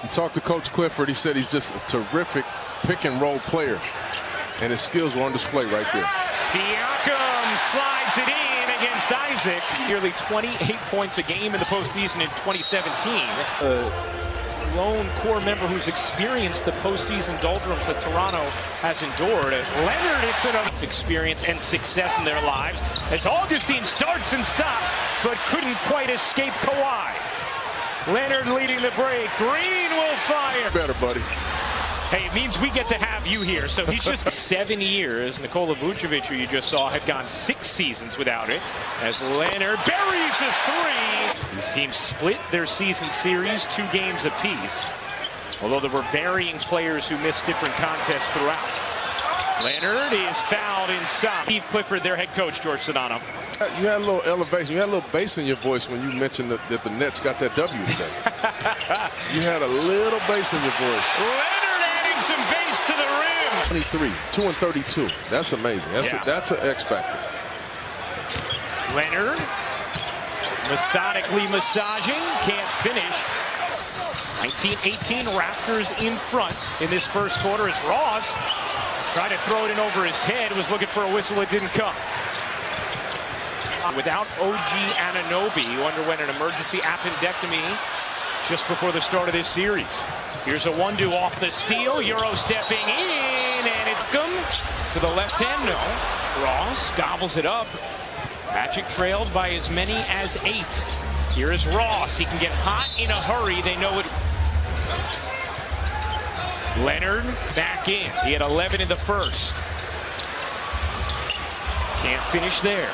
You talked to Coach Clifford. He said he's just a terrific pick-and-roll player, and his skills were on display right there. Siakam slides it in against Isaac. Nearly 28 points a game in the postseason in 2017. Lone core member who's experienced the postseason doldrums that Toronto has endured, as Leonard hits another experience and success in their lives, as Augustine starts and stops but couldn't quite escape Kawhi. Leonard leading the break. Green will fire. Better, buddy. Hey, it means we get to have you here. So he's just 7 years. Nikola Vucevic, who you just saw, had gone 6 seasons without it, as Leonard buries the three. These teams split their season series 2 games apiece, although there were varying players who missed different contests throughout. Leonard is fouled inside. Steve Clifford, their head coach, George Sedano. You had a little elevation. You had a little bass in your voice when you mentioned that the Nets got that W today. You had a little bass in your voice. Leonard adding some bass to the rim. 23, 2 and 32. That's amazing. That's an X factor. Leonard methodically massaging, can't finish. 19-18 Raptors in front in this first quarter as Ross tried to throw it in over his head, was looking for a whistle, it didn't come. Without OG Anunoby, who underwent an emergency appendectomy just before the start of this series. Here's a 1-2 off the steal, Euro stepping in, and it's come to the left hand, no. Ross gobbles it up. Magic trailed by as many as 8. Here is Ross. He can get hot in a hurry. They know it. Leonard back in. He had 11 in the first. Can't finish there.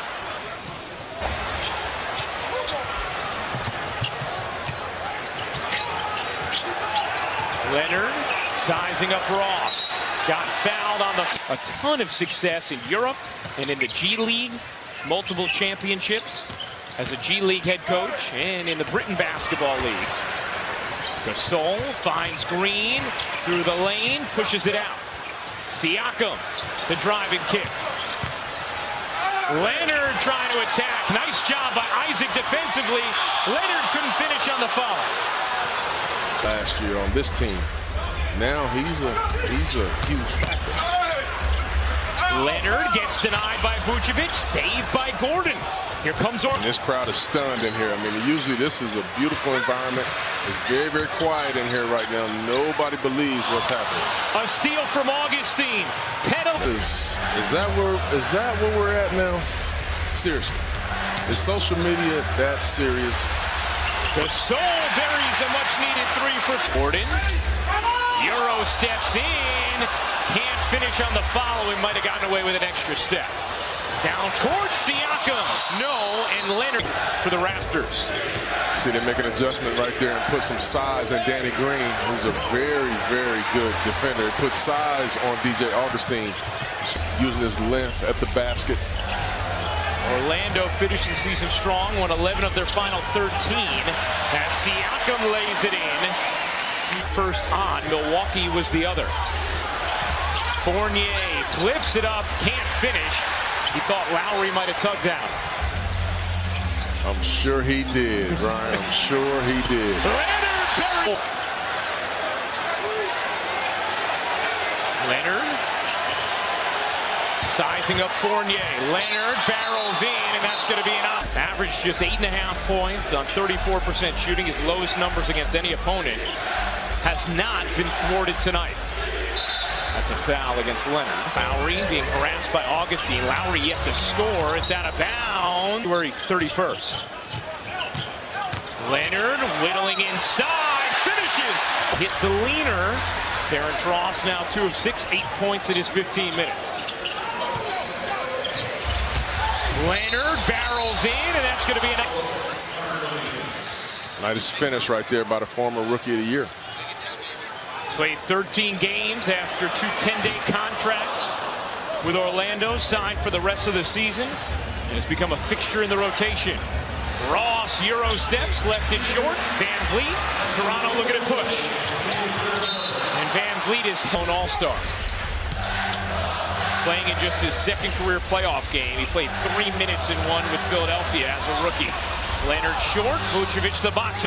Leonard sizing up Ross. Got fouled on a ton of success in Europe and in the G League. Multiple championships as a G League head coach and in the Britain Basketball League. Gasol finds Green through the lane, pushes it out. Siakam, the driving kick. Leonard trying to attack. Nice job by Isaac defensively. Leonard couldn't finish on the foul. Last year on this team. Now he's a huge factor. Leonard gets denied by Vucevic, saved by Gordon. Here comes Orton. This crowd is stunned in here. I mean, usually this is a beautiful environment. It's very, very quiet in here right now. Nobody believes what's happening. A steal from Augustine. Penalty. Is that where we're at now? Seriously. Is social media that serious? Gasol buries a much-needed 3 for Gordon. Euro steps in. Can't finish on the follow. He might have gotten away with an extra step. Down court, Siakam. No, and Leonard for the Raptors. See, they make an adjustment right there and put some size on Danny Green, who's a very, very good defender. Put size on DJ Augustine, using his length at the basket. Orlando finished the season strong, won 11 of their final 13. As Siakam lays it in. First on, Milwaukee was the other. Fournier flips it up, can't finish. He thought Lowry might have tugged out. I'm sure he did, Ryan. I'm sure he did. Leonard sizing up Fournier. Leonard barrels in, and that's going to be an out. Averaged just 8.5 points on 34% shooting, his lowest numbers against any opponent. Has not been thwarted tonight. That's a foul against Leonard. Lowry being harassed by Augustine. Lowry yet to score. It's out of bounds. February 31st. Leonard whittling inside. Finishes. Hit the leaner. Terrence Ross now 2 of 6. 8 points in his 15 minutes. Leonard barrels in, and that's going to be enough. Nice finish right there by the former Rookie of the Year. Played 13 games after 2 10-day contracts with Orlando, signed for the rest of the season, and has become a fixture in the rotation. Ross, Euro steps, left it short. Van Vliet, Toronto looking to push. And Van Vliet is an all-star. Playing in just his 2nd career playoff game. He played 3 minutes in one with Philadelphia as a rookie. Leonard short, Vucevic the box.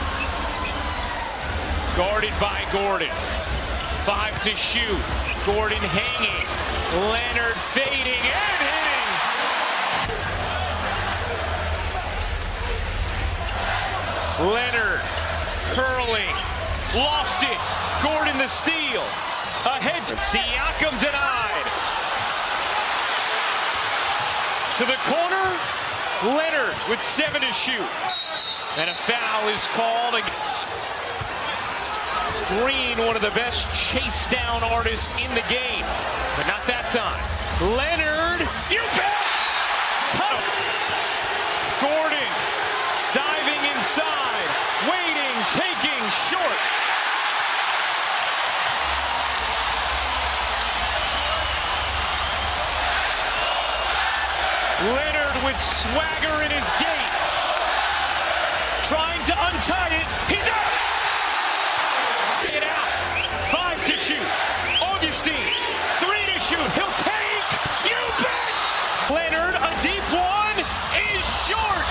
Guarded by Gordon. 5 to shoot. Gordon hanging. Leonard fading and hitting. Leonard curling. Lost it. Gordon the steal. Ahead. Siakam denied. To the corner. Leonard with 7 to shoot. And a foul is called again. Green, one of the best chase down artists in the game, but not that time. Leonard, you bet! Gordon diving inside, waiting, taking short. Leonard with swagger in his gait, trying to untie it. He does! It out. 5 to shoot. Augustine. 3 to shoot. He'll take. You bet. Leonard, a deep one, is short.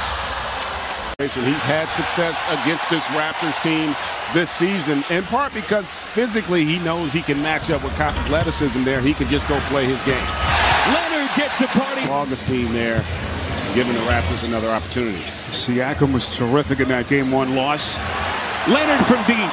He's had success against this Raptors team this season, in part because physically he knows he can match up with athleticism there. He can just go play his game. Leonard gets the party. Augustine there, giving the Raptors another opportunity. Siakam was terrific in that Game 1 loss. Leonard from deep.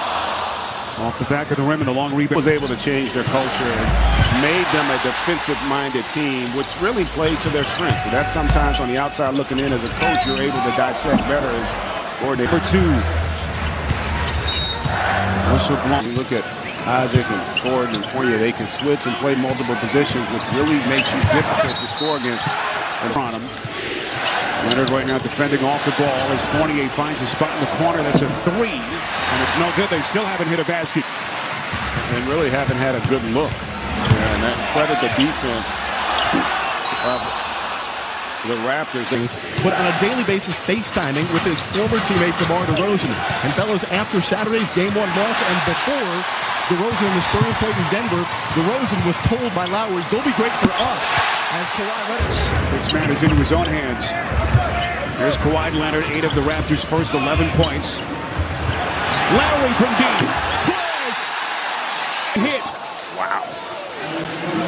Off the back of the rim and a long rebound. Was able to change their culture and made them a defensive-minded team, which really played to their strengths. And that's sometimes on the outside looking in as a coach, you're able to dissect better as Number 2. Also blown. You look at Isaac and Gordon and Fournier, they can switch and play multiple positions, which really makes you difficult to score against. On him. Leonard right now defending off the ball as Fournier finds a spot in the corner. That's a 3, and it's no good. They still haven't hit a basket. And really haven't had a good look. And that credit the defense of the Raptors. But on a daily basis, FaceTiming with his former teammate DeMar DeRozan. And fellas, after Saturday's Game 1 loss and before DeRozan and the Spurs played in Denver, DeRozan was told by Lowry, "Go be great for us." As Kawhi Leonard. Takes matters into his own hands. Here's Kawhi Leonard, 8 of the Raptors' first 11 points. Lowry from deep. Splash! Hits. Wow.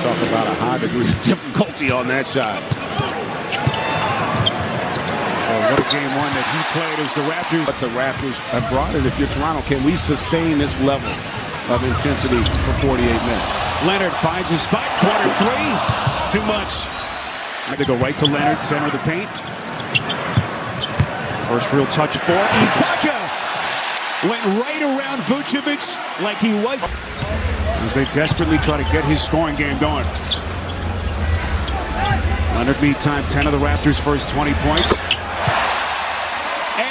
Talk about a high degree of difficulty on that shot. What a Game 1 that he played as the Raptors. But the Raptors have brought it. If you're Toronto, can we sustain this level of intensity for 48 minutes? Leonard finds his spot. Corner 3. Too much. They go right to Leonard, center of the paint. First real touch for Ibaka. Went right around Vucevic like he was. As they desperately try to get his scoring game going. Leonard meantime, 10 of the Raptors' first 20 points.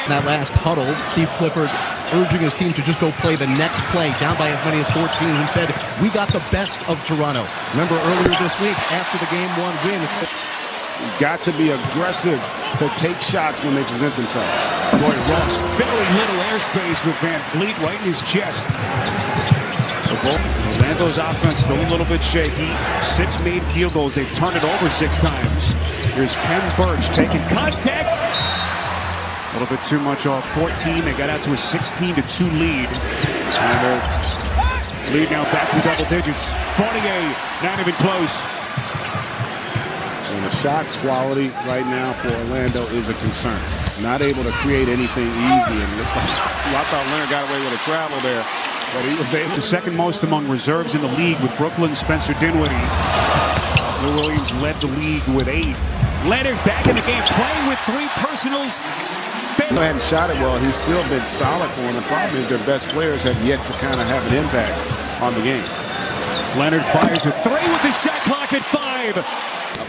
In that last huddle, Steve Clifford urging his team to just go play the next play, down by as many as 14. He said, "We got the best of Toronto." Remember earlier this week, after the Game 1 win. You've got to be aggressive to take shots when they present themselves. Boy, Rose, very little airspace with Van Vliet right in his chest. So Orlando's offense still a little bit shaky. 6 made field goals. They've turned it over 6 times. Here's Ken Birch taking contact. A little bit too much off 14. They got out to a 16-2 lead. And their lead now back to double digits. 48, not even close. And the shot quality right now for Orlando is a concern. Not able to create anything easy. And I thought Leonard got away with a travel there, but he was able. The second most among reserves in the league with Brooklyn's Spencer Dinwiddie. Lou Williams led the league with 8. Leonard back in the game, playing with 3 personals. He hadn't shot it well. He's still been solid for him. The problem is their best players have yet to kind of have an impact on the game. Leonard fires a 3 with the shot clock at 5.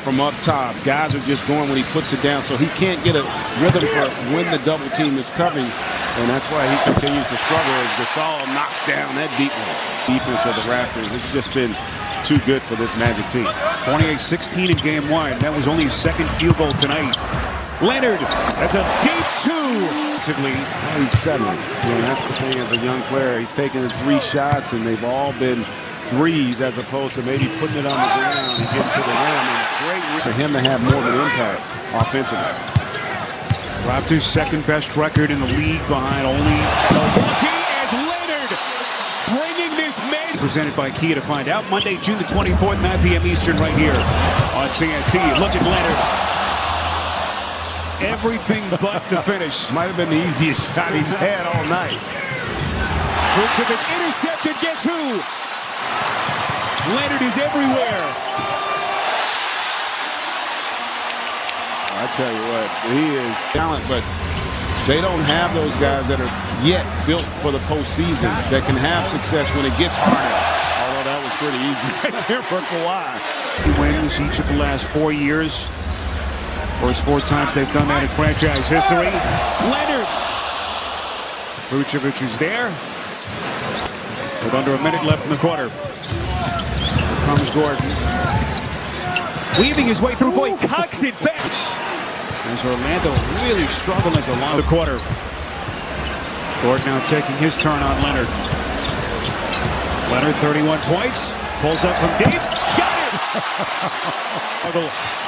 From up top, guys are just going when he puts it down, so he can't get a rhythm for when the double team is coming, and that's why he continues to struggle as Gasol knocks down that deep one. Defense of the Raptors, it's just been too good for this Magic team. 28-16 in Game 1. That was only his second field goal tonight. Leonard, that's a deep 2. He's settling. That's the thing as a young player. He's taken 3 shots, and they've all been threes as opposed to maybe putting it on the ground and getting to the rim. And great for him to have more of an impact offensively. Raptors' second best record in the league behind only Milwaukee as Leonard presented by Kia to find out. Monday, June the 24th, 9 p.m. Eastern, right here on TNT. Look at Leonard. Everything but the finish. Might have been the easiest shot he's had all night. Vucevic intercepted. Guess who? Leonard is everywhere. I tell you what, he is talent, but they don't have those guys that are yet built for the postseason that can have success when it gets harder. Although that was pretty easy right there for Kawhi. He wins each of the last 4 years. First 4 times they've done that in franchise history. Leonard. Vucevic is there. With under a minute left in the quarter. Here comes Gordon. Weaving his way through. Boy, cocks it back. As Orlando really struggling to line the quarter. Gordon now taking his turn on Leonard. Leonard, 31 points. Pulls up from deep. Got it!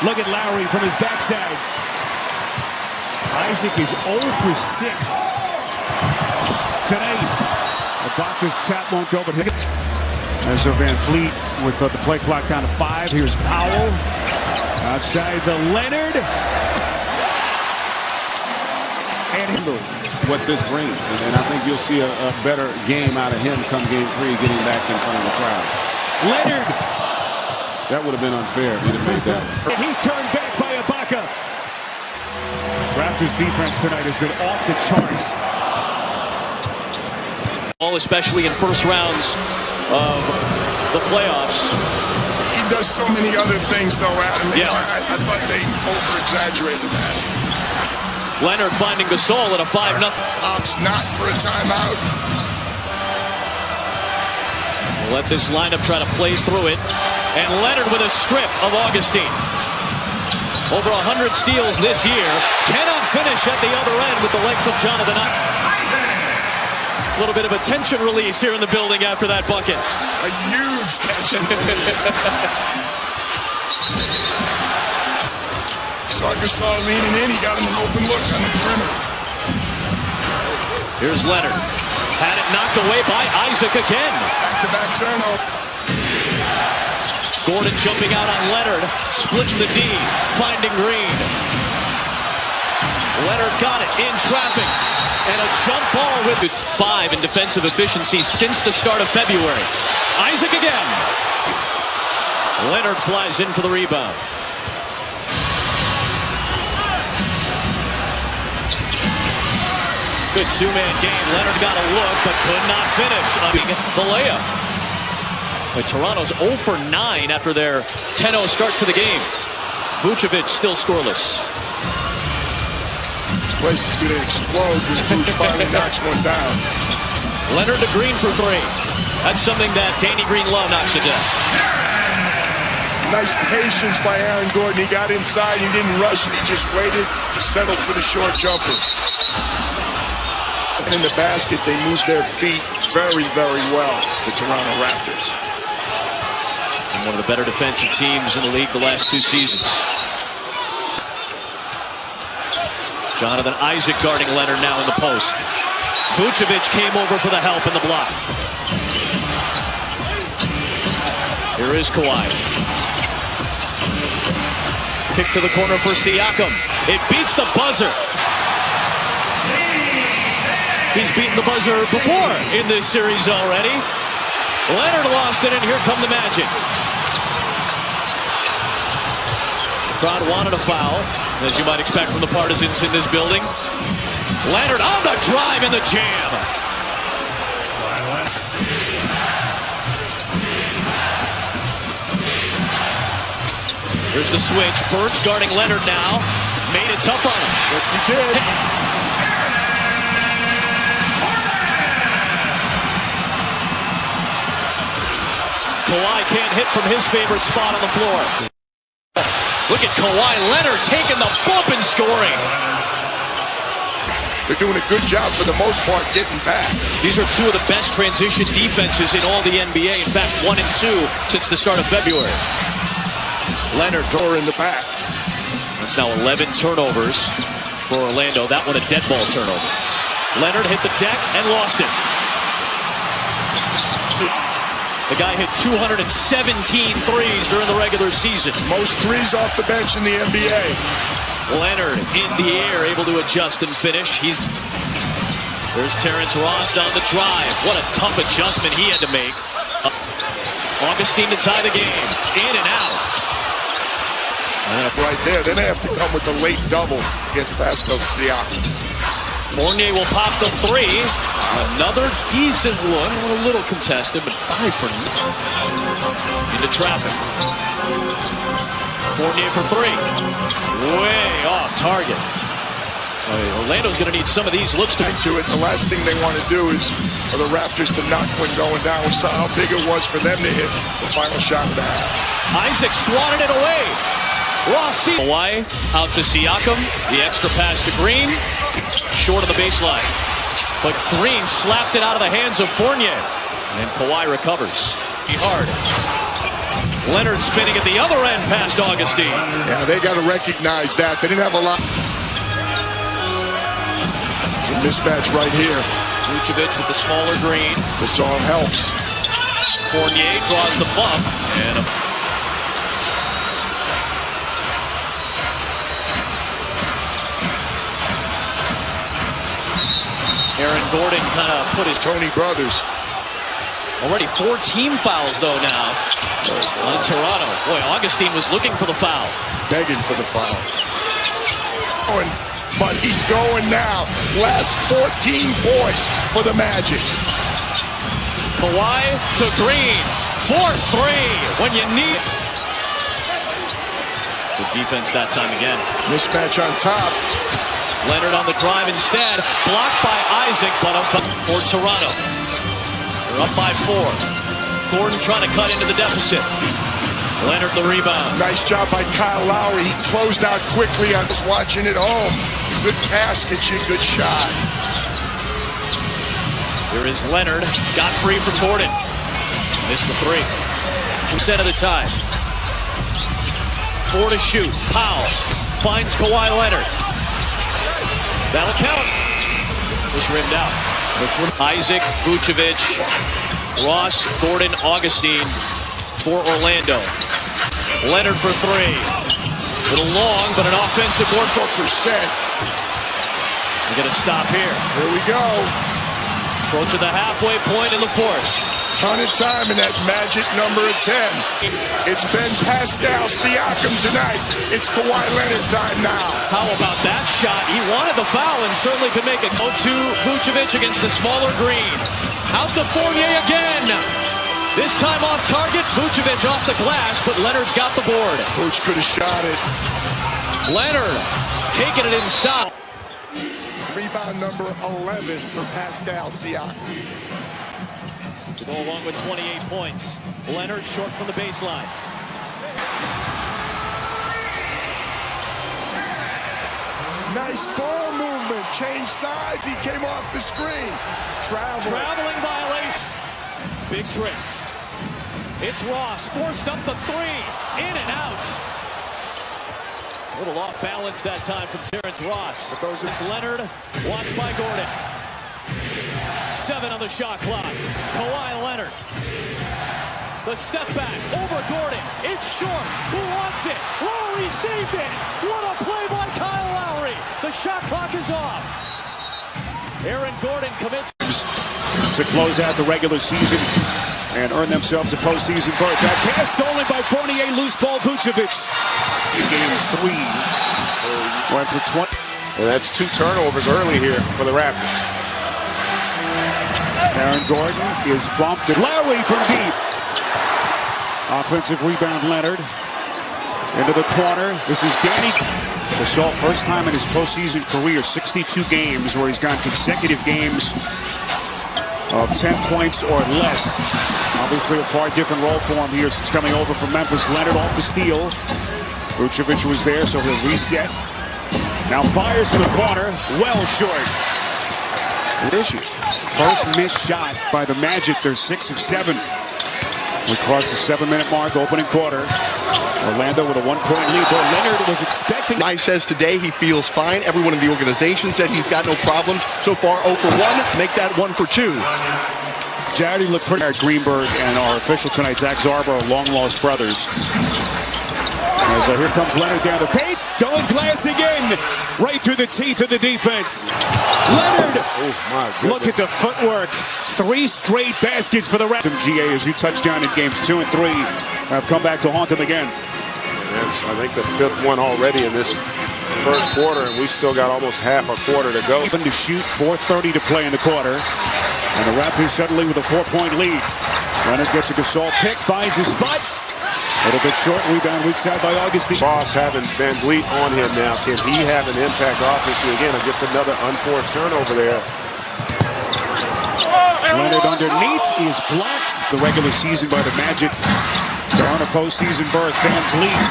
Look at Lowry from his backside. Isaac is 0 for 6 tonight. Ibaka's tap won't go, but as Van Fleet with the play clock down to 5. Here's Powell. Outside the Leonard. And what this brings, and I think you'll see a better game out of him come game 3, getting back in front of the crowd. Leonard. That would have been unfair if he'd have made that one. And he's turned back by Ibaka. Raptors defense tonight has been off the charts. All especially in first rounds of the playoffs. He does so many other things, though, Adam. Yeah. I thought they over-exaggerated that. Leonard finding Gasol at a 5-0. Opts not for a timeout. We'll let this lineup try to play through it. And Leonard with a strip of Augustine. Over 100 steals this year. Cannot finish at the other end with the length of Jonathan. A little bit of a tension release here in the building after that bucket. A huge tension release. Saw Gasol leaning in. He got him an open look on the perimeter. Here's Leonard. Had it knocked away by Isaac again. Back-to-back turnover. Gordon jumping out on Leonard. Splitting the D. Finding Green. Leonard got it in traffic. And a jump ball with 5 in defensive efficiency since the start of February. Isaac again. Leonard flies in for the rebound. Good two-man game. Leonard got a look, but could not finish. The layup. But Toronto's 0 for 9 after their 10-0 start to the game. Vucevic still scoreless. This place is going to explode when Vuce finally knocks one down. Leonard to Green for 3. That's something that Danny Green-Love knocks it down. Nice patience by Aaron Gordon. He got inside. He didn't rush it. He just waited, settled for the short jumper. In the basket, they moved their feet very, very well, the Toronto Raptors. And one of the better defensive teams in the league the last 2 seasons. Jonathan Isaac guarding Leonard now in the post. Vucevic came over for the help in the block. Here is Kawhi. Kick to the corner for Siakam. It beats the buzzer. He's beaten the buzzer before in this series already. Leonard lost it, and here come the Magic. Crowd wanted a foul, as you might expect from the partisans in this building. Leonard on the drive and the jam. Here's the switch. Birch guarding Leonard now. Made it tough on him. Yes, he did. Kawhi can't hit from his favorite spot on the floor. Look at Kawhi Leonard taking the bump and scoring. They're doing a good job for the most part getting back. These are 2 of the best transition defenses in all the NBA. In fact, 1 and 2 since the start of February. Leonard Door in the back. That's now 11 turnovers for Orlando. That one a dead ball The guy hit 217 threes during the regular season. Most threes off the bench in the NBA. Leonard in the air, able to adjust and finish. There's Terrence Ross on the drive. What a tough adjustment he had to make. Augustine to tie the game. In and out. Right there. Then they have to come with the late double against Pascal Siakam. Fournier will pop the three. Another decent one. A little contested, but 5 for into traffic. Fournier for 3. Way off target. Orlando's going to need some of these looks to it. The last thing they want to do is for the Raptors to knock one going down. We saw how big it was for them to hit the final shot of the half. Isaac swatted it away. Rossi. Kawhi out to Siakam. The extra pass to Green. Short of the baseline. But Green slapped it out of the hands of Fournier. And Kawhi recovers. Hard. Leonard spinning at the other end past Augustine. Yeah, they got to recognize that. They didn't have a lot. Mismatch right here. Vucevic with the smaller Green. This all helps. Fournier draws the bump. And Aaron Gordon kind of put his Tony Brothers. Already 4 team fouls though now on Toronto. Boy, Augustine was looking for the foul. Begging for the foul. But he's going now. Last 14 points for the Magic. Kawhi to Green. 4-3 when you need. Good defense that time again. Mismatch on top. Leonard on the drive instead. Blocked by Isaac, but for Toronto. They're up by 4. Gordon trying to cut into the deficit. Leonard the rebound. Nice job by Kyle Lowry. He closed out quickly. I was watching at home. Good pass, gets you a good shot. Here is Leonard. Got free from Gordon. Missed the 3. Percent of the time. 4 to shoot. Powell finds Kawhi Leonard. That'll count. Was rimmed out. Isaac, Vucevic, Ross, Gordon, Augustine for Orlando. Leonard for 3. A little long, but an offensive board. 4%. We're going to stop here. Here we go. Approaching the halfway point in the 4th. Ton of time in that magic number of 10. It's been Pascal Siakam tonight. It's Kawhi Leonard time now. How about that shot? He wanted the foul and certainly could make it. Go to Vucevic against the smaller Green. Out to Fournier again. This time off target. Vucevic off the glass, but Leonard's got the board. Vooch could have shot it. Leonard taking it inside. Rebound number 11 for Pascal Siakam. To go along with 28 points. Leonard short from the baseline. Nice ball movement. Changed sides. He came off the screen. Traveling violation. Big trick. It's Ross. Forced up the 3. In and out. A little off balance that time from Terrence Ross. It's Leonard. Watched by Gordon. 7 on the shot clock. Kawhi Leonard. The step back over Gordon. It's short. Who wants it? Lowry saved it. What a play by Kyle Lowry. The shot clock is off. Aaron Gordon commits to close out the regular season and earn themselves a postseason berth. That pass stolen by Fournier. Loose ball. Vucevic. In game 3. Went for 20. And that's 2 turnovers early here for the Raptors. Aaron Gordon is bumped. Lowry from deep. Offensive rebound, Leonard. Into the corner. This is Danny. Gasol, first time in his postseason career, 62 games where he's gone consecutive games of 10 points or less. Obviously a far different role for him here since coming over from Memphis. Leonard off the steal. Vucevic was there, so he'll reset. Now fires from the corner. Well short. Issue. First missed shot by the Magic. They're 6 of 7. We crossed the 7-minute mark, opening quarter. Orlando with a 1-point lead. But Leonard was expecting. Nye says today he feels fine. Everyone in the organization said he's got no problems. So far, 0 for 1. Make that 1 for 2. Jardy looked pretty. Greenberg and our official tonight, Zach Zarber, are long-lost brothers. As here comes Leonard down the paint, going glass again, right through the teeth of the defense. Leonard, look at the footwork. 3 straight baskets for the Raptors. GA, as you touched down in games 2 and 3, have come back to haunt them again. That's, I think, the 5th one already in this first quarter, and we still got almost half a quarter to go. Even to shoot, 4:30 to play in the quarter. And the Raptors suddenly with a 4-point lead. Leonard gets a Gasol pick, finds his spot. A little bit short, rebound weak side by Augustine. Boss having Van Vliet on him now. Can he have an impact offensively again? Or just another unforced turnover there. Leonard underneath is blocked. The regular season by the Magic to earn a postseason berth. Van Vliet.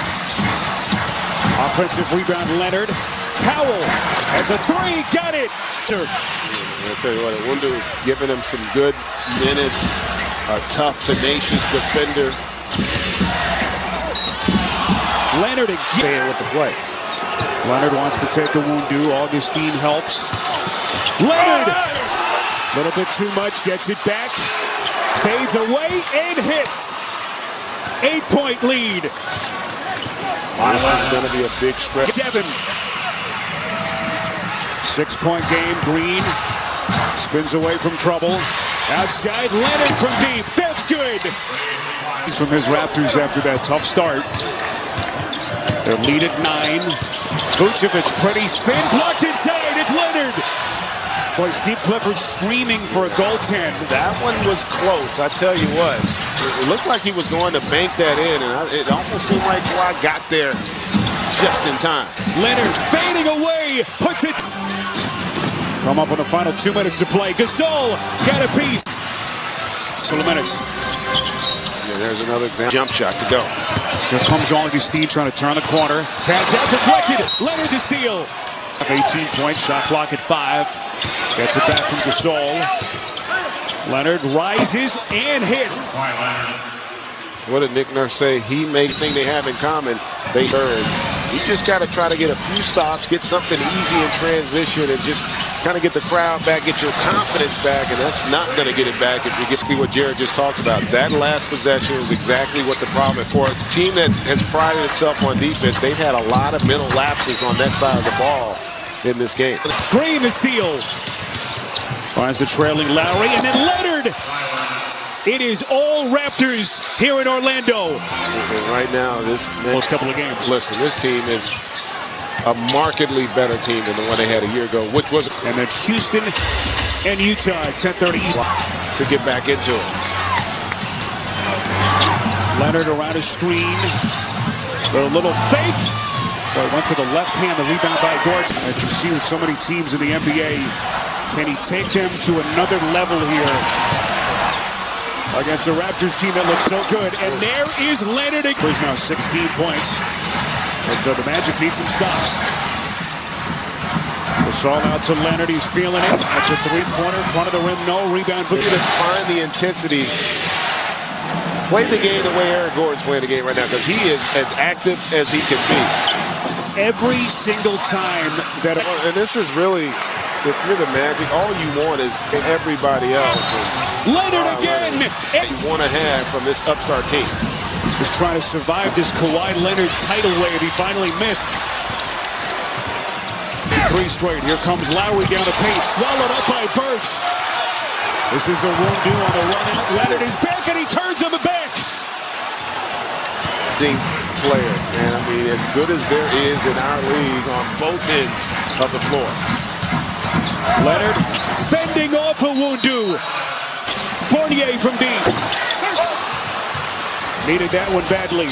Offensive rebound, Leonard. Powell. That's a 3. Got it. I'll tell you what, Wundu is giving him some good minutes. A tough, tenacious defender. Leonard again with the play. Leonard wants to take a Wundu. Augustine helps. Leonard! A little bit too much. Gets it back. Fades away and hits. 8-point lead. This is going to be a big stretch. 7. 6-point game. Green spins away from trouble. Outside, Leonard from deep. That's good. He's from his Raptors after that tough start. Their lead at 9. Vucevic, pretty spin, blocked inside. It's Leonard. Boy, Steve Clifford screaming for a goaltend. That one was close, I tell you what. It looked like he was going to bank that in, and it almost seemed like Kawhi got there just in time. Leonard fading away, puts it. Come up on the final 2 minutes to play. Gasol got a piece. So the minutes. Yeah, there's another example. Jump shot to go. Here comes Augustine trying to turn the corner. Pass out deflected. Leonard to steal. 18-point shot clock at 5. Gets it back from Gasol. Leonard rises and hits. What did Nick Nurse say? He made the thing they have in common. They heard. You just got to try to get a few stops, get something easy in transition, and just kind of get the crowd back, get your confidence back, and that's not going to get it back if you get to see what Jared just talked about. That last possession is exactly what the problem is. For a team that has prided itself on defense, they've had a lot of mental lapses on that side of the ball in this game. Green the steal. Finds the trailing Lowry, and then Leonard. It is all Raptors here in Orlando. And right now, this next couple of games. Listen, this team is a markedly better team than the one they had a year ago, which was. And then Houston and Utah at 10:30 East to get back into it. Leonard around a screen. A little fake. Boy, went to the left hand. The rebound by Gordon. As you see with so many teams in the NBA, can he take them to another level here? Against a Raptors team that looks so good. And there is Leonard. He's now 16 points. And so the Magic need some stops. Gasol out to Leonard. He's feeling it. That's a 3-pointer. Front of the rim. No rebound. Look at it. Find the intensity. Play the game the way Eric Gordon's playing the game right now, because he is as active as he can be. Every single time that. And this is really. If you're the Magic, all you want is everybody else. Leonard again! You want to have from this upstart team. Just trying to survive this Kawhi Leonard tidal wave. He finally missed. 3 straight. Here comes Lowry down the paint. Swallowed up by Burks. This is a Wundu on the run out. Leonard is back, and he turns him back. Player, man. I mean, as good as there is in our league on both ends of the floor. Leonard fending off a Wundu. Fournier from deep. Needed that one badly.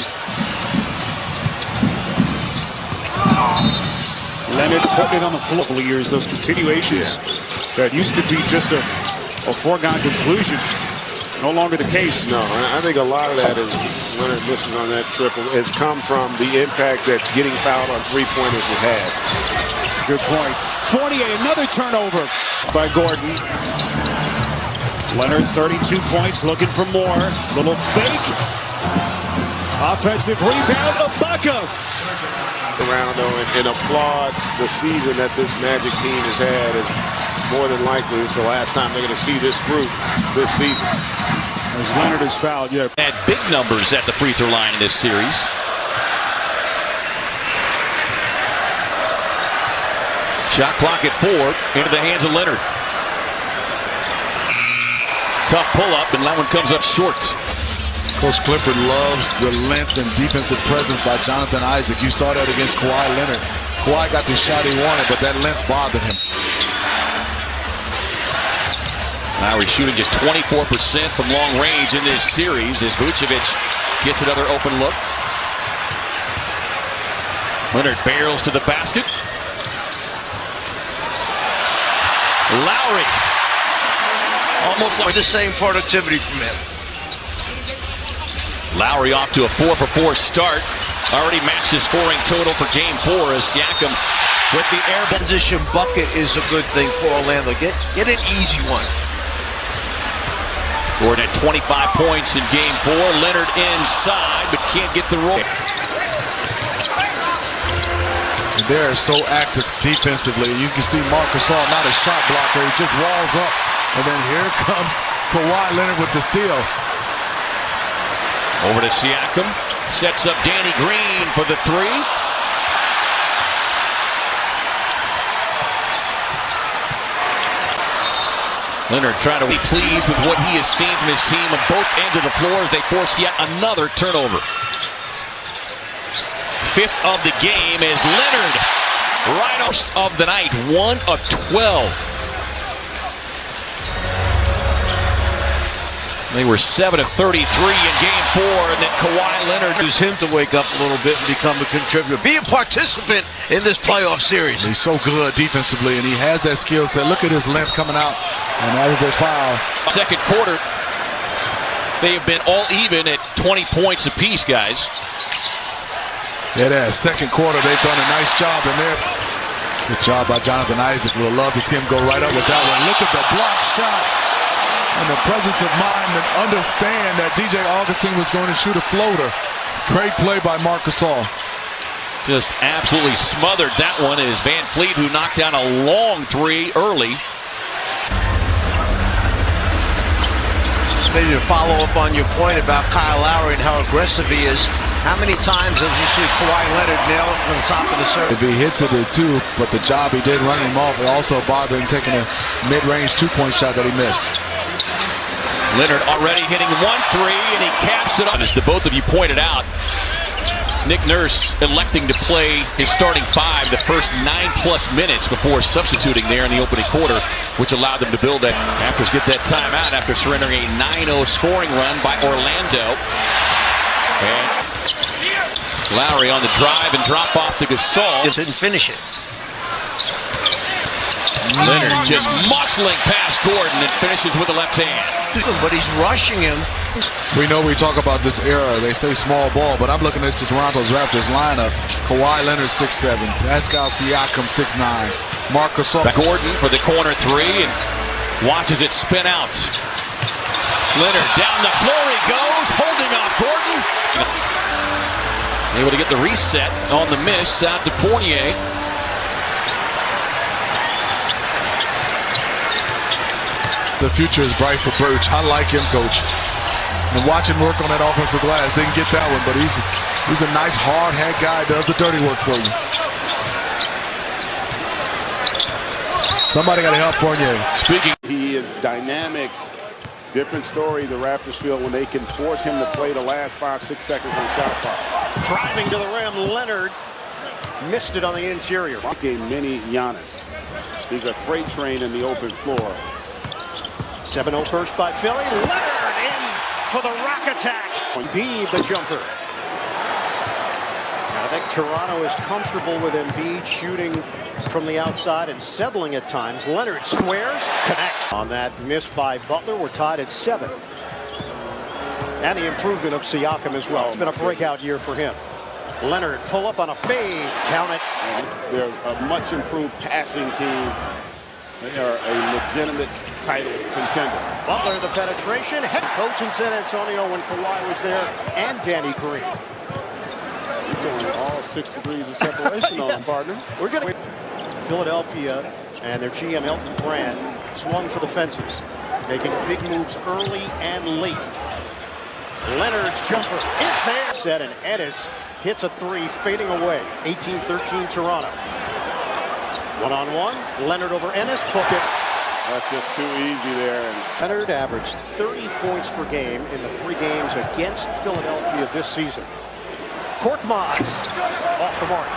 Leonard putting it on the floor for years. Those continuations that used to be just a foregone conclusion. No longer the case. No, I think a lot of that is Leonard misses on that triple has come from the impact that getting fouled on 3-pointers has had. That's a good point. Fournier, another turnover by Gordon. Leonard, 32 points, looking for more. Little fake. Offensive rebound, Ibaka. Around though, and applaud the season that this Magic team has had. more than likely it's the last time they're going to see this group this season. As Leonard is fouled, yeah. Had big numbers at the free throw line in this series. Shot clock at 4 into the hands of Leonard. Tough pull up, and that one comes up short. Coach Clifford loves the length and defensive presence by Jonathan Isaac. You saw that against Kawhi Leonard. Kawhi got the shot he wanted, but that length bothered him. Lowry shooting just 24% from long range in this series as Vucevic gets another open look. Leonard barrels to the basket. Lowry. Almost like the same productivity from him. Lowry off to a 4-for-4 start. Already matched his scoring total for Game 4 as Siakam with the air transition bucket is a good thing for Orlando. Get an easy one. Gordon at 25 points in Game 4. Leonard inside, but can't get the roll. They're so active defensively. You can see Marc Gasol, not a shot blocker. He just walls up. And then here comes Kawhi Leonard with the steal. Over to Siakam. Sets up Danny Green for the 3. Leonard trying to be pleased with what he has seen from his team on both ends of the floor as they force yet another turnover. 5th of the game is Leonard. Right off of the night. 1 of 12. They were 7 of 33 in Game 4, and then Kawhi Leonard Use him to wake up a little bit and become a contributor. Be a participant in this playoff series. He's so good defensively, and he has that skill set. Look at his length coming out, and that was a foul. Second quarter, they have been all even at 20 points apiece, guys. Yeah, that second quarter, they've done a nice job in there. Good job by Jonathan Isaac. We'll love to see him go right up with that one. Look at the block shot. And the presence of mind to understand that DJ Augustine was going to shoot a floater. Great play by Marc Gasol. Just absolutely smothered that one is Van Fleet, who knocked down a long 3 early. Just maybe to follow up on your point about Kyle Lowry and how aggressive he is. How many times have you seen Kawhi Leonard nail it from the top of the circle? If he hits it too, but the job he did running him off, it also bothered him taking a mid-range 2-point shot that he missed. Leonard already hitting 1-3, and he caps it up. As the both of you pointed out, Nick Nurse electing to play his starting 5 the first 9+ minutes before substituting there in the opening quarter, which allowed them to build that. Raptors get that timeout after surrendering a 9-0 scoring run by Orlando. And Lowry on the drive and drop off to Gasol. Didn't finish it. Leonard just muscling past Gordon and finishes with the left hand. But he's rushing him. We know we talk about this era. They say small ball, but I'm looking at the Toronto's Raptors lineup. Kawhi Leonard 6'7", Pascal Siakam 6'9", Marc Gasol. Gordon for the corner 3 and watches it spin out. Leonard down the floor he goes, holding off Gordon. Able to get the reset on the miss out to Fournier. The future is bright for Birch. I like him, coach. And watch him work on that offensive glass. Didn't get that one, but he's a nice hard hat guy. Does the dirty work for you. Somebody got to help Fournier. Speaking, He is dynamic. Different story the Raptors feel when they can force him to play the last 5-6 seconds on shot clock. Driving to the rim, Leonard missed it on the interior. Like a mini Giannis. He's a freight train in the open floor. 7-0 burst by Philly. Leonard in for the rock attack. Embiid the jumper. I think Toronto is comfortable with Embiid shooting from the outside and settling at times. Leonard squares, connects. On that miss by Butler, we're tied at 7. And the improvement of Siakam as well. It's been a breakout year for him. Leonard pull up on a fade. Count it. They're a much improved passing team. They are a legitimate title contender. Butler the penetration. Head coach in San Antonio when Kawhi was there, and Danny Green. You're going all 6 degrees of separation on him, partner. We're going to Philadelphia And their GM Elton Brand swung for the fences, making big moves early and late. Leonard's jumper is there. Set, and Ennis hits a three, fading away. 18-13 Toronto. One-on-one. Leonard over Ennis. Book it. That's just too easy there. Leonard averaged 30 points per game in the 3 games against Philadelphia this season. Korkmaz off the mark.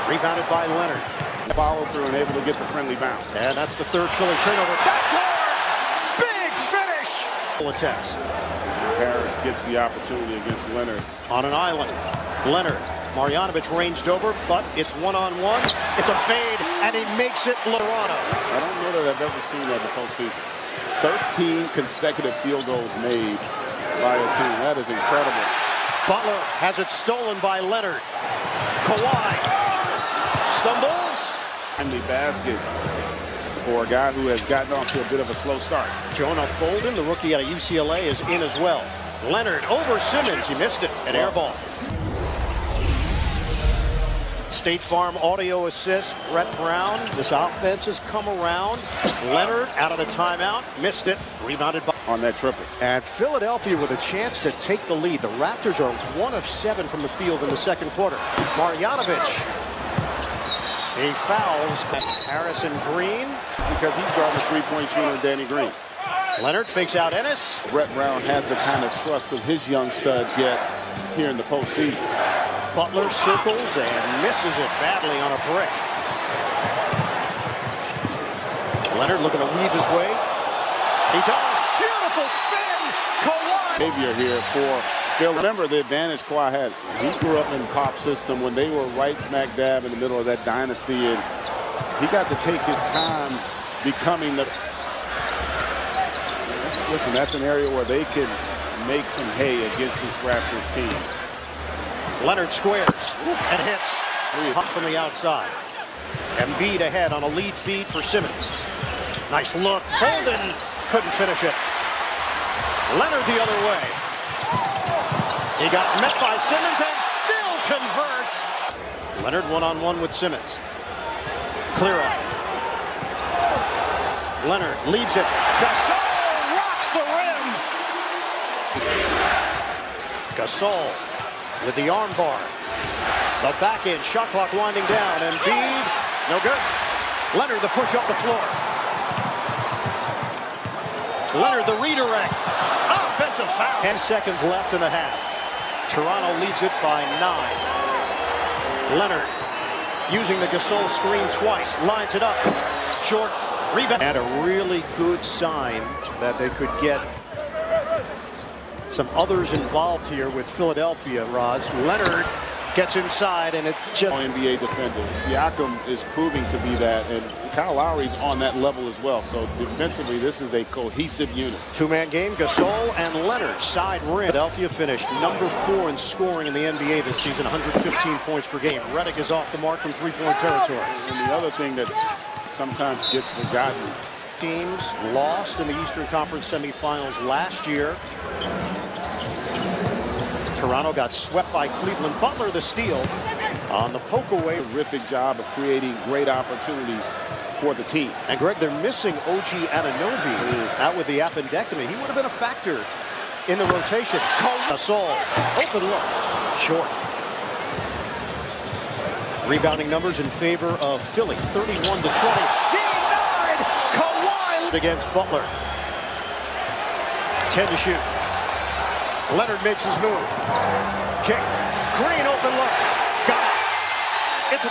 Rebounded by Leonard. Follow through and able to get the friendly bounce. And that's the 3rd Philly turnover. Backdoor! Big finish! Full attempts. Harris gets the opportunity against Leonard. On an island. Leonard. Marjanovic ranged over, but it's one-on-one. It's a fade, and he makes it Toronto. I don't know that I've ever seen that in the postseason. 13 consecutive field goals made by a team. That is incredible. Butler has it stolen by Leonard. Kawhi stumbles. Timely basket for a guy who has gotten off to a bit of a slow start. Jonah Bolden, the rookie out of UCLA, is in as well. Leonard over Simmons. He missed it. An air ball. State Farm audio assist, Brett Brown. This offense has come around. Leonard out of the timeout, missed it, rebounded by on that triple. And Philadelphia with a chance to take the lead. The Raptors are 1 of 7 from the field in the 2nd quarter. Marjanovic, he fouls Harrison Green because he's guarding the 3-point shooter Danny Green. Leonard fakes out Ennis. Brett Brown has the kind of trust with his young studs yet here in the postseason. Butler circles and misses it badly on a brick. Leonard looking to weave his way. He does. Beautiful spin. Kawhi. Behavior here for Phil. Remember the advantage Kawhi had. He grew up in Pop system when they were right smack dab in the middle of that dynasty, and he got to take his time becoming the. Listen, that's an area where they can make some hay against this Raptors team. Leonard squares and hits. Up from the outside. Embiid ahead on a lead feed for Simmons. Nice look. Bolden couldn't finish it. Leonard the other way. He got met by Simmons and still converts. Leonard one-on-one with Simmons. Clear out. Leonard leaves it. Gasol rocks the rim. Gasol with the arm bar. The back end, shot clock winding down. Embiid, no good. Leonard the push up the floor. Leonard the redirect. Offensive foul. 10 seconds left in the half. Toronto leads it by 9. Leonard using the Gasol screen twice. Lines it up. Short rebound. And a really good sign that they could get some others involved here with Philadelphia, Roz. Leonard gets inside, and it's just NBA defender. Siakam is proving to be that, and Kyle Lowry's on that level as well. So defensively, this is a cohesive unit. 2-man game. Gasol and Leonard side rim. Philadelphia finished number 4 in scoring in the NBA this season, 115 points per game. Redick is off the mark from 3-point territory. And the other thing that sometimes gets forgotten. Teams lost in the Eastern Conference semifinals last year. Toronto got swept by Cleveland. Butler the steal on the poke away. Terrific job of creating great opportunities for the team. And Greg, they're missing OG Anunoby out with the appendectomy. He would have been a factor in the rotation. Gasol, open look, short. Rebounding numbers in favor of Philly, 31-20. Denied! Kawhi against Butler. 10 to shoot. Leonard makes his move. Kick. Green open look. Got it. It's a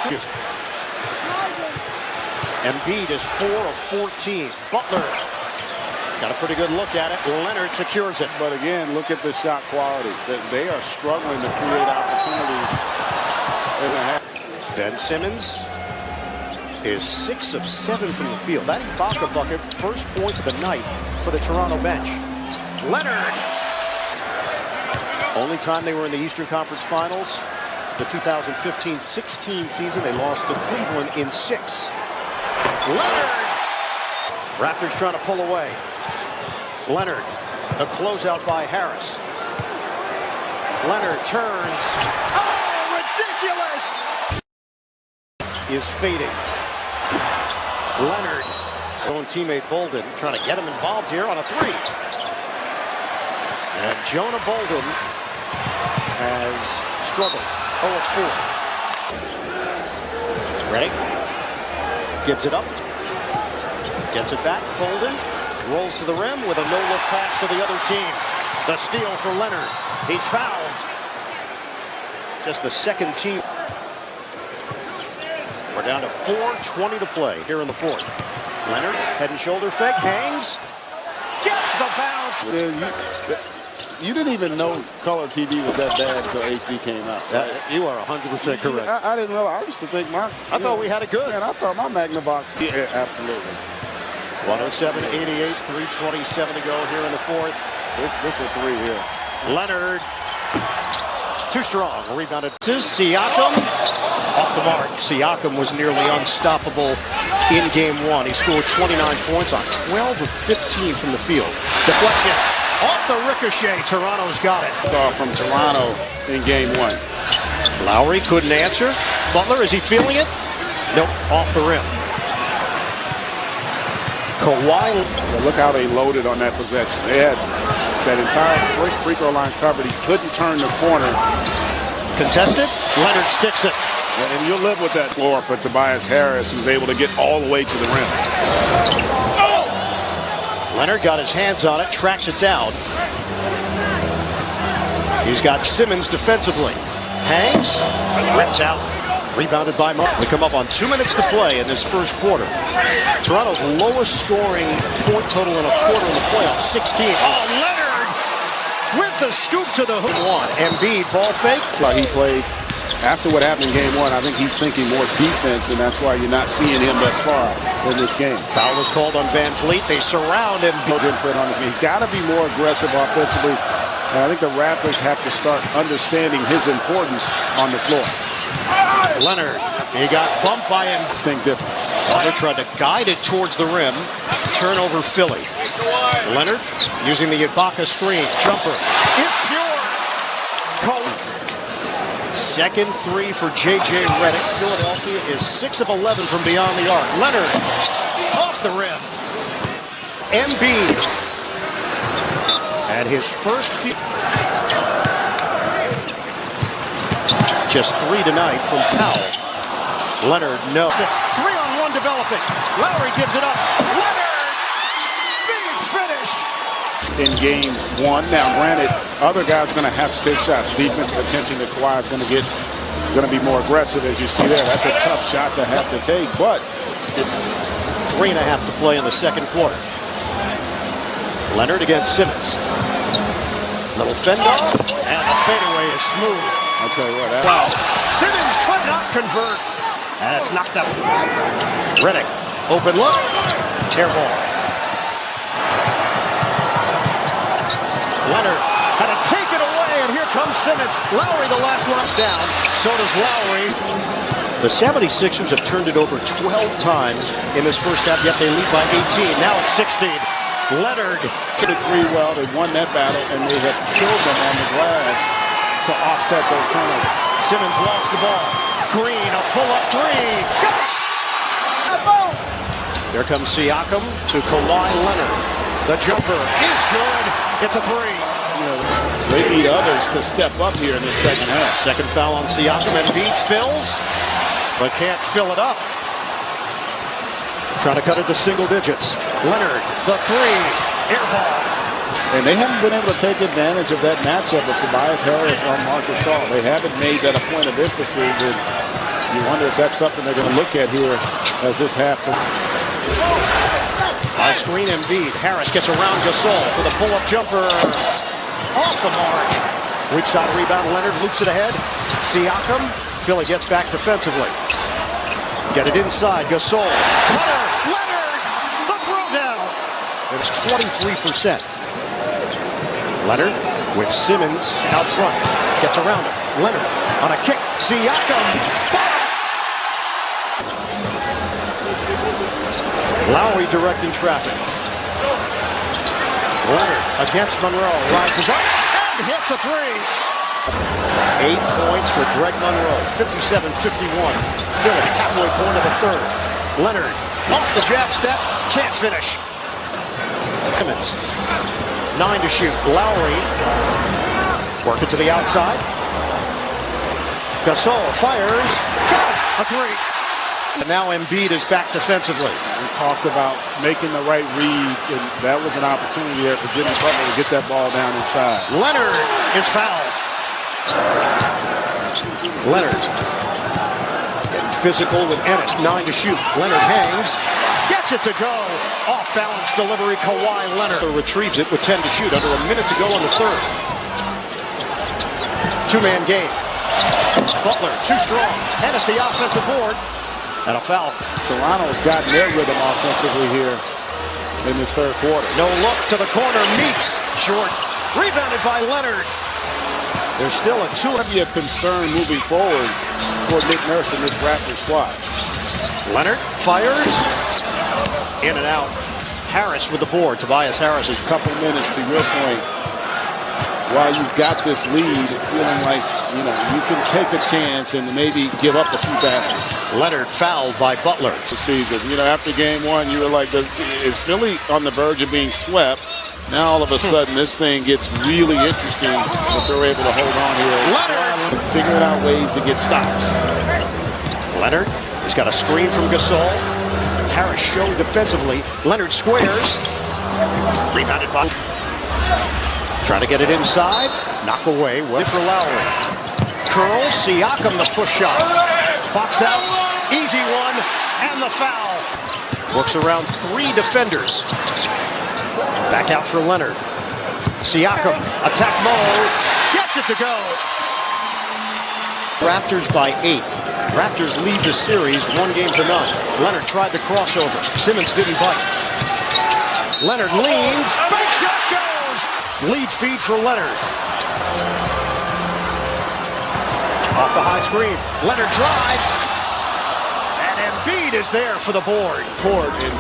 Embiid is 4 of 14. Butler got a pretty good look at it. Leonard secures it. But again, look at the shot quality. They are struggling to create opportunities in the half. Ben Simmons is 6 of 7 from the field. That Ibaka bucket, first points of the night for the Toronto bench. Leonard. Only time they were in the Eastern Conference Finals, the 2015-16 season, they lost to Cleveland in 6. Leonard! Raptors trying to pull away. Leonard, the closeout by Harris. Leonard turns. Oh, ridiculous! Is fading. Leonard, his own teammate Bolden, trying to get him involved here on a three. And Jonah Bolden has struggled. 0 of 4. Ready? Gives it up. Gets it back. Bolden rolls to the rim with a no-look pass to the other team. The steal for Leonard. He's fouled. Just the second team. We're down to 4:20 to play here in the fourth. Leonard, head and shoulder fake, hangs, gets the bounce. You didn't even know color TV was that bad until HD came out. Right? You are 100% correct. I didn't realize. I used to think I thought we had it good. Man, I thought my Magnavox. Yeah, absolutely. 107-88, 3:27 to go here in the fourth. This is a three here. Leonard, too strong. Rebounded. This is Siakam. Off the mark. Siakam was nearly unstoppable in game one. He scored 29 points on 12 of 15 from the field. Deflection. Off the ricochet. Toronto's got it. From Toronto in game one. Lowry couldn't answer. Butler, is he feeling it? Nope. Off the rim. Kawhi. Look how they loaded on that possession. They had that entire free throw line covered. He couldn't turn the corner. Contested. Leonard sticks it. And you'll live with that floor for Tobias Harris, who's able to get all the way to the rim. Leonard got his hands on it, tracks it down. He's got Simmons defensively. Hangs, rips out. Rebounded by Mark. We come up on 2 minutes to play in this first quarter. Toronto's lowest scoring point total in a quarter in the playoffs, 16. Oh, Leonard with the scoop to the hoop. One. Embiid, ball fake. Well, he played. After what happened in game one, I think he's thinking more defense, and that's why you're not seeing him thus far in this game. Foul was called on Van Fleet. They surround him. He's got to be more aggressive offensively. And I think the Raptors have to start understanding his importance on the floor. Leonard, he got bumped by him. Distinct difference. Leonard tried to guide it towards the rim. Turnover Philly. Leonard using the Ibaka screen. Jumper is pure. Second three for J.J. Redick. Philadelphia is 6 of 11 from beyond the arc. Leonard off the rim. Embiid at his first few. Just 3 tonight from Powell. Leonard, no. 3-on-1 developing. Lowry gives it up. Leonard! Big finish! In game one. Now, granted, other guys are going to have to take shots. Defensive attention to Kawhi is going to be more aggressive, as you see there. That's a tough shot to have to take, but 3.5 to play in the second quarter. Leonard against Simmons. Little fend off, and the fadeaway is smooth. I'll tell you what. Wow. Simmons could not convert, and it's knocked out. Redick, open look, air ball. Leonard had to take it away, and here comes Simmons. Lowry, the last launch down. So does Lowry. The 76ers have turned it over 12 times in this first half, yet they lead by 18. Now it's 16. Leonard. To the three well, they won that battle, and they have killed them on the glass to offset those turnovers. Simmons lost the ball. Green, a pull-up three. Here comes Siakam to Kawhi Leonard. The jumper is good. It's a three. They need others to step up here in the second half. Second foul on Siakam. Embiid fills, but can't fill it up. Trying to cut it to single digits. Leonard, the three, air ball. And they haven't been able to take advantage of that matchup of Tobias Harris on Marc Gasol. They haven't made that a point of emphasis, and you wonder if that's something they're going to look at here as this half. High screen Embiid. Harris gets around Gasol for the pull-up jumper. Off the mark. Weak side rebound. Leonard loops it ahead. Siakam. Philly gets back defensively. Get it inside. Gasol. Cutter. Leonard. The throwdown. It's 23%. Leonard with Simmons out front. Gets around him. Leonard on a kick. Siakam. Lowry directing traffic. Leonard against Monroe. Rises up and hits a three. 8 points for Greg Monroe. 57-51. Philly halfway point of the third. Leonard Off the jab step, can't finish. Simmons, 9 to shoot. Lowry, work it to the outside. Gasol fires, a three. And now Embiid is back defensively. We talked about making the right reads, and that was an opportunity there for Jimmy Butler to get that ball down inside. Leonard is fouled. Leonard getting physical with Ennis, 9 to shoot. Leonard hangs, gets it to go. Off balance delivery, Kawhi Leonard retrieves it with 10 to shoot. Under a minute to go in the third. Two-man game. Butler, too strong. Ennis the offensive board. And a foul. Toronto's gotten their rhythm offensively here in this third quarter. No look to the corner. Meeks short. Rebounded by Leonard. There's still a two. That'd be a concern moving forward for Nick Nurse and this Raptors squad. Leonard fires. In and out. Harris with the board. Tobias Harris is couple minutes to your point. While you've got this lead, feeling like, you can take a chance and maybe give up a few baskets. Leonard fouled by Butler. The season, after game one, you were like, is Philly on the verge of being swept? Now all of a sudden, this thing gets really interesting if they're able to hold on here. Leonard figuring out ways to get stops. Leonard, he's got a screen from Gasol. Harris showed defensively. Leonard squares. Rebounded by. Trying to get it inside. Knock away. Wait for Lowry. Curl. Siakam the push shot. Box out. Easy one. And the foul. Works around 3 defenders. Back out for Leonard. Siakam. Attack mode. Gets it to go. Raptors by 8. Raptors lead the series 1-0. Leonard tried the crossover. Simmons didn't bite. Leonard leans. Big shot goes. Lead feed for Leonard. Off the high screen. Leonard drives. And Embiid is there for the board. And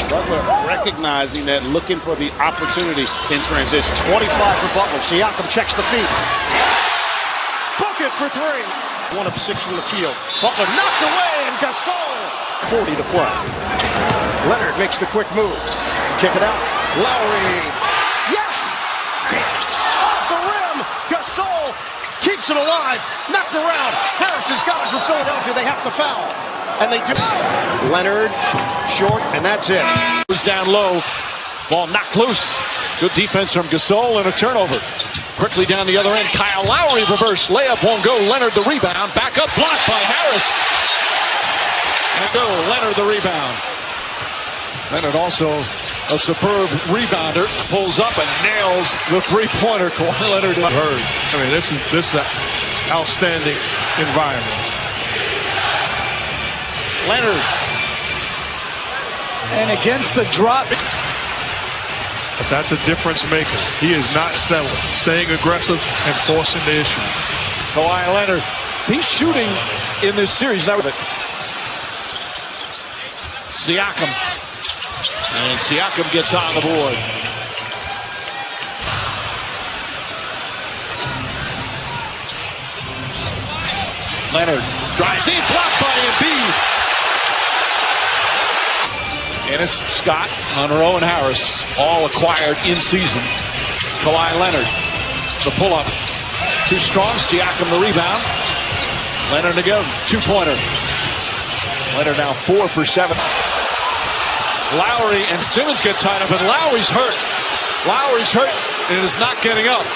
Butler recognizing that, looking for the opportunity in transition. 25 for Butler. Siakam checks the feet. Book it for 3. 1 of 6 from the field. Butler knocked away, and Gasol. 40 to play. Leonard makes the quick move. Kick it out. Lowry. Yes! Off the rim. Gasol keeps it alive. Knocked around. Harris has got it for Philadelphia. They have to foul. And they do. Leonard short, and that's it. Was down low. Ball knocked loose. Good defense from Gasol and a turnover. Quickly down the other end. Kyle Lowry reverse layup won't go. Leonard the rebound. Back up blocked by Harris. And go. Leonard the rebound. Leonard also a superb rebounder. Pulls up and nails the three-pointer. Kawhi Leonard heard. I mean, this is an outstanding environment. Leonard. And against the drop. But that's a difference maker. He is not settling, staying aggressive and forcing the issue. Kawhi Leonard. He's shooting in this series now. Siakam. And Siakam gets on the board. Leonard drives in, blocked by Embiid. Ennis, Scott, Monroe, and Harris all acquired in season. Kawhi Leonard, the pull-up. Too strong, Siakam the rebound. Leonard to go, two-pointer. Leonard now 4 for 7. Lowry and Simmons get tied up, and Lowry's hurt. Lowry's hurt and is not getting up.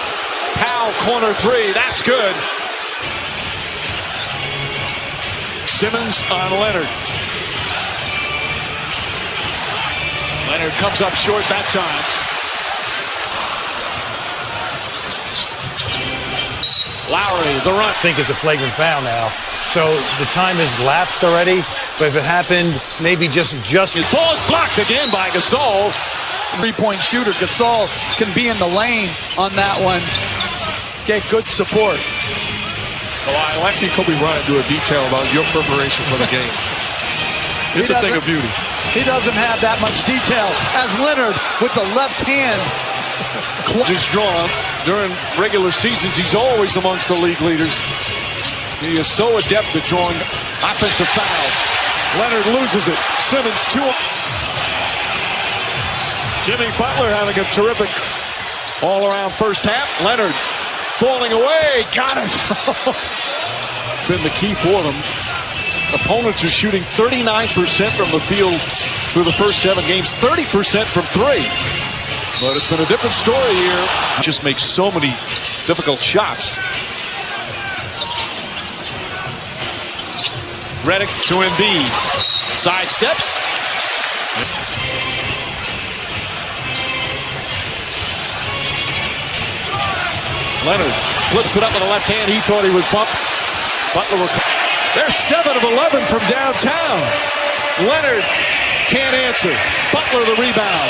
Powell, corner 3, that's good. Simmons on Leonard. Leonard comes up short that time. Lowry, the run. I think it's a flagrant foul now. So the time has lapsed already, but if it happened, maybe just. Ball's blocked again by Gasol. 3-point shooter. Gasol can be in the lane on that one. Get good support. Well, I see Kobe Bryant do a detail about your preparation for the game. It's a thing of beauty. He doesn't have that much detail as Leonard with the left hand. Is drawn during regular seasons. He's always amongst the league leaders. He is so adept at drawing offensive fouls. Leonard loses it. Simmons, 2. Jimmy Butler having a terrific all-around first half. Leonard falling away, got it. Been the key for them. Opponents are shooting 39% from the field through the first 7 games, 30% from 3. But it's been a different story here. He just makes so many difficult shots. Redick to Embiid. Side steps. Leonard flips it up with the left hand. He thought he was bumped. Butler. There's 7 of 11 from downtown. Leonard can't answer. Butler the rebound.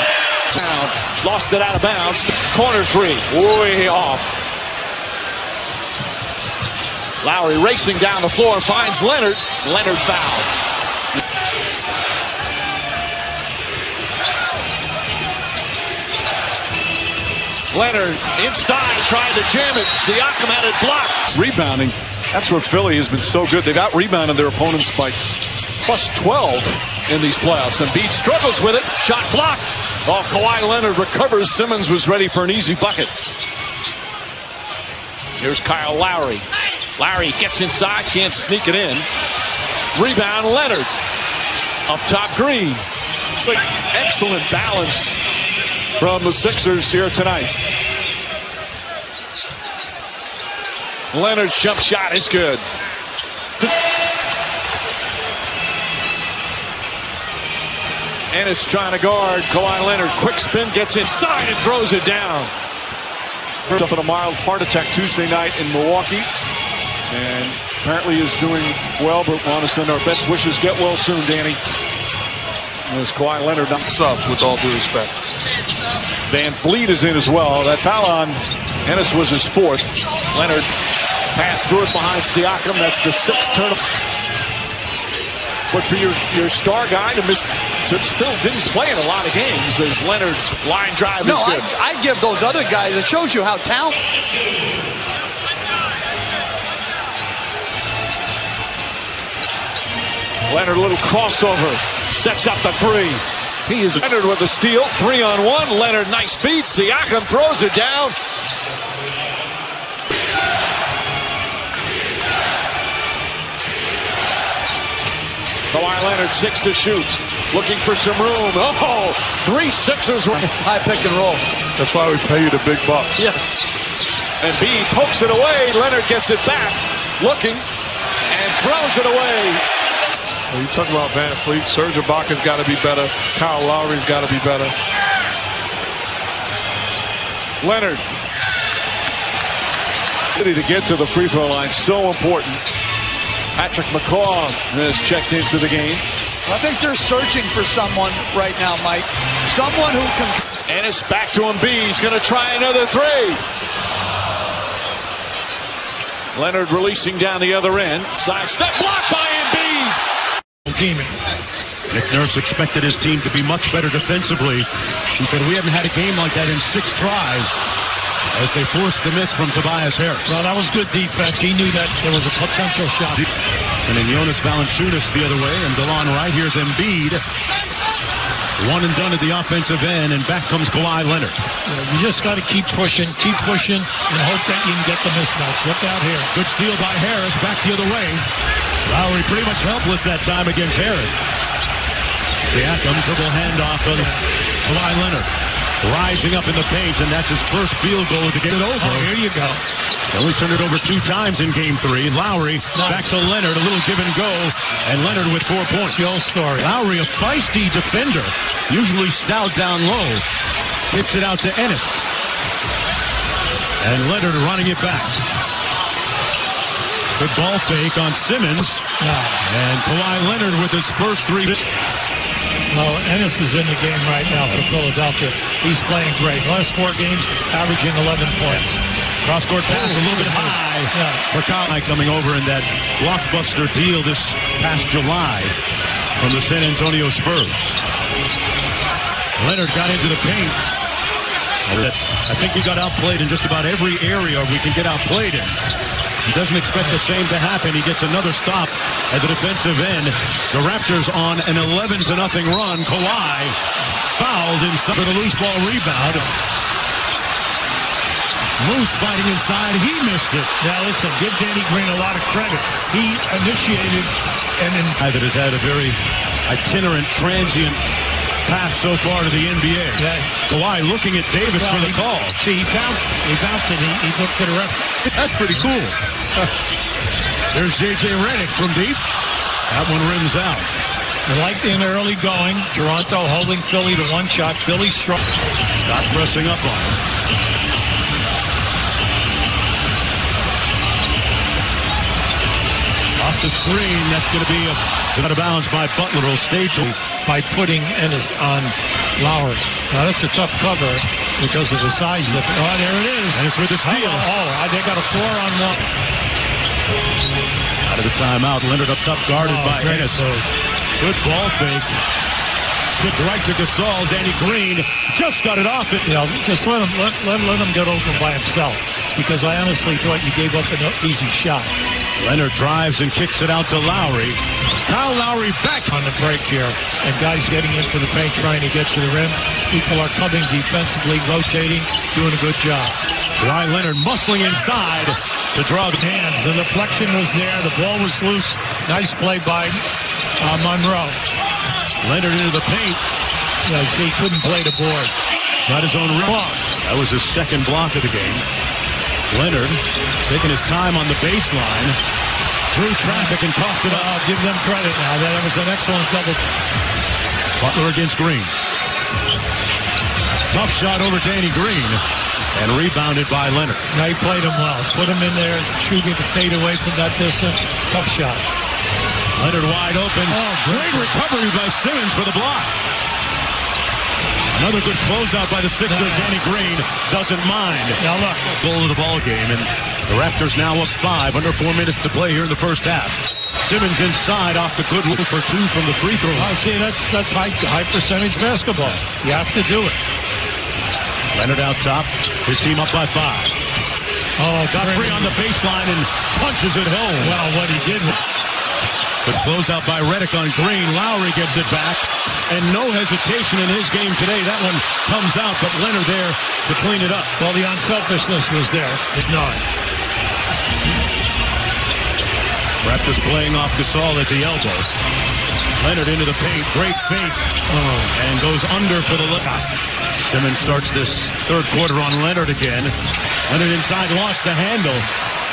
Lost it out of bounds. Corner 3. Way off. Lowry racing down the floor and finds Leonard. Leonard fouled. Leonard inside, trying to jam it. Siakam had it blocked. Rebounding. That's where Philly has been so good. They've out-rebounded their opponents by plus 12 in these playoffs. Embiid struggles with it. Shot blocked. Oh, Kawhi Leonard recovers. Simmons was ready for an easy bucket. Here's Kyle Lowry. Lowry gets inside, can't sneak it in. Rebound, Leonard. Up top, Green. Excellent balance from the Sixers here tonight. Leonard's jump shot is good. Ennis trying to guard Kawhi Leonard. Quick spin, gets inside and throws it down. Up in a mild heart attack Tuesday night in Milwaukee. And apparently is doing well, but want to send our best wishes. Get well soon, Danny. There's Kawhi Leonard not subs, with all due respect. Van Vliet is in as well. That foul on Ennis was his 4th. Leonard passed through it behind Siakam. That's the 6th turnover. But for your star guy to miss, so still didn't play in a lot of games, as Leonard line drive is good. I give those other guys, it shows you how talented. Leonard, a little crossover, sets up the 3. He is Leonard with the steal, 3-on-1. Leonard, nice feed. Siakam throws it down. Kawhi Leonard, 6 to shoot. Looking for some room. Oh, 3 Sixers. High pick and roll. That's why we pay you the big bucks. Yeah. And B pokes it away. Leonard gets it back. Looking and throws it away. Well, you talk about Van Vliet. Serge Ibaka's got to be better. Kyle Lowry's got to be better. Leonard. To get to the free throw line, so important. Patrick McCaw has checked into the game. I think they're searching for someone right now, Mike. Someone who can. Ennis back to Embiid. He's going to try another 3. Leonard releasing down the other end. Side step blocked by Embiid. Teaming. Nick Nurse expected his team to be much better defensively. He said, we haven't had a game like that in 6 tries. As they forced the miss from Tobias Harris. Well, that was good defense. He knew that there was a potential shot. And then Jonas Valanciunas the other way, and DeLon Wright. Here's Embiid. 1 and done at the offensive end, and back comes Kawhi Leonard. You just got to keep pushing, and hope that you can get the mismatch. Look out here. Good steal by Harris, back the other way. Lowry pretty much helpless that time against Harris. Siakam, dribble handoff to Kawhi Leonard. Rising up in the paint, and that's his first field goal to get it over. Oh, here you go. They only turned it over 2 times in game 3. Lowry back to Leonard, a little give and go, and Leonard with 4 points. Sorry. Lowry, a feisty defender, usually stout down low. Kicks it out to Ennis. And Leonard running it back. Good ball fake on Simmons. And Kawhi Leonard with his first 3. Well, Ennis is in the game right now for Philadelphia. He's playing great. Last 4 games, averaging 11 points. Cross-court pass a little bit high for Kawhi coming over in that blockbuster deal this past July from the San Antonio Spurs. Leonard got into the paint. I think he got outplayed in just about every area we can get outplayed in. He doesn't expect the same to happen. He gets another stop at the defensive end. The Raptors on an 11-0 run. Kawhi fouled inside for the loose ball rebound. Moose fighting inside. He missed it. Now listen, give Danny Green a lot of credit. He initiated and that has had a very itinerant, transient path so far to the NBA. Yeah. Kawhi looking at Davis for the call. See, he bounced and he looked to the ref. That's pretty cool. There's J.J. Redick from deep. That one rims out. I like in the early going. Toronto holding Philly to one shot. Philly strong. Scott pressing up on him. Off the screen, that's going to be out of bounds by Butler. Will stay to by putting Ennis on Lowry. Now that's a tough cover because of the size difference. Oh, there it is. Ennis with the steal. They got a 4-on-1. Out of the timeout, Leonard up top guarded by Ennis. Good ball fake. Tipped right to Gasol. Danny Green just got it off it. You know, just let him get open by himself because I honestly thought you gave up an easy shot. Leonard drives and kicks it out to Lowry. Kyle Lowry back on the break here. And guys getting into the paint trying to get to the rim. People are coming defensively, rotating, doing a good job. Kawhi Leonard muscling inside to draw the hands. The deflection was there. The ball was loose. Nice play by Monroe. Leonard into the paint. Yeah, see, he couldn't play the board. Got his own block. That was his second block of the game. Leonard taking his time on the baseline. Drew traffic and coughed it up. Give them credit now. That was an excellent double. Butler against Green. Tough shot over Danny Green. And rebounded by Leonard. Now he played him well. Put him in there, shooting the fade away from that distance. Tough shot. Leonard wide open. Great recovery by Simmons for the block. Another good closeout by the Sixers. Danny Green doesn't mind. Now look. Goal of the ball game. And the Raptors now up 5. Under 4 minutes to play here in the first half. Simmons inside off the good look for 2 from the free throw. Oh, see, that's high percentage basketball. You have to do it. Leonard out top. His team up by 5. Got free on the baseline and punches it home. Well, what he did. Good closeout by Redick on Green. Lowry gets it back. And no hesitation in his game today. That one comes out, but Leonard there to clean it up. Well, the unselfishness was there. It's not. Raptors playing off Gasol at the elbow. Leonard into the paint. Great fake. And goes under for the look. Simmons starts this third quarter on Leonard again. Leonard inside, lost the handle.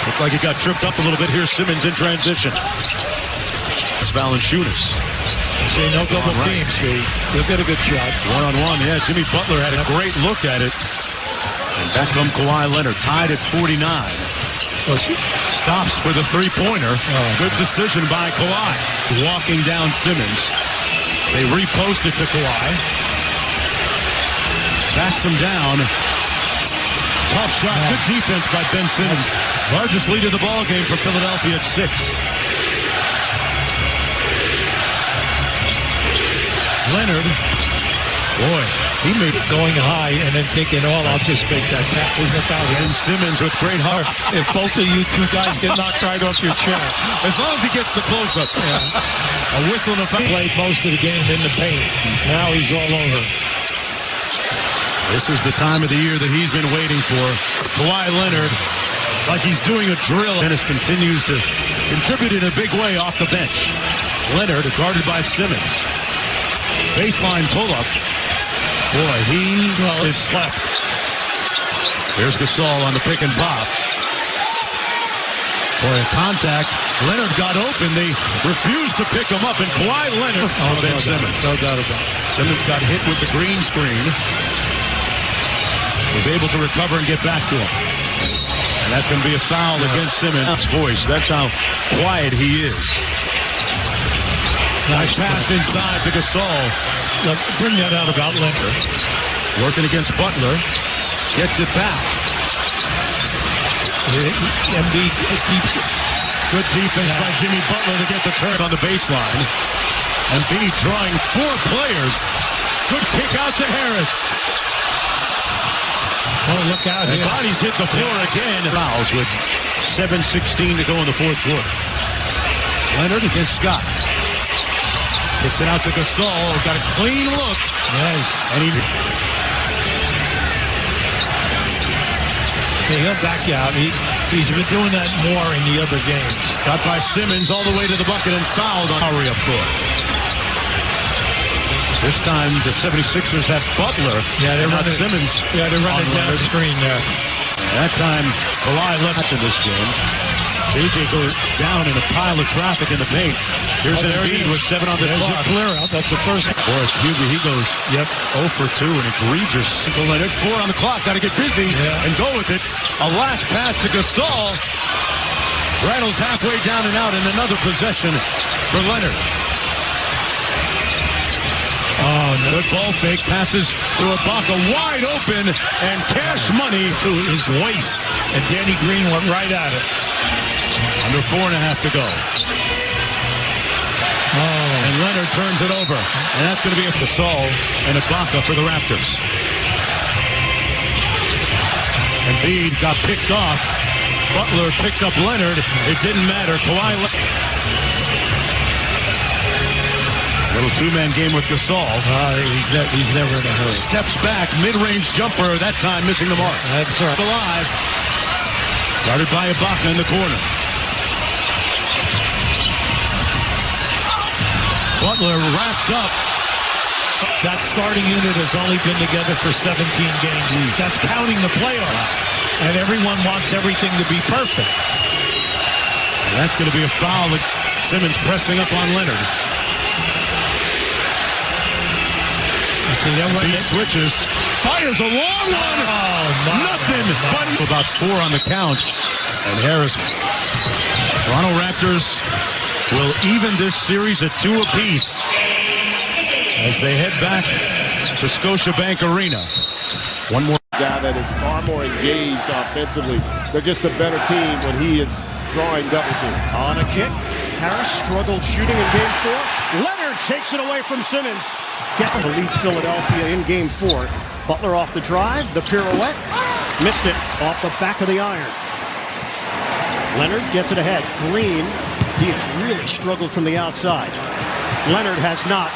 Looked like he got tripped up a little bit. Here's Simmons in transition. It's Valanciunas. See, no double team. See, you'll get a good shot. One-on-one, yeah. Jimmy Butler had a great look at it. And back come Kawhi Leonard, tied at 49. Stops for the three-pointer. Good decision by Kawhi. Walking down Simmons. They repost it to Kawhi. Backs him down. Tough shot. Good defense by Ben Simmons. Largest lead of the ball game for Philadelphia at 6. Leonard, boy, he made it going high and then thinking, I'll just make that tap. Ben Simmons with great heart. If both of you two guys get knocked right off your chair. As long as he gets the close-up. A whistle and a foul. Played most of the game in the paint. Now he's all over. This is the time of the year that he's been waiting for. Kawhi Leonard, like he's doing a drill. Dennis continues to contribute in a big way off the bench. Leonard guarded by Simmons. Baseline pull-up. Boy, he is left. There's Gasol on the pick and pop. Boy, contact. Leonard got open. They refused to pick him up. And Kawhi Leonard Ben Simmons. No doubt about it. Simmons got hit with the green screen. Was able to recover and get back to him. And that's going to be a foul against Simmons' voice. That's how quiet he is. Nice pass inside to Gasol. Look, bring that out about Leonard. Working against Butler. Gets it back. Embiid keeps it. Good defense by Jimmy Butler to get the turn on the baseline. Embiid drawing 4 players. Good kick out to Harris. Oh, look out here. The bodies hit the floor again. Fouls with 7:16 to go in the fourth quarter. Leonard against Scott. Kicks it out to Gasol. Got a clean look. Nice. And he'll back you out. He's been doing that more in the other games. got by Simmons all the way to the bucket and fouled on Lowry up court. This time the 76ers have Butler. Yeah, they're not running Simmons. Yeah, they're running down the screen there. That time Kawhi Leonard in this game. JJ goes down in a pile of traffic in the paint. Here's Embiid with 7 on the clock. Clear out. That's the first. Boy, Cuba, he goes 0 for 2 and egregious. To Leonard, 4 on the clock. Got to get busy and go with it. A last pass to Gasol. Rattles halfway down and out, and another possession for Leonard. Oh, good ball fake. Passes to Ibaka, wide open, and Cash Money to his waist. And Danny Green went right at it. Under 4.5 to go. And Leonard turns it over. And that's going to be a Gasol and Ibaka for the Raptors. Embiid got picked off. Butler picked up Leonard. It didn't matter. Kawhi Leonard. Little two-man game with Gasol. He's never in a hurry. Steps back, mid-range jumper. That time missing the mark. That's right. Alive. Guarded by Ibaka in the corner. Butler wrapped up. That starting unit has only been together for 17 games. That's counting the playoffs. And everyone wants everything to be perfect. And that's going to be a foul. Simmons pressing up on Leonard. He switches. Fires a long one. Nothing but about 4 on the count. And Harris. Toronto Raptors will even this series at 2 apiece as they head back to Scotiabank Arena. One more guy that is far more engaged offensively. They're just a better team when he is drawing double team. On a kick, Harris struggled shooting in game 4. Leonard takes it away from Simmons. Gets to lead Philadelphia in game 4. Butler off the drive, the pirouette, missed it off the back of the iron. Leonard gets it ahead. Green, he has really struggled from the outside. Leonard has not.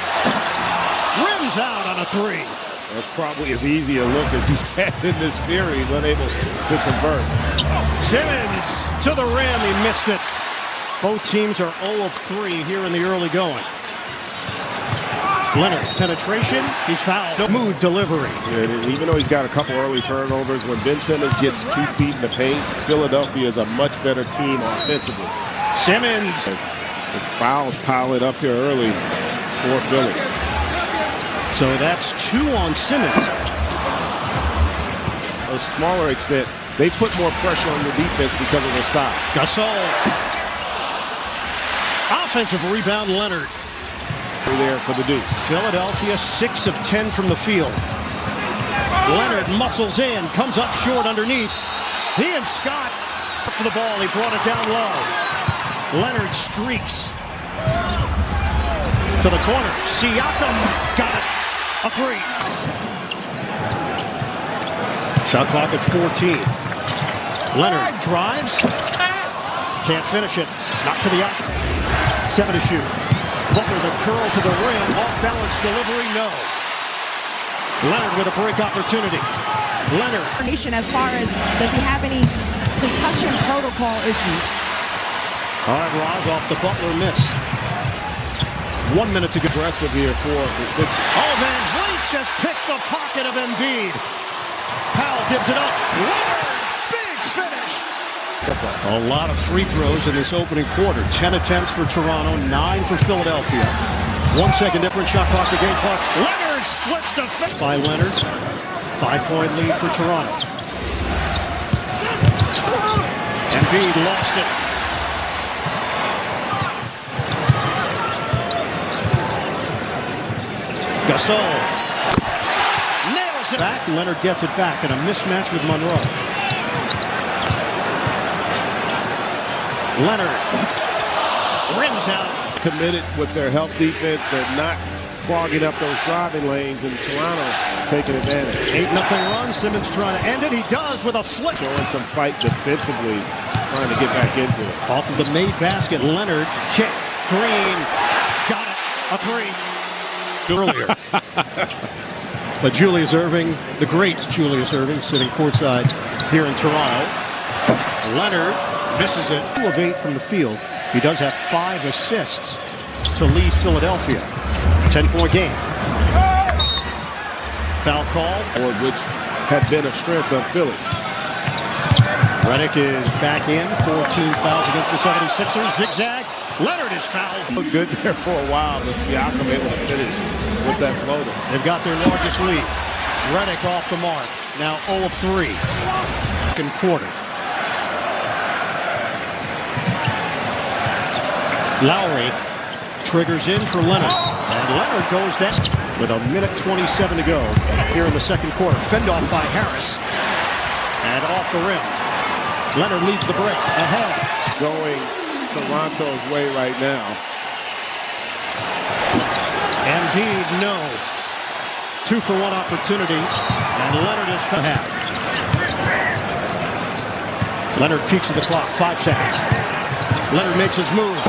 Rims out on a 3. That's probably as easy a look as he's had in this series, unable to convert. Simmons to the rim, he missed it. Both teams are 0 of 3 here in the early going. Leonard, penetration, he's fouled. Smooth delivery. Yeah, even though he's got a couple early turnovers, when Ben Simmons gets 2 feet in the paint, Philadelphia is a much better team offensively. Simmons. The fouls pile it up here early for Philly. So that's 2 on Simmons. A smaller extent, they put more pressure on your defense because of their style. Gasol. Offensive rebound, Leonard. There for the Dukes. Philadelphia 6 of 10 from the field. Leonard muscles in, comes up short underneath. He and Scott up for the ball. He brought it down low. Leonard streaks to the corner. Siakam got it. A 3. Shot clock at 14. Leonard drives. Can't finish it. Not to the out. 7 to shoot. Butler the curl to the rim. Off-balance delivery, no. Leonard with a break opportunity. Leonard. As far as, does he have any concussion protocol issues? All right, Roz off the Butler miss. 1 minute to go. Aggressive here for the Sixers. Oh, Van Vliet just picked the pocket of Embiid. Powell gives it up. Leonard, big finish. A lot of free throws in this opening quarter. 10 attempts for Toronto, 9 for Philadelphia. 1 second difference, shot clock to game clock. Leonard splits the finish by Leonard. 5-point lead for Toronto. Embiid lost it. Gasol nails it back. Leonard gets it back in a mismatch with Monroe. Leonard rims out. Committed with their help defense. They're not fogging up those driving lanes, and Toronto taking advantage. 8-0 run. Simmons trying to end it. He does with a flip. Showing some fight defensively, trying to get back into it. Off of the made basket, Leonard, kick, Green, got it, a three. Earlier. But Julius Erving, the great Julius Erving, sitting courtside here in Toronto. Leonard misses it. 2 of 8 from the field. He does have 5 assists to lead Philadelphia. 10-point game. Foul called. Which had been a strength of Philly. Redick is back in. 14 fouls against the 76ers. Zigzag. Leonard is fouled. Looked good there for a while, but Siakam able to finish with that floater. They've got their largest lead. Redick off the mark. Now 0 of 3. Second quarter. Lowry triggers in for Leonard. And Leonard goes down with 1:27 to go here in the second quarter. Fend off by Harris. And off the rim. Leonard leads the break. Ahead. It's going Toronto's way right now. Embiid, no. 2-for-1 opportunity. And Leonard is fouled. Leonard peeks at the clock. 5 seconds. Leonard makes his move.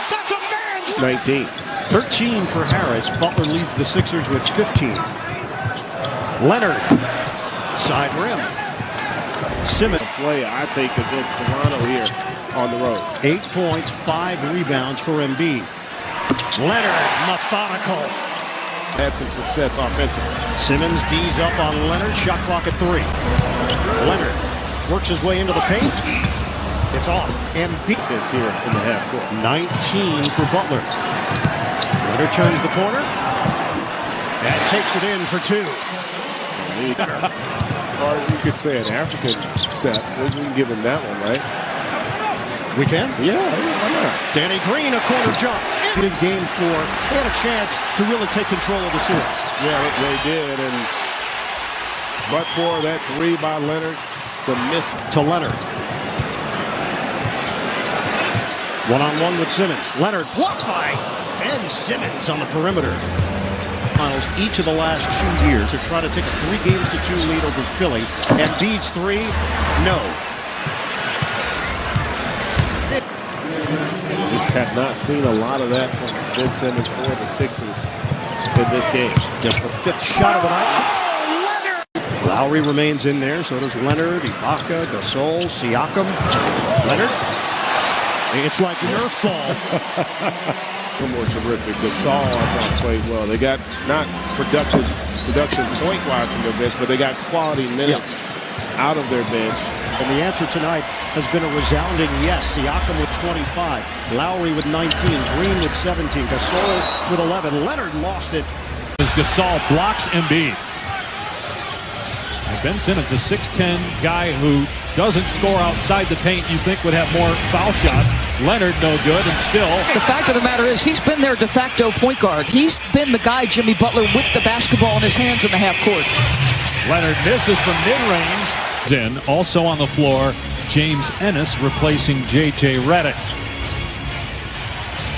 That's a man's 19. 13 for Harris. Butler leads the Sixers with 15. Leonard. Side rim. Simmons. Play, I think, against Toronto here on the road. 8 points, 5 rebounds for Embiid. Leonard, methodical. Had some success offensively. Simmons D's up on Leonard. Shot clock at 3. Leonard works his way into the paint. It's off. Embiid is here in the half court. 19 for Butler. Leonard turns the corner. And takes it in for 2. Or you could say an African step. We can give him that one, right? We can? Yeah, why not? Danny Green, a corner jump. In game 4, they had a chance to really take control of the series. Yeah, they did. And but for that 3 by Leonard, the miss to Leonard. 1-on-1 with Simmons. Leonard blocked by Ben Simmons on the perimeter. Finals each of the last 2 years are trying to take a 3-2 lead over Philly. Embiid's 3, no. Just have not seen a lot of that from Ben Simmons or the Sixers in this game. Just the 5th shot of the night. Lowry remains in there, so does Leonard, Ibaka, Gasol, Siakam. Leonard. It's like Nerf ball. More terrific. Gasol, I thought, played well. They got not production point-wise from their bench, but they got quality minutes out of their bench. And the answer tonight has been a resounding yes. Siakam with 25, Lowry with 19, Green with 17, Gasol with 11. Leonard lost it. As Gasol blocks Embiid. Ben Simmons, a 6'10 guy who doesn't score outside the paint, you think would have more foul shots. Leonard no good, and still. The fact of the matter is he's been their de facto point guard. He's been the guy, Jimmy Butler, with the basketball in his hands in the half court. Leonard misses from mid-range. In also on the floor, James Ennis replacing J.J. Redick.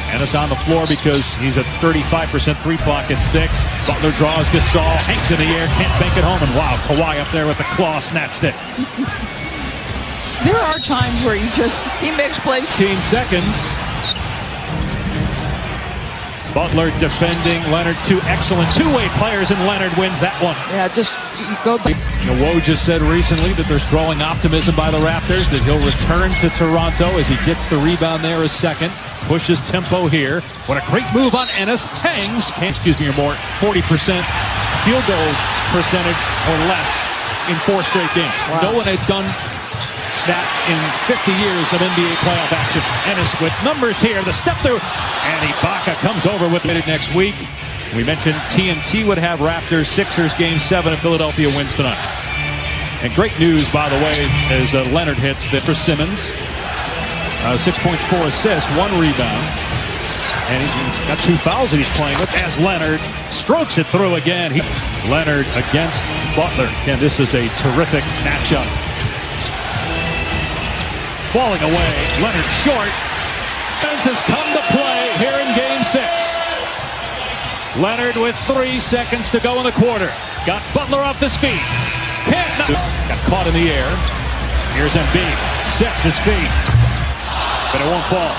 Ennis on the floor because he's at 35% three-point at 6. Butler draws Gasol, hangs in the air, can't bank it home, and wow, Kawhi up there with the claw snatched it. There are times where he makes plays. 15 seconds. Butler defending Leonard. 2 excellent two-way players, and Leonard wins that one. Yeah, just go back. Woj just said recently that there's growing optimism by the Raptors that he'll return to Toronto as he gets the rebound there a second. Pushes tempo here. What a great move on Ennis. Hangs. More 40% field goals percentage or less in 4 straight games. Wow. No one had done that in 50 years of NBA playoff action. Ennis with numbers here. The step through. And Ibaka comes over with it next week. We mentioned TNT would have Raptors Sixers Game 7 if Philadelphia wins tonight. And great news, by the way, as Leonard hits that for Simmons. 6 points, 4 assists, 1 rebound. And he's got 2 fouls that he's playing with as Leonard strokes it through again. Leonard against Butler. And this is a terrific matchup. Falling away, Leonard short. Defense has come to play here in Game 6. Leonard with 3 seconds to go in the quarter. Got Butler off his feet. Got caught in the air. Here's Embiid. Sets his feet. But it won't fall.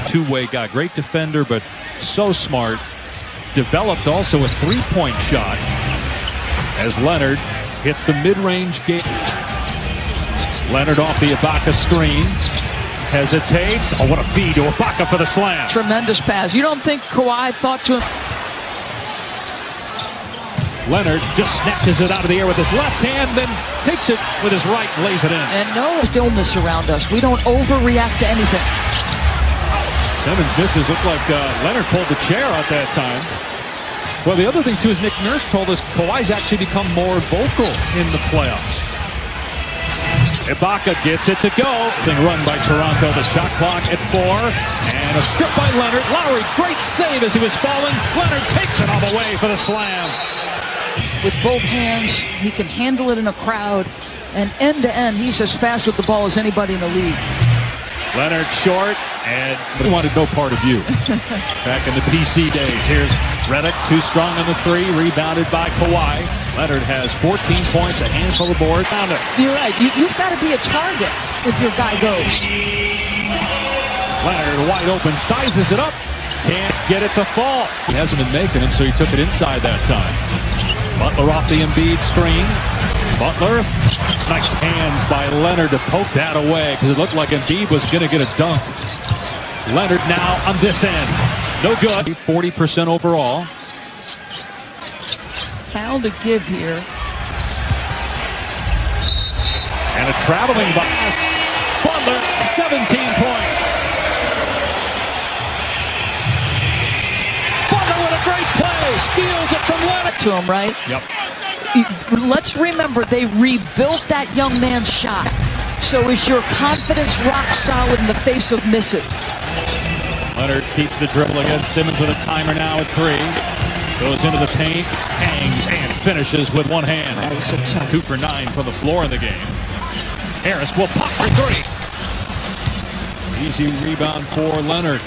Two-way guy. Great defender, but so smart. Developed also a three-point shot. As Leonard hits the mid-range game. Leonard off the Ibaka screen. Hesitates. Oh, what a feed to Ibaka for the slam. Tremendous pass. You don't think Kawhi thought to him? Leonard just snatches it out of the air with his left hand, then takes it with his right, lays it in. And no stillness around us. We don't overreact to anything. Simmons misses. Looked like Leonard pulled the chair out that time. Well, the other thing, too, is Nick Nurse told us Kawhi's actually become more vocal in the playoffs. Ibaka gets it to go. Thing run by Toronto. The shot clock at 4. And a strip by Leonard. Lowry, great save as he was falling. Leonard takes it all the way for the slam. With both hands, he can handle it in a crowd. And end to end, he's as fast with the ball as anybody in the league. Leonard short, and he wanted no part of you. Back in the PC days. Here's Redick, too strong on the 3, rebounded by Kawhi. Leonard has 14 points, a handful of boards. You're right. You've got to be a target if your guy goes. Leonard wide open, sizes it up. Can't get it to fall. He hasn't been making them, so he took it inside that time. Butler off the Embiid screen. Butler, nice hands by Leonard to poke that away because it looked like Embiid was going to get a dunk. Leonard now on this end. No good. 40% overall. Foul to give here. And a traveling pass. Butler, 17 points. Butler with a great play. Steals it from Leonard. To him, right? Yep. Let's remember, they rebuilt that young man's shot. So is your confidence rock solid in the face of miss it? Leonard keeps the dribble against Simmons with a timer now at 3. Goes into the paint, hangs, and finishes with one hand. 2 for 9 from the floor in the game. Harris will pop for 3. Easy rebound for Leonard.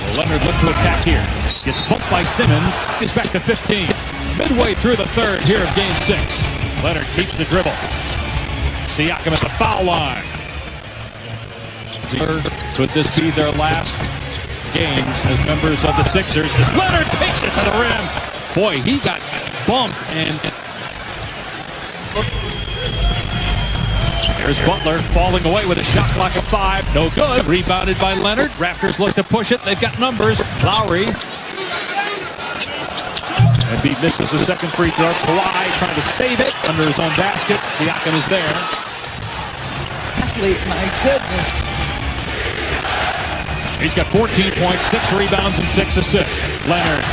Well, Leonard looked to attack here. Gets bumped by Simmons. Gets back to 15. Midway through the third here of game 6. Leonard keeps the dribble. Siakam at the foul line. Could this be their last games as members of the Sixers? As Leonard takes it to the rim. Boy, he got bumped and... There's Butler falling away with a shot clock of 5. No good. Rebounded by Leonard. Raptors look to push it. They've got numbers. Lowry. Embiid misses the second free throw. Kawhi trying to save it under his own basket. Siakam is there. Athlete, my goodness. He's got 14 points, 6 rebounds, and 6 assists. Leonard.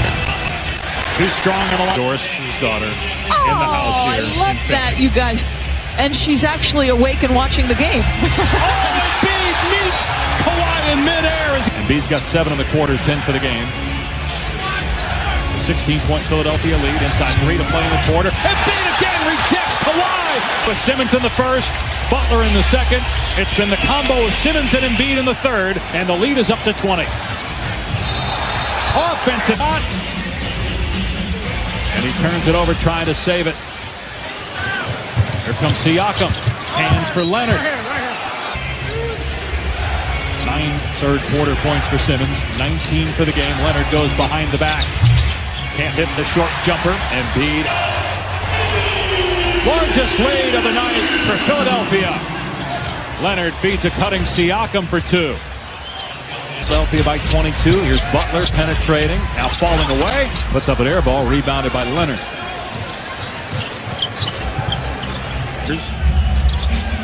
Too strong on the line. Doris's daughter in the house here. I love that, you guys. And she's actually awake and watching the game. Embiid meets Kawhi in midair. Embiid's got 7 in the quarter, 10 for the game. 16-point Philadelphia lead. Inside 3 to play in the quarter. Embiid again rejects Kawhi. With Simmons in the first, Butler in the second. It's been the combo of Simmons and Embiid in the third, and the lead is up to 20. Offensive hot. And he turns it over trying to save it. Here comes Siakam. Hands for Leonard. 9 third quarter points for Simmons. 19 for the game. Leonard goes behind the back. Can't hit the short jumper. Embiid. Largest lead of the night for Philadelphia. Leonard feeds a cutting Siakam for 2. Philadelphia by 22. Here's Butler penetrating. Now falling away. Puts up an air ball. Rebounded by Leonard.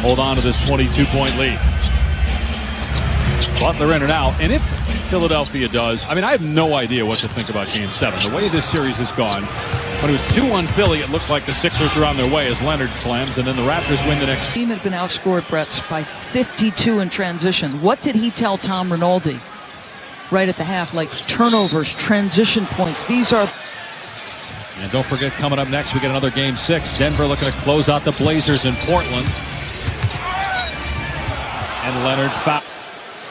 Hold on to this 22-point lead. Butler in and out. And if Philadelphia does, I mean, I have no idea what to think about Game 7. The way this series has gone, when it was 2-1 Philly, it looked like the Sixers were on their way as Leonard slams, and then the Raptors win the next. The team had been outscored, Brett, by 52 in transition. What did he tell Tom Rinaldi right at the half? Like turnovers, transition points. These are... And don't forget, coming up next, we get another Game 6. Denver looking to close out the Blazers in Portland. And Leonard foul.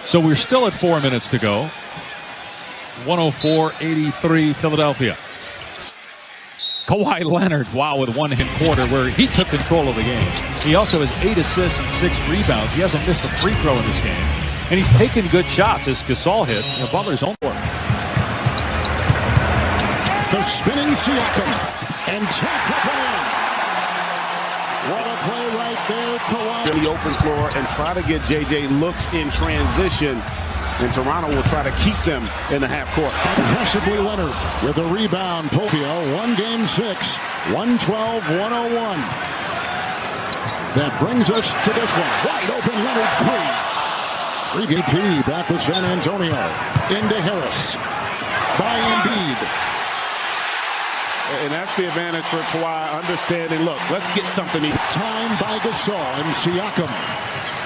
So we're still at 4 minutes to go. 104-83 Philadelphia. Kawhi Leonard, wow, with one hit quarter where he took control of the game. He also has 8 assists and 6 rebounds. He hasn't missed a free throw in this game. And he's taken good shots as Gasol hits. Butler's own court. The spinning Siakam and tap up and in. What a play right there, Kawhi. Really open floor and try to get JJ looks in transition. And Toronto will try to keep them in the half court. Aggressively Leonard with a rebound. Tokyo, 1-6, 112-101. That brings us to this one. Wide open Leonard 3. MVP back with San Antonio. Into Harris. By Embiid. And that's the advantage for Kawhi, understanding, look, let's get something. Time by Gasol and Siakam.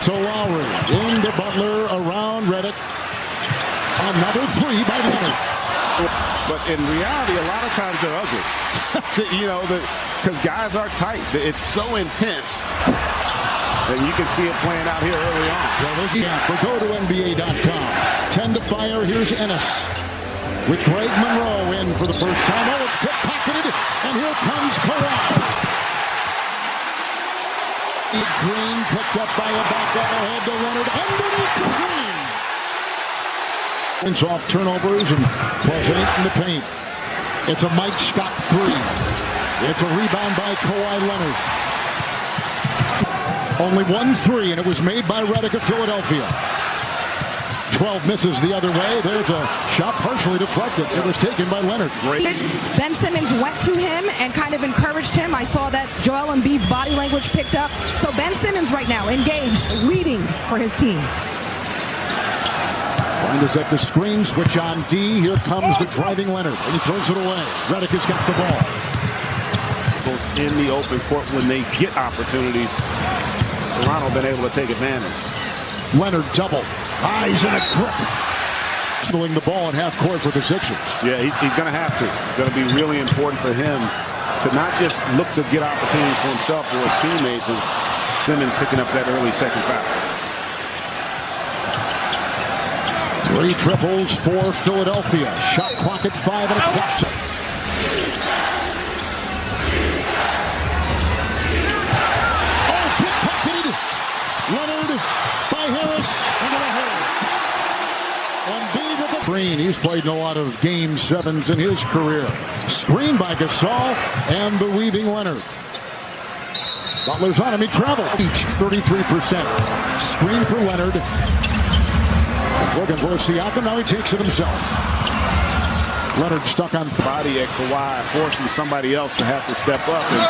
To Lowry. Into Butler, around Redick. Another 3 by Leonard. But in reality, a lot of times they're ugly. Because guys are tight. It's so intense. And you can see it playing out here early on. Go to NBA.com. 10 to fire. Here's Ennis. With Greg Monroe in for the first time. Oh, it's pickpocketed. And here comes Kawhi. Green picked up by Ibaka. Ahead to Leonard. Underneath the Green. Off turnovers and +8 in the paint. It's a Mike Scott 3. It's a rebound by Kawhi Leonard. Only 1 3, and it was made by Redick of Philadelphia. 12 misses the other way. There's a shot partially deflected. It was taken by Leonard. Great. Ben Simmons went to him and kind of encouraged him. I saw that Joel Embiid's body language picked up. So Ben Simmons right now engaged, leading for his team. Finders at the screen, switch on D. Here comes the driving Leonard. And he throws it away. Redick has got the ball. In the open court when they get opportunities. Toronto been able to take advantage. Leonard double. Eyes in a grip. Throwing the ball at half court for the Sixers. Yeah, he's going to have to. It's going to be really important for him to not just look to get opportunities for himself or his teammates as Simmons picking up that early second foul. 3 triples for Philadelphia. Shot clock at 5 and a quarter. Oh, pickpocketed. Leonard by Harris into the hole. Embiid with the green. He's played in a lot of game 7s in his career. Screen by Gasol and the weaving Leonard. Butler's on him. He traveled. Each 33%. Screen for Leonard. Looking for Siakam, now he takes it himself. Leonard stuck on body at Kawhi, forcing somebody else to have to step up. And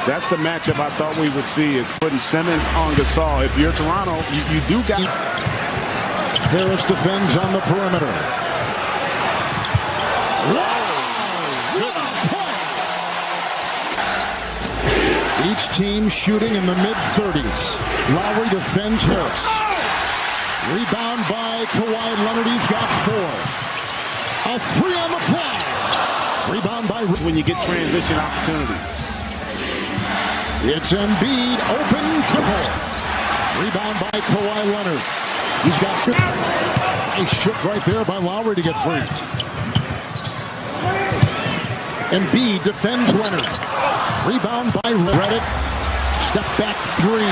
that's the matchup I thought we would see, is putting Simmons on Gasol. If you're Toronto, you do got... Harris defends on the perimeter. Each team shooting in the mid-30s. Lowry defends Harris. Rebound by Kawhi Leonard. He's got 4. A 3 on the fly. Rebound by... When you get transition opportunities. It's Embiid. Open triple. Rebound by Kawhi Leonard. He's got... Nice shift right there by Lowry to get free. Embiid defends Leonard. Rebound by Redick. Step back 3.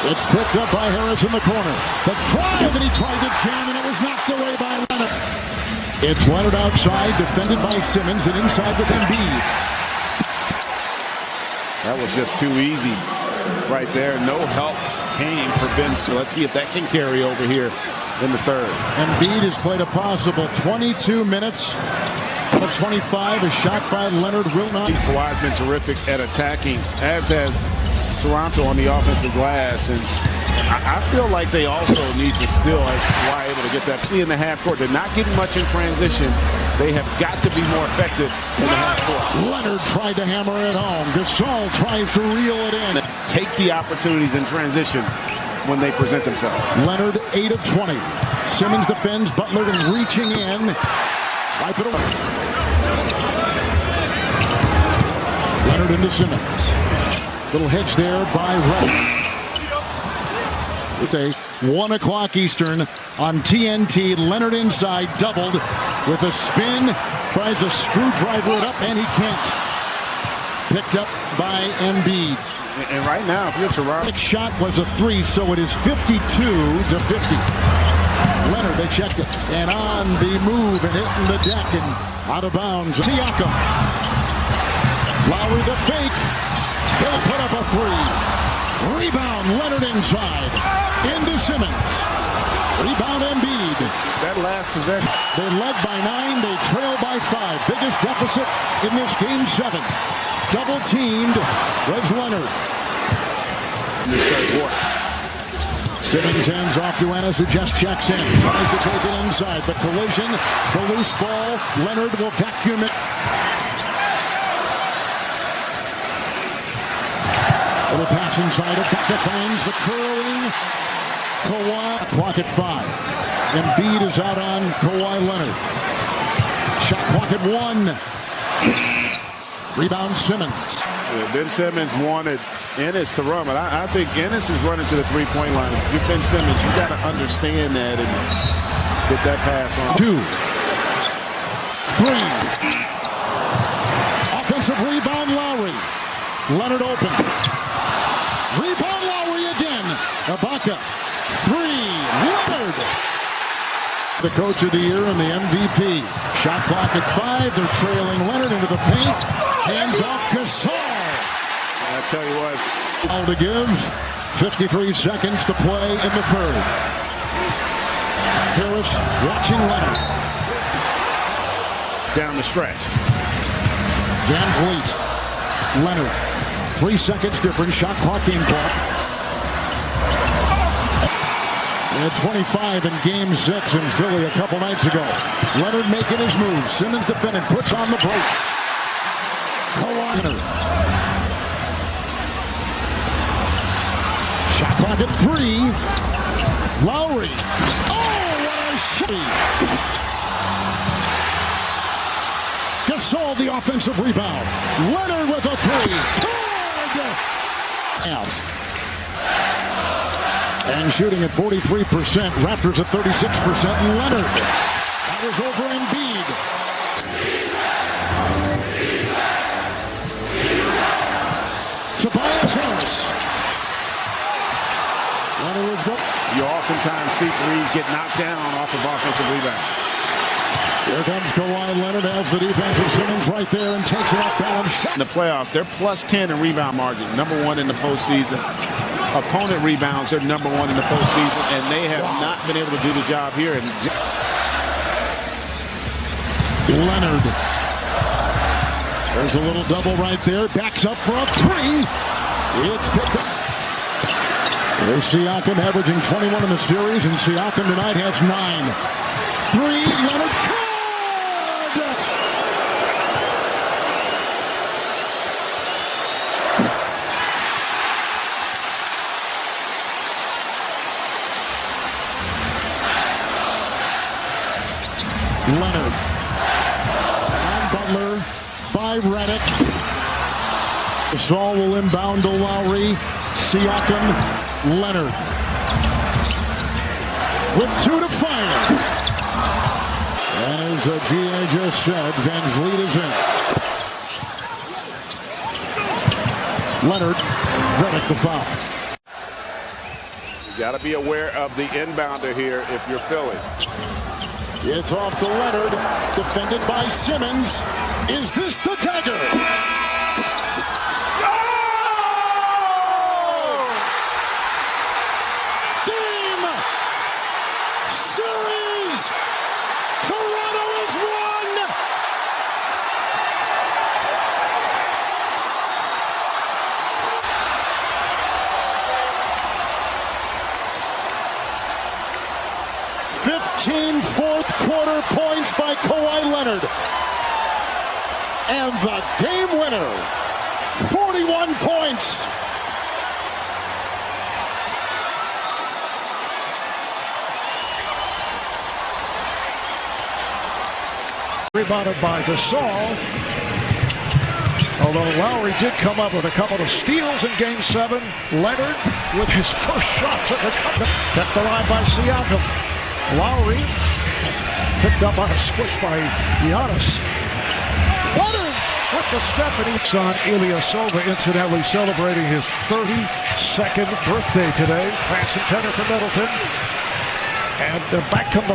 It's picked up by Harris in the corner. The drive, and he tried to jam, and it was knocked away by Leonard. It's Leonard outside, defended by Simmons, and inside with Embiid. That was just too easy right there. No help came for Ben. So let's see if that can carry over here in the third. Embiid has played a possible 22 minutes. Out of 25, a shot by Leonard will not. Kawhi's been terrific at attacking, as has Toronto on the offensive glass, and I feel like they also need to still, as Kawhi able to get that. See in the half court, they're not getting much in transition. They have got to be more effective in the half court. Leonard tried to hammer it home. Gasol tries to reel it in. Take the opportunities in transition when they present themselves. Leonard 8 of 20. Simmons defends Butler and reaching in. Wipe it away. Leonard into Simmons. Little hedge there by Redick. With a 1 o'clock Eastern on TNT. Leonard inside, doubled with a spin. Tries to screwdriver it up, and he can't. Picked up by Embiid. And right now, if you're Toronto, the shot was a 3, so it is 52-50. Leonard, they checked it, and on the move and hitting the deck and out of bounds. Siakam. Lowry the fake. He'll put up a 3. Rebound, Leonard inside. Into Simmons. Rebound Embiid. That last possession. They led by 9. They trail by 5. Biggest deficit in this game 7. Double teamed was Leonard. In this third quarter. Simmons hands off to Ennis, who just checks in. Tries to take it inside. The collision, the loose ball. Leonard will vacuum it. Little pass inside. Ibaka finds the curling Kawhi. Clock at 5. Embiid is out on Kawhi Leonard. Shot clock at 1. Rebound Simmons. Yeah, Ben Simmons wanted Ennis to run, but I think Ennis is running to the three-point line. If you're Ben Simmons, you got to understand that and get that pass on. 2, 3. Offensive rebound, Lowry. Leonard open. Rebound, Lowry again. Ibaka. 3. Leonard. The coach of the year and the MVP. Shot clock at 5. They're trailing Leonard into the paint. Hands off Gasol. I tell you what. All to give. 53 seconds to play in the third. Harris watching Leonard. Down the stretch. Van Vliet. Leonard. 3 seconds difference. Shot clock, game clock. At 25 in Game 6 in Philly a couple nights ago. Leonard making his move. Simmons defending. Puts on the brakes. Kawhi Leonard. Shot clock at 3. Lowry. Oh, what a shot. Gasol, the offensive rebound. Leonard with a 3. Out. And shooting at 43%. Raptors at 36%. Leonard. That was over Embiid. Tobias Harris. Leonard was good. You oftentimes see threes get knocked down off of offensive rebound. Here comes Kawhi Leonard as the defensive Simmons right there and takes it off balance. In the playoffs, they're plus 10 in rebound margin. Number 1 in the postseason. Opponent rebounds, they're number 1 in the postseason, and they have not been able to do the job here. And Leonard. There's a little double right there. Backs up for a 3. It's picked up. There's Siakam averaging 21 in the series, and Siakam tonight has 9. 3. Leonard. Leonard. On Butler by Redick. Gasol will inbound to Lowry. Siakam. Leonard. With 2 to fire. And as the GA just said, Van Vliet is in. Leonard. Redick the foul. you got to be aware of the inbounder here if you're Philly. It's off to Leonard, defended by Simmons. Is this the dagger? Game! Series! Toronto has won! Fourth quarter points by Kawhi Leonard. And the game winner, 41 points. Rebounded by Gasol. Although Lowry did come up with a couple of steals in Game 7. Leonard with his first shots at the cup. Kept alive by Siakam. Lowry picked up on a switch by Giannis. Leonard with the step, and he's on Ilyasova, incidentally celebrating his 32nd birthday today. Passing tenor for Middleton. And back come the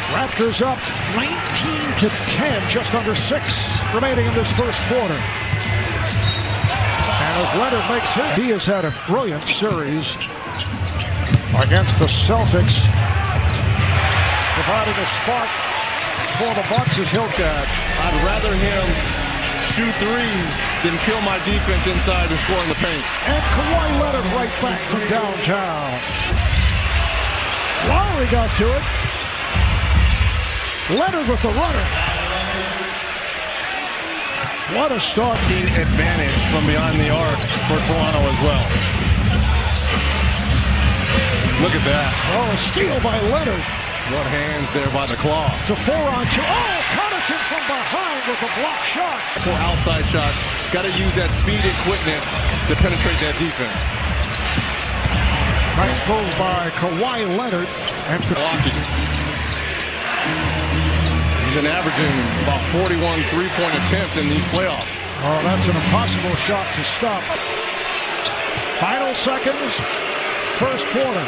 Raptors up 19-10, just under 6 remaining in this first quarter. And as Leonard makes his, he has had a brilliant series against the Celtics, providing a spark for the Bucks as he'll catch. I'd rather him shoot threes than kill my defense inside and score in the paint. And Kawhi Leonard right back from downtown. Lowry got to it. Leonard with the runner. What a start. Team advantage from behind the arc for Toronto as well. Look at that. Oh, a steal by Leonard. What hands there by the claw. To 4-on-2. Oh, Connaughton from behind with a block shot. For outside shots, got to use that speed and quickness to penetrate that defense. Nice move by Kawhi Leonard. After Milwaukee. He's been averaging about 41 three-point attempts in these playoffs. Oh, that's an impossible shot to stop. Final seconds, first quarter.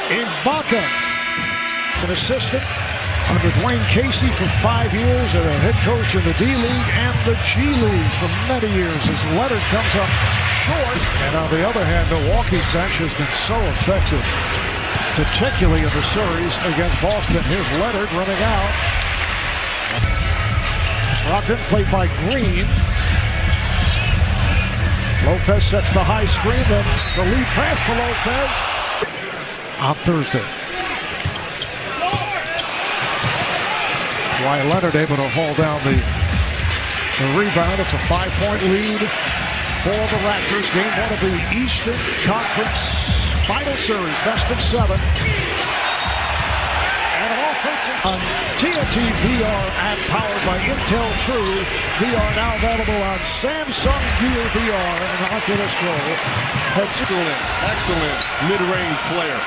Ibaka, an assistant under Dwayne Casey for 5 years, and a head coach in the D-League and the G-League for many years as Leonard comes up short. And on the other hand, Milwaukee's bench has been so effective, particularly in the series against Boston. Here's Leonard running out. Brogdon played by Green. Lopez sets the high screen, then the lead pass for Lopez on Thursday. Kawhi Leonard able to hold down the rebound. It's a 5-point lead for the Raptors. Game 1 of the Eastern Conference Final Series, best of 7. And an offensive on TNT VR app powered by Intel True. VR now available on Samsung Gear VR and Oculus Go. Excellent mid-range player.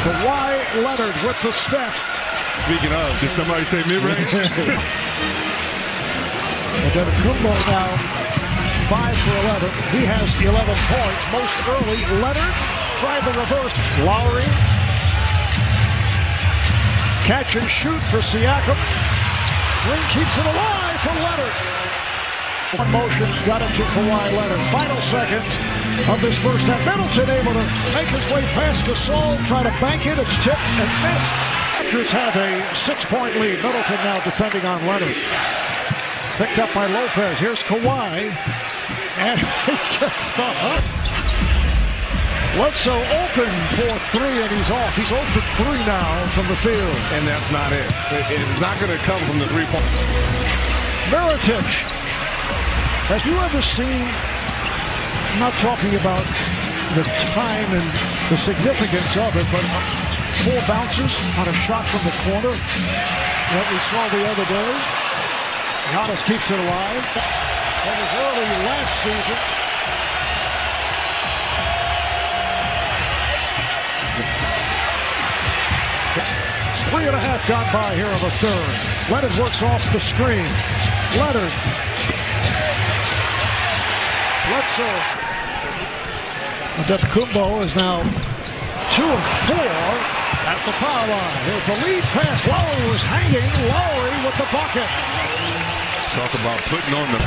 Kawhi Leonard with the step. Speaking of, did somebody say mid-range? And then Kumbo now 5 for 11. He has 11 points, most early. Leonard tried the reverse. Lowry. Catch and shoot for Siakam. Green keeps it alive for Leonard. One motion got it to Kawhi Leonard. Final seconds of this first half. Middleton able to make his way past Gasol, try to bank it. It's tipped and missed. Raptors have a 6-point lead. Middleton now defending on Leonard. Picked up by Lopez. Here's Kawhi. And he gets the hook. Bledsoe open for 3, and he's off. He's 0 for 3 now from the field. And that's not it. It's not going to come from the 3-point. Mirotic. Have you ever seen, I'm not talking about the time and the significance of it, but 4 bounces on a shot from the corner that we saw the other day? Giannis keeps it alive. That was early last season. Three and a half gone by here in the third. Leonard works off the screen. Leonard. Bledsoe. Kumbo is now 2 of 4 at the foul line. Here's the lead pass. Lowry was hanging. Lowry with the bucket. Talk about putting on the...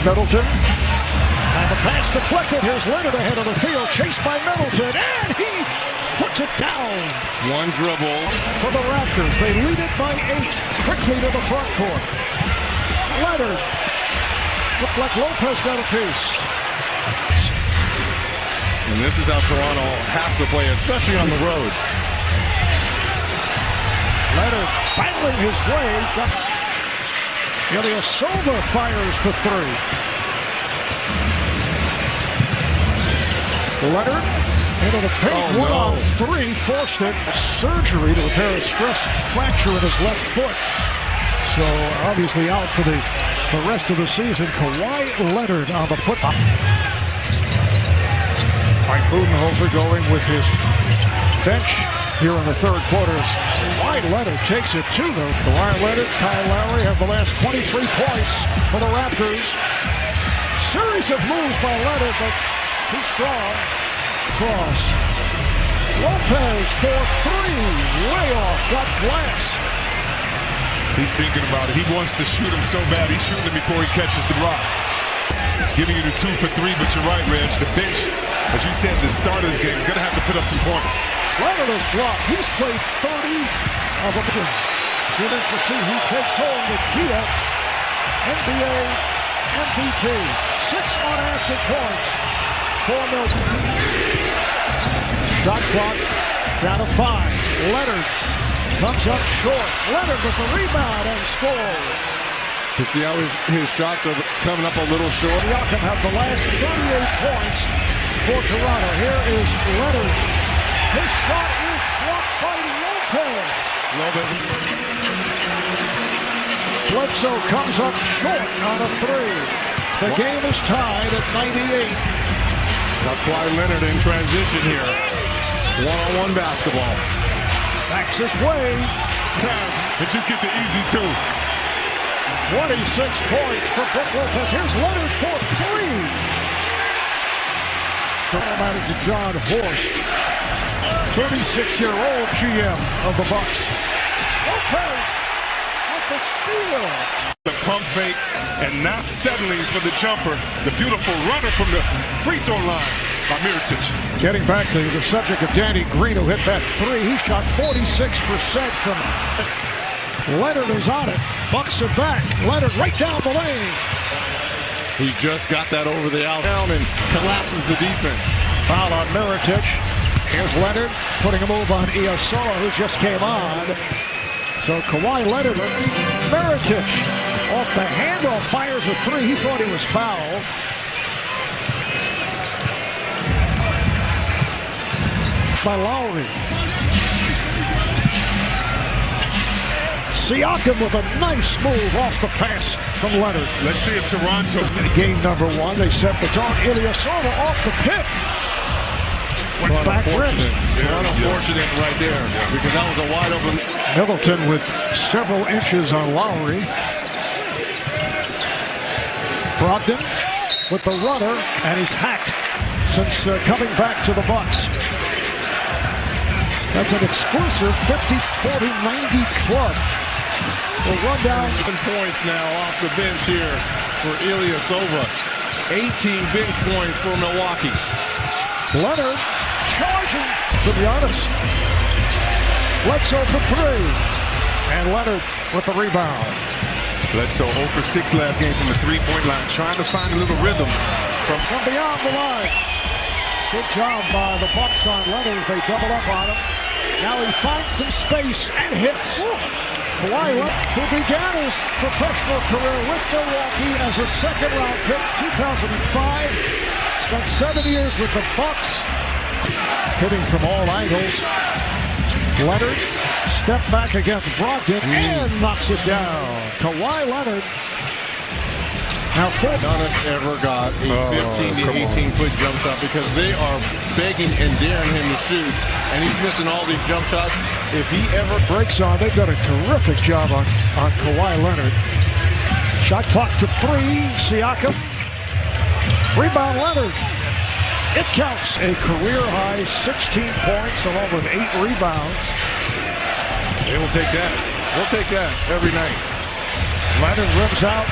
Middleton. And the pass deflected. Here's Leonard ahead of the field. Chased by Middleton. And he puts it down. One dribble. For the Raptors. They lead it by 8. Quickly to the front court. Leonard. Looked like Lopez got a piece. And this is how Toronto has to play, especially on the road. Leonard battling his way. Ilyasova fires for 3. Leonard Into the paint, 1-on-3, forced it. Surgery to repair a stress fracture in his left foot. So obviously out for the rest of the season. Kawhi Leonard on the putback. Mike Budenholzer going with his bench here in the third quarter. Kawhi Leonard takes it to them. Kawhi Leonard, Kyle Lowry have the last 23 points for the Raptors. Series of moves by Leonard, but he's strong. Cross. Lopez for three. Way off. Got glass. He's thinking about it. He wants to shoot him so bad. He's shooting it before he catches the rock. Giving you the 2 for 3, but you're right, Reg. The bench, as you said, the start of this game is going to have to put up some points. Leonard is blocked. He's played 30 of a game. Tune in to see who takes home the Kia NBA MVP. 6 unanswered points for Milwaukee. Shot clock down to 5. Leonard comes up short. Leonard with the rebound and scores. You see how his shots are coming up a little short. Siakam have the last 38 points for Toronto. Here is Leonard. His shot is blocked by Lopez. Bledsoe comes up short on a 3. The game is tied at 98. That's Kawhi Leonard in transition here. One-on-one basketball. Backs his way. Time and just get the easy 2. 26 points for Brook Lopez. Here's Leonard for 3. Toronto manager John Horst, 36-year-old GM of the Bucks. Lopez with the steal. The pump fake and not settling for the jumper. The beautiful runner from the free throw line by Mirotic. Getting back to the subject of Danny Green, who hit that 3. He shot 46% from Leonard is on it. Bucks are back. Leonard right down the lane. He just got that over the out down and collapses the defense. Foul on Mirotic. Here's Leonard putting a move on Iassola, who just came on. So Kawhi Leonard, Mirotic off the handle, fires a 3. He thought he was fouled. By Lowry. Siakam with a nice move off the pass from Leonard. Let's see if Toronto. Game number 1, they set the tone. Ilyasova off the tip. Went back rim. Toronto fortunate right there because that was a wide open. Middleton with several inches on Lowry. Brogdon with the runner, and he's hacked since coming back to the Bucks. That's an exclusive 50-40-90 club. We'll run down 7 points now off the bench here for Ilyasova. 18 bench points for Milwaukee. Leonard charging, to be honest. Bledsoe for 3. And Leonard with the rebound. Bledsoe 0 for 6 last game from the 3-point line, trying to find a little rhythm from beyond the line. Good job by the Bucks on Leonard as they double up on him. Now he finds some space and hits. Kawhi Leonard, who began his professional career with Milwaukee as a second-round pick, 2005. Spent 7 years with the Bucks. Hitting from all angles. Leonard, step back against Brogdon and knocks it down. Kawhi Leonard. Now, none has ever got a 15 to 18-foot jump shot because they are begging and daring him to shoot, and he's missing all these jump shots. If he ever breaks on, they've done a terrific job on Kawhi Leonard. Shot clock to 3. Siakam. Rebound Leonard. It counts. A career-high 16 points along with 8 rebounds. They will take that. We'll take that every night. Leonard rims out.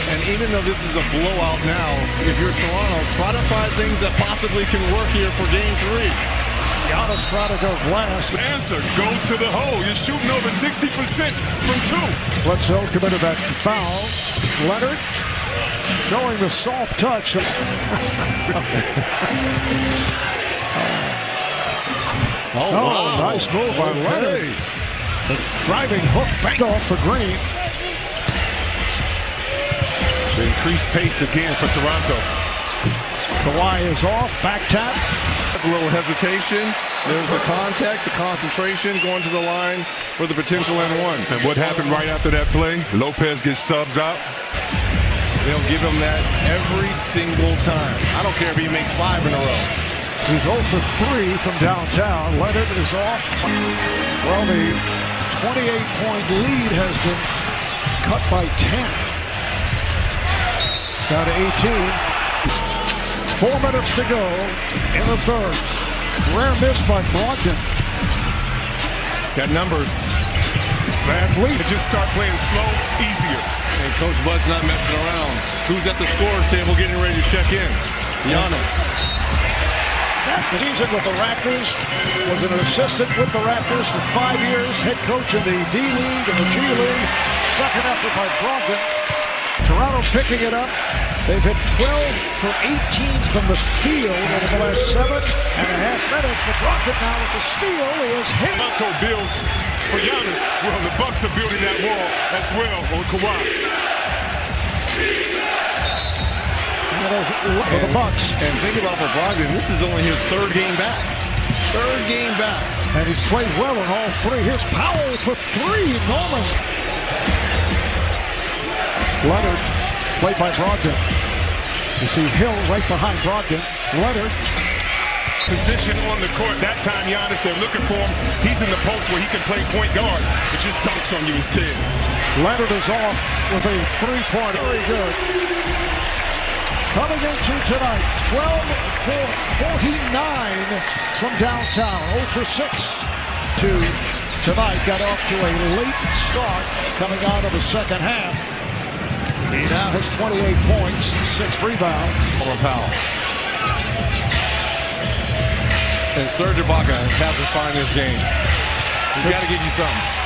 And even though this is a blowout now, if you're Toronto, try to find things that possibly can work here for Game 3. Giannis trying to go glass. Answer, go to the hole. You're shooting over 60% from 2. Bledsoe committed that foul. Leonard showing the soft touch. Wow. Nice move by Leonard. The driving hook back off for Green. The increased pace again for Toronto. Kawhi is off, back tap. a little hesitation. There's the contact, the concentration, going to the line for the potential and one. And what happened right after that play? Lopez gets subs out. They'll give him that every single time. I don't care if he makes 5 in a row. He's 0 for 3 from downtown. Leonard is off. Well, the 28-point lead has been cut by 10. It's down to 18. 4 minutes to go in the third. Rare miss by Brogdon. Got numbers. Van Vliet. Just start playing slow, easier. And Coach Bud's not messing around. Who's at the scorer's table getting ready to check in? Giannis. Season with the Raptors, was an assistant with the Raptors for 5 years, head coach in the D-League and the G-League. Second effort by Brogdon. Toronto picking it up. They've hit 12 for 18 from the field over the last 7.5 minutes. But Brogdon now with the steal is hit. Toronto builds for Giannis. Well, the Bucks are building that wall as well on Kawhi. For the Bucks. And think about for Brogdon, this is only his 3rd game back. 3rd game back. And he's played well in all 3. Here's Powell for 3. Norman. Leonard, played by Brogdon. You see Hill right behind Brogdon. Leonard. Position on the court. That time, Giannis, they're looking for him. He's in the post where he can play point guard. It just dunks on you instead. Leonard is off with a 3-pointer. Very good. Coming into tonight, 12 for 49 from downtown. 0 for 6 to tonight. Got off to a late start coming out of the second half. He now has 28 points, 6 rebounds. Over Powell. And Serge Ibaka has to find this game. He's got to give you something.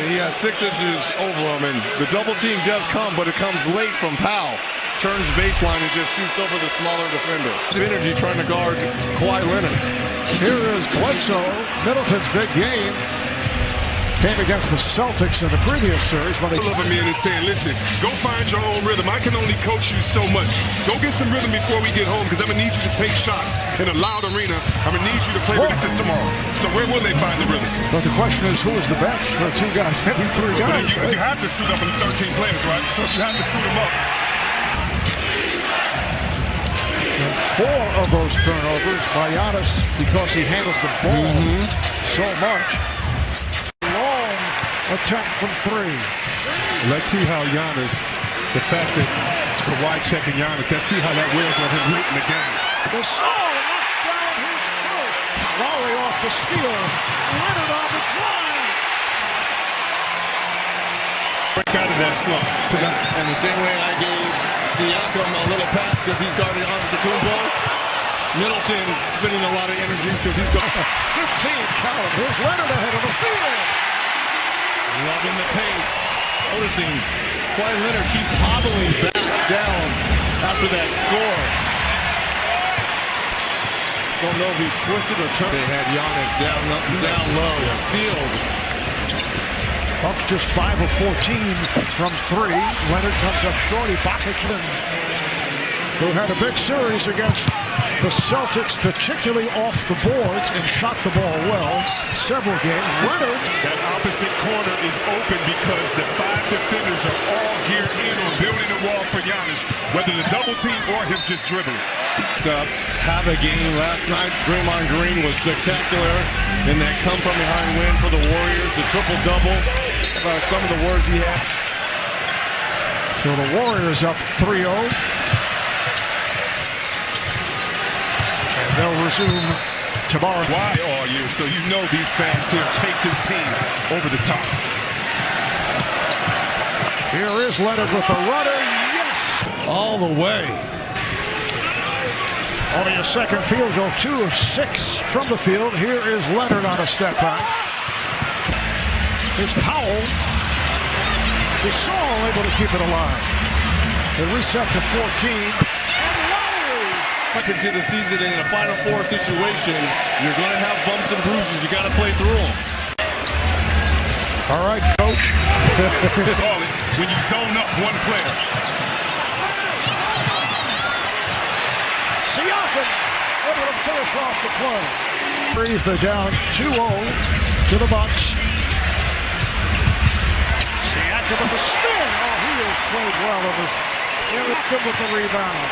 He has 6 inches over him, and the double team does come, but it comes late from Powell. Turns baseline and just shoots over the smaller defender. Energy trying to guard Kawhi Leonard. Here is Bledsoe, Middleton's big game. Came against the Celtics in the previous series. When they love me and saying, listen, go find your own rhythm. I can only coach you so much. Go get some rhythm before we get home, because I'm going to need you to take shots in a loud arena. I'm going to need you to play practice tomorrow. So where will they find the rhythm? But the question is, who is the best? 2 guys, maybe 3 guys. You have to suit up with 13 players, right? So you have to suit them up. And 4 of those turnovers by Giannis because he handles the ball so much. Attack from 3. Let's see how Giannis, the fact that Kawhi checking Giannis, let's see how that wears on him late in the game. Gasol knocks down his first. Lowry off the steal. Leonard on the drive. Break out of that slump tonight. And the same way I gave Siakam a little pass because he's guarding Antetokounmpo, Middleton is spending a lot of energies because he's got 15 count. Here's Leonard ahead of the field. Loving the pace. Noticing Kawhi Leonard keeps hobbling back down after that score. Don't know if he twisted or turned. They had Giannis down low, sealed. Bucks just 5 of 14 from 3. Leonard comes up short. Ibaka, who had a big series against the Celtics, particularly off the boards, and shot the ball well several games. Leonard. That opposite corner is open because the 5 defenders are all geared in on building a wall for Giannis, whether the double team or him just dribbling. Have a game last night. Draymond Green was spectacular in that come-from-behind win for the Warriors, the triple-double. Some of the words he had. So the Warriors up 3-0. They'll resume tomorrow. Why all year? So you know these fans here take this team over the top. Here is Leonard with the runner. Yes! All the way. Only a second field goal, 2 of 6 from the field. Here is Leonard on a step back. Here's Powell. Gasol able to keep it alive. They reset to 14. Up into the season in a Final Four situation, you're going to have bumps and bruises. You got to play through them. All right, coach. Call it when you zone up one player. Siakam able to finish off the play. They're down 2-0 to the Bucks. Siakam with the spin. Oh, he has played well in this. Siakam with the rebound.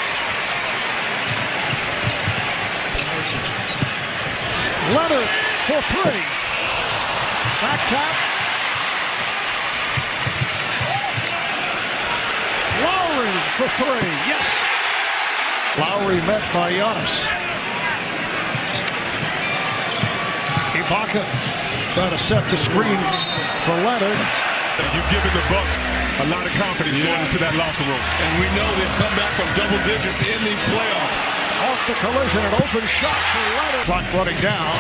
Leonard for three. Back tap. Lowry for three. Yes. Lowry met by Giannis. Ibaka trying to set the screen for Leonard. You've given the Bucks a lot of confidence going into that locker room. And we know they've come back from double digits in these playoffs. Off the collision, an open shot for Leonard. Clock running down.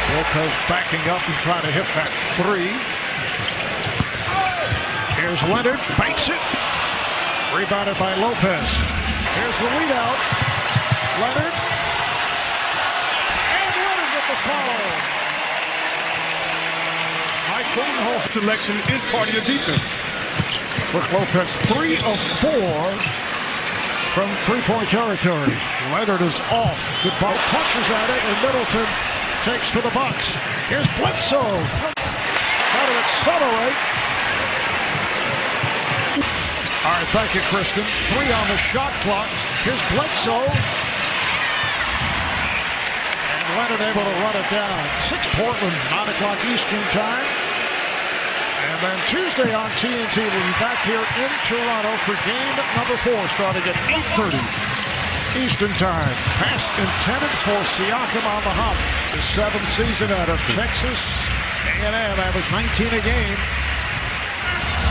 Lopez backing up and trying to hit that three. Here's Leonard, banks it. Rebounded by Lopez. Here's the lead out. Leonard. And Leonard with the foul. Mike Budenholzer's selection is part of your defense. Brook Lopez 3 of 4 from three-point territory. Leonard is off. Good ball. Punches at it, and Middleton takes for the Bucks. Here's Bledsoe. Trying to accelerate. All right, thank you, Kristen. 3 on the shot clock. Here's Bledsoe. And Leonard able to run it down. 6 Portland, 9 o'clock Eastern time. And then Tuesday on TNT, we'll be back here in Toronto for game number 4, starting at 8:30 Eastern time. Pass intended for Siakam on the hop. His 7th season out of Texas A&M, averaged 19 a game.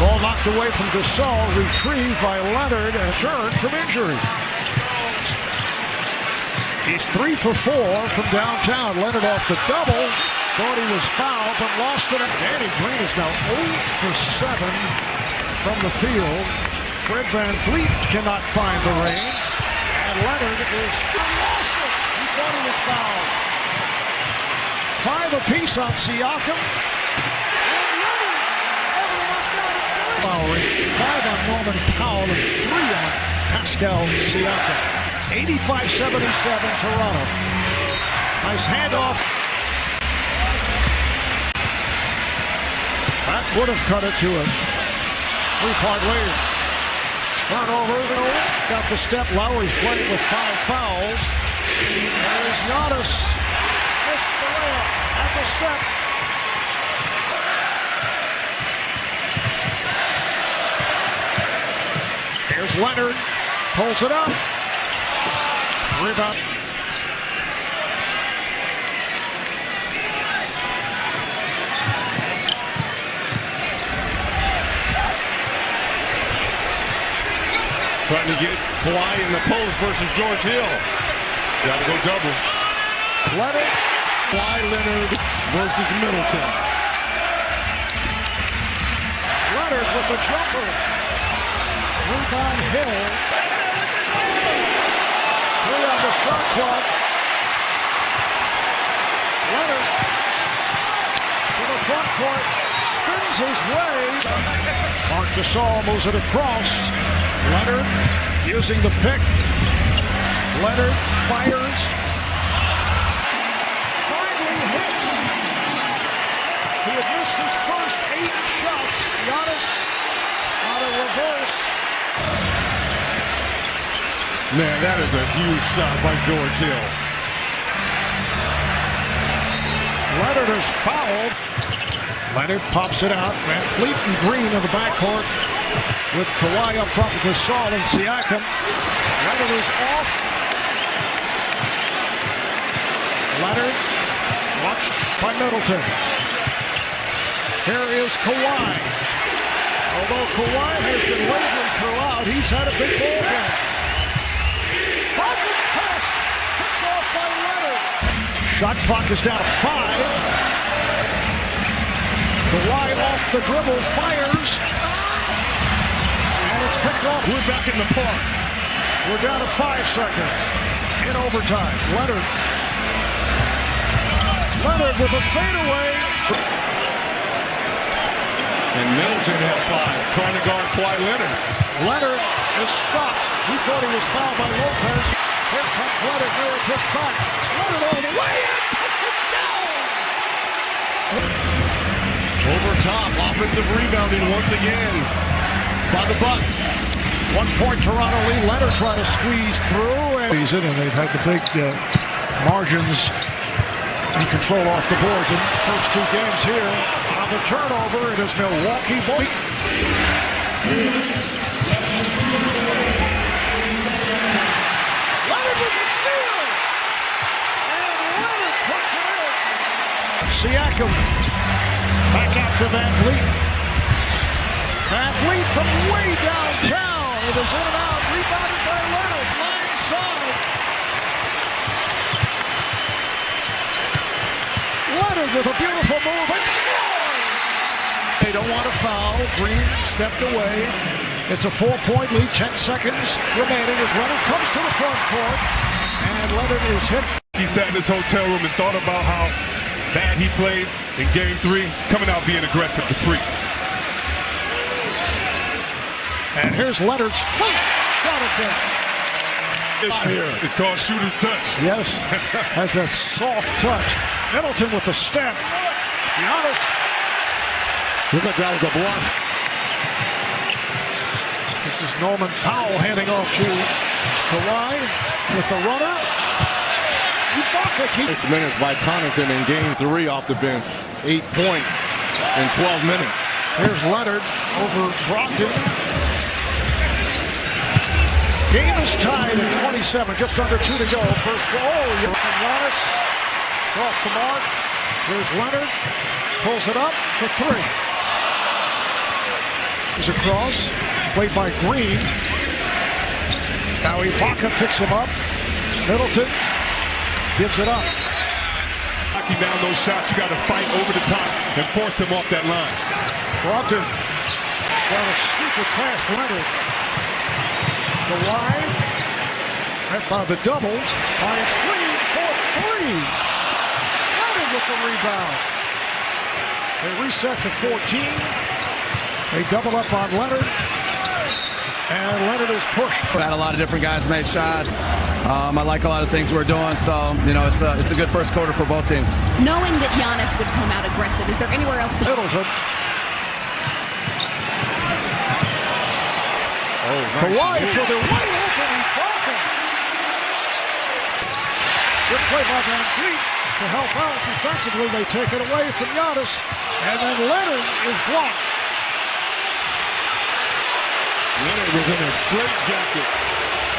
Ball knocked away from Gasol, retrieved by Leonard, and turned from injury. He's 3 for 4 from downtown. Leonard off the double. Thought he was fouled, but lost it. Danny Green is now 0 for 7 from the field. Fred VanVleet cannot find the range. And Leonard is lost it. He thought he was fouled. 5 apiece on Siakam. Lowry, 5 on Norman Powell, and 3 on Pascal Siakam. 85-77 Toronto. Nice handoff. That would have cut it to a 3-point lead. Turnover. Got the step. Lowry's playing with 5 fouls. There's Giannis. Missed the layup at the step. Here's Leonard, pulls it up. Rebound. Trying to get Kawhi in the post versus George Hill. Got to go double. Leonard. Kawhi Leonard versus Middleton. Leonard with the jumper. Rebound Hill. 3 on the shot clock. Leonard to the front court. Spins his way. Marc Gasol moves it across. Leonard using the pick. Leonard fires. Finally hits. He had missed his first 8 shots. Giannis on a reverse. Man, that is a huge shot by George Hill. Leonard is fouled. Leonard pops it out. VanVleet and Green in the backcourt with Kawhi up front with Gasol and Siakam. Leonard is off. Leonard watched by Middleton. Here is Kawhi. Although Kawhi has been laboring throughout, he's had a big ball game. Hawkins pass picked off by Leonard. Shot clock is down to 5. Kawhi off the dribble, fires. And it's picked off. We're back in the park. We're down to 5 seconds in overtime. Leonard with a fadeaway. And Middleton Middleton has 5, trying to guard Kawhi Leonard. Leonard is stopped. He thought he was fouled by Lopez. Here comes Leonard, Mirotic back. Leonard all the way in, puts it down. Over top, offensive rebounding once again by the Bucks. 1 point Toronto lead. Leonard trying to squeeze through. And they've had the big margins and control off the boards in the first 2 games here. On the turnover, it is Milwaukee. Leonard with the steal. And Leonard puts it in. Siakam back out to Van Vliet. Van Vliet from way downtown. It is in and out. Rebounded by Leonard. Line side. Leonard with a beautiful move and scores. They don't want to foul. Green stepped away. It's a 4-point lead. 10 seconds remaining as Leonard comes to the front court. And Leonard is hit. He sat in his hotel room and thought about how bad he played in Game 3, coming out being aggressive to free. And here's Leonard's first shot attempt. It's called shooter's touch. Yes, has that soft touch. Middleton with the step. Giannis. Looked like that was a block. This is Norman Powell handing off to Kawhi with the runner. Ibaka keeps 6 minutes by Connaughton in Game 3 off the bench. 8 points in 12 minutes. Here's Leonard over Brogdon. Game is tied at 27, just under 2 to go. First goal, Giannis off the mark. Here's Leonard, pulls it up for 3. Here's a cross, played by Green. Now Ibaka picks him up. Middleton gives it up. Knocking down those shots, you got to fight over the top and force him off that line. Brogdon trying to sneak it past Leonard. The line, met by the double, finds Green for 3. Leonard with the rebound. They reset to 14. They double up on Leonard. And Leonard is pushed. Had a lot of different guys made shots. I like a lot of things we're doing, so it's a good first quarter for both teams. Knowing that Giannis would come out aggressive, is there anywhere else? Middleton. Kawhi for the way open Ibaka. Good play by Van Vliet to help out defensively. They take it away from Giannis, and then Leonard is blocked. Leonard was in a straight jacket.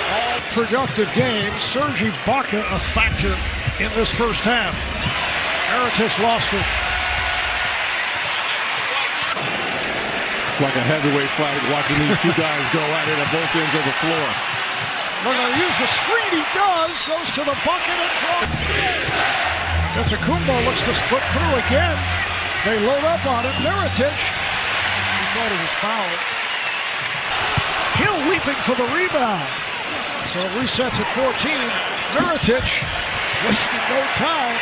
All productive game. Serge Ibaka a factor in this first half. Mirotic lost it. It's like a heavyweight fight watching these 2 guys go at it at both ends of the floor. They're going to use the screen. He does. Goes to the bucket and draws. Antetokounmpo looks to split through again. They load up on him. Mirotic. He thought he was fouled. Hill leaping for the rebound. So it resets at 14. Mirotic wasting no time.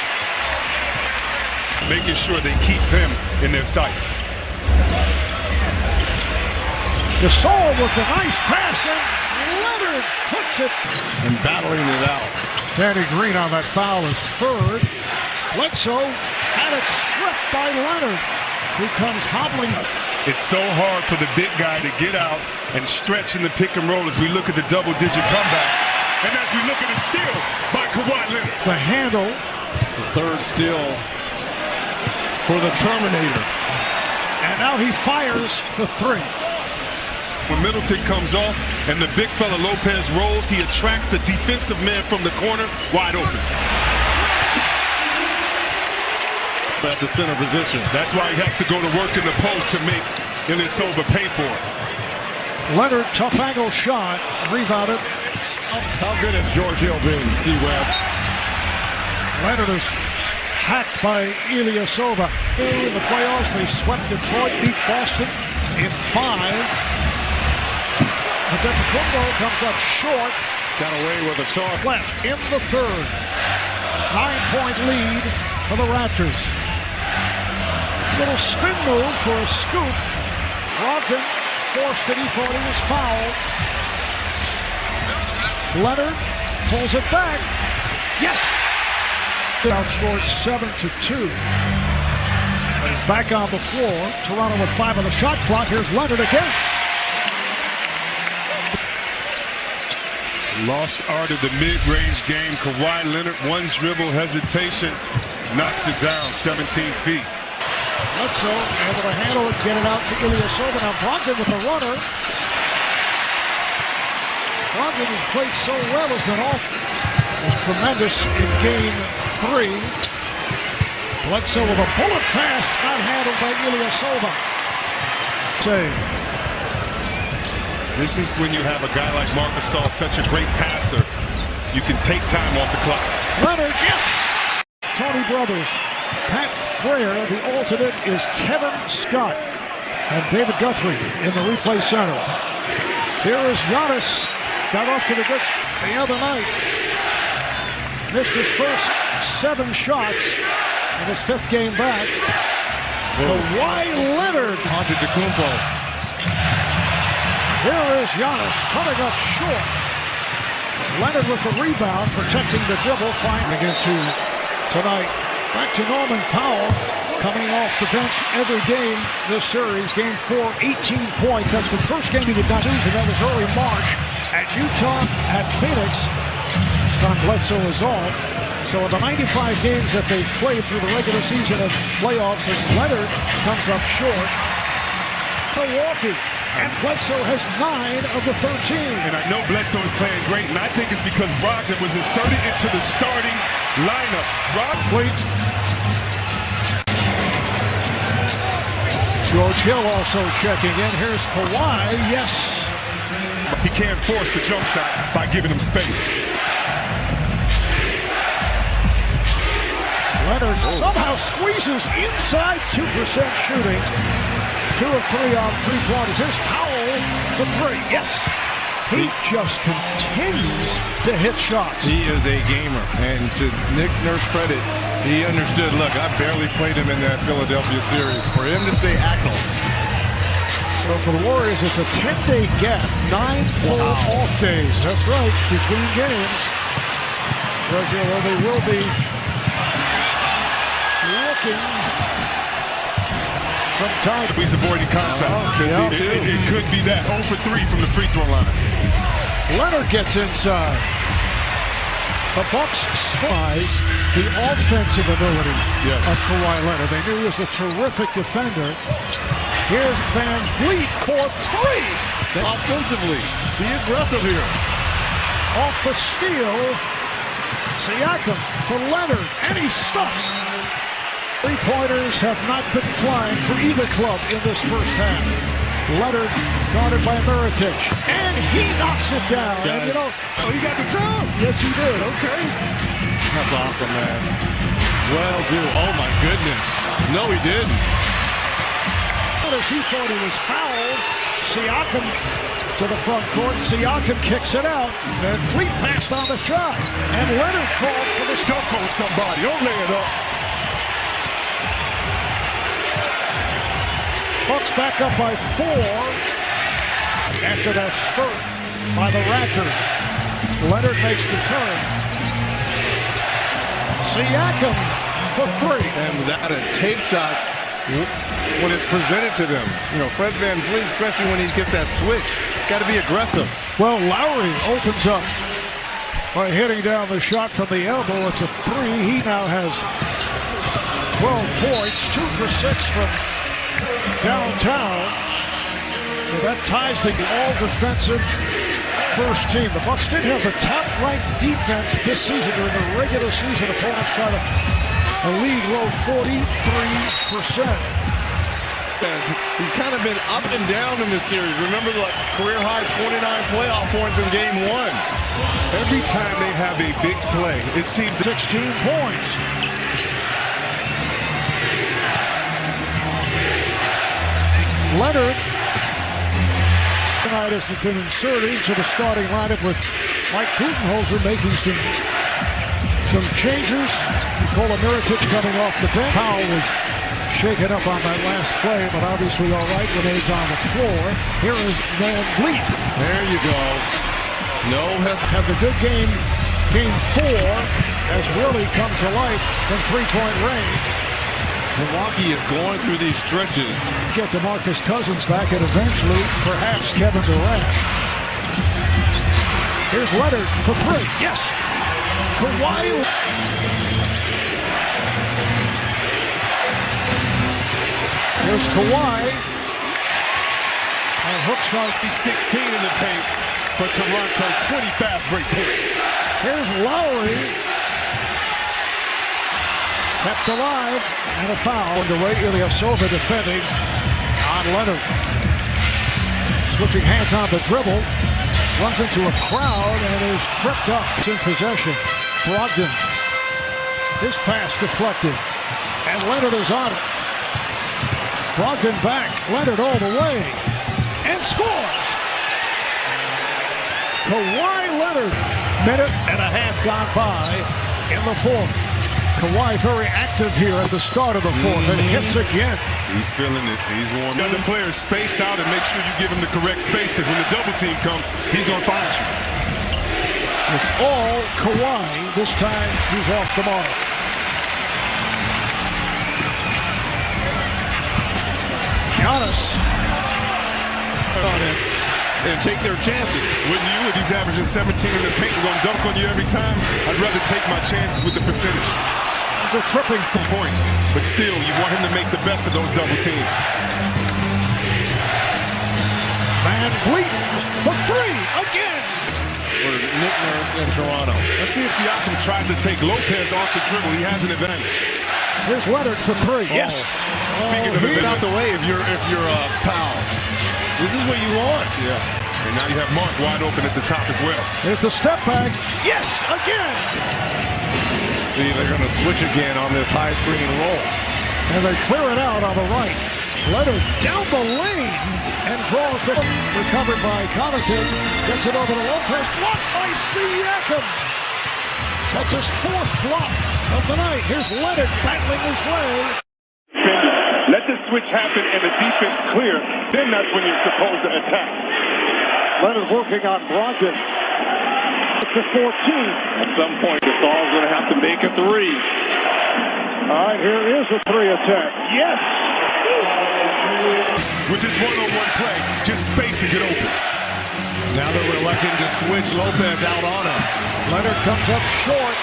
Making sure they keep him in their sights. Gasol with a nice pass, and Leonard puts it. And battling it out. Danny Green on that foul is third. Bledsoe had it stripped by Leonard, who comes hobbling. It's so hard for the big guy to get out and stretch in the pick and roll as we look at the double-digit comebacks. And as we look at a steal by Kawhi Leonard. The handle. It's the third steal for the Terminator. And now he fires for 3. When Middleton comes off and the big fella Lopez rolls, he attracts the defensive man from the corner wide open. At the center position. That's why he has to go to work in the post to make Ilyasova pay for it. Leonard, tough angle shot, rebounded. How good has George Hill been, C-Web? Leonard is hacked by Ilyasova. In the playoffs, they swept Detroit, beat Boston in 5. Antetokounmpo comes up short. Got away with a shot. Left in the third. 9-point lead for the Raptors. Little spin move for a scoop. Brogdon forced it. He thought he was fouled. Leonard pulls it back. Yes! Outscored 7-2. But he's back on the floor. Toronto with 5 on the shot clock. Here's Leonard again. Lost art of the mid-range game. Kawhi Leonard, one dribble hesitation, knocks it down 17 feet. Bledsoe able to handle it, get it out to Ilyasova. Now Brogdon with the runner. Brogdon has played so well, has been off. Was tremendous in game 3. Bledsoe with a bullet pass, not handled by Ilyasova. Save. This is when you have a guy like Marc Gasol, such a great passer. You can take time off the clock. Leonard, yes! Tony Brothers. Pat Frere, the alternate, is Kevin Scott. And David Guthrie in the replay center. Here is Giannis. Got off to the good the other night. Missed his first 7 shots in his 5th game back. Kawhi Leonard. Antetokounmpo. Here is Giannis coming up short. Leonard with the rebound, protecting the dribble, finding into tonight. Back to Norman Powell, coming off the bench every game this series. Game 4, 18 points. That's the first game he did not lose, and that was early March at Utah at Phoenix. This time Bledsoe is off. So in the 95 games that they've played through the regular season and playoffs, as Leonard comes up short. Milwaukee. And Bledsoe has 9 of the 13. And I know Bledsoe is playing great, and I think it's because Brogdon was inserted into the starting lineup. Fleet. George Hill also checking in. Here's Kawhi. Yes. He can't force the jump shot by giving him space. Leonard somehow squeezes inside 2% shooting. 2 of 3 on 3-pointers. Here's Powell for 3. Yes. He just continues to hit shots. He is a gamer. And to Nick Nurse's credit, he understood, look, I barely played him in that Philadelphia series. For him to stay active. So for the Warriors, it's a 10-day gap. 9 full off days. That's right, between games. Well, they will be looking from time. He's avoiding contact. It could be that. 0 for 3 from the free throw line. Leonard gets inside. The Bucks spies the offensive ability of Kawhi Leonard. They knew he was a terrific defender. Here's Van Vliet for 3. Offensively, be aggressive here. Off the steal, Siakam for Leonard, and he stuffs. 3-pointers have not been flying for either club in this first half. Leonard guarded by Mirotic, and he knocks it down. And you know, he got the job. Yes, he did. Okay. That's awesome, man. Well, dude. Oh, my goodness. No, he didn't. He thought he was fouled. Siakam to the front court. Siakam kicks it out. And Fleet passed on the shot. And Leonard called for the dunk on somebody. Don't lay it up. Bucks back up by 4 after that spurt by the Raptors. Leonard makes the turn. Siakam for 3. And without it, take shots when it's presented to them. You know, Fred Van Vliet, especially when he gets that switch, got to be aggressive. Well, Lowry opens up by hitting down the shot from the elbow. It's a 3. He now has 12 points, 2 for 6 from downtown. So that ties the all-defensive first team. The Bucks did have the top-ranked defense this season during the regular season. Opponents try to a league low 43%. He's kind of been up and down in this series. Remember the career-high 29 playoff points in game 1. Every time they have a big play, it seems 16 points. Leonard tonight has been inserted into the starting lineup with Mike Budenholzer making some changes. Nikola Mirotic coming off the bench. Powell was shaken up on that last play, but obviously all right when Renee's on the floor. Here is Van Vliet. There you go. No, have the good game. Game 4 has really come to life from three-point range. Milwaukee is going through these stretches. Get DeMarcus Cousins back and eventually perhaps Kevin Durant. Here's Leonard for 3. Yes. Kawhi. Here's Kawhi. And hook shot. He's 16 in the paint for Toronto. 20 fast break points. Here's Lowry. Kept alive. And a foul. Underway. Ilyasova defending on Leonard. Switching hands on the dribble. Runs into a crowd and is tripped up. It's in possession. Brogdon. His pass deflected. And Leonard is on it. Brogdon back. Leonard all the way. And scores. Kawhi Leonard. Minute and a half gone by in the fourth. Kawhi very active here at the start of the fourth, and he hits again. He's feeling it. He's warming up. The players space out and make sure you give him the correct space, because when the double team comes, he's going to find you. It's all Kawhi. This time he's off the mark. Giannis. And take their chances. Wouldn't you? If he's averaging 17 in the paint and going to dunk on you every time, I'd rather take my chances with the percentage. These are tripping for points, but still, you want him to make the best of those double teams. Van Vliet for 3 again. For Nick Nurse in Toronto. Let's see if Siakam tries to take Lopez off the dribble. He has an advantage. Here's Leonard for 3. Yes. Speaking of get out the way if you're Powell. This is what you want. Yeah. And now you have Mark wide open at the top as well. There's the step back. Yes, again. See, they're going to switch again on this high screen roll. And they clear it out on the right. Leonard down the lane and draws the recovered by Connaughton. Gets it over to Lopez. Blocked by Siakam. That's his 4th block of the night. Here's Leonard battling his way. Let the switch happen and the defense clear. Then that's when you're supposed to attack. Leonard working on Brogdon. It's a 14. At some point, Gasol's going to have to make a 3. All right, here is a 3 attempt. Yes! With this one-on-one play, just space and get open. Now that we're electing to switch Lopez out on him. Leonard comes up short.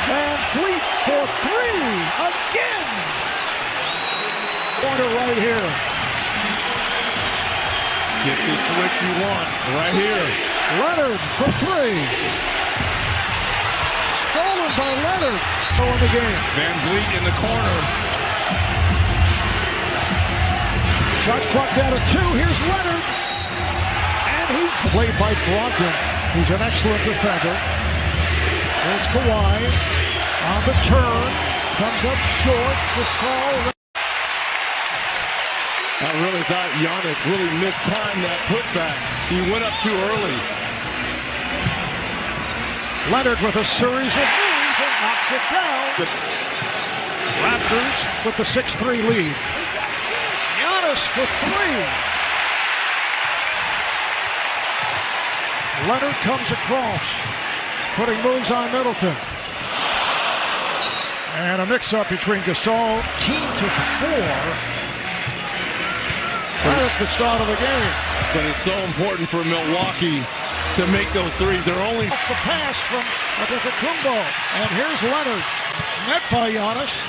Van Vliet for 3 again. Corner right here. Get the switch you want right here. Leonard for 3. Stolen by Leonard. So in the game. Van Vliet in the corner. Shot clock down to 2. Here's Leonard. And he's played by Brogdon, who's an excellent defender. There's Kawhi on the turn. Comes up short. Gasol. I really thought Giannis really mistimed that putback. He went up too early. Leonard with a series of moves and knocks it down. Raptors with the 6-3 lead. Giannis for 3. Leonard comes across, putting moves on Middleton. And a mix-up between Gasol, teams of 4. Right at the start of the game. But it's so important for Milwaukee to make those threes. They're only... Off the pass from Antetokounmpo. And here's Leonard. Met by Giannis.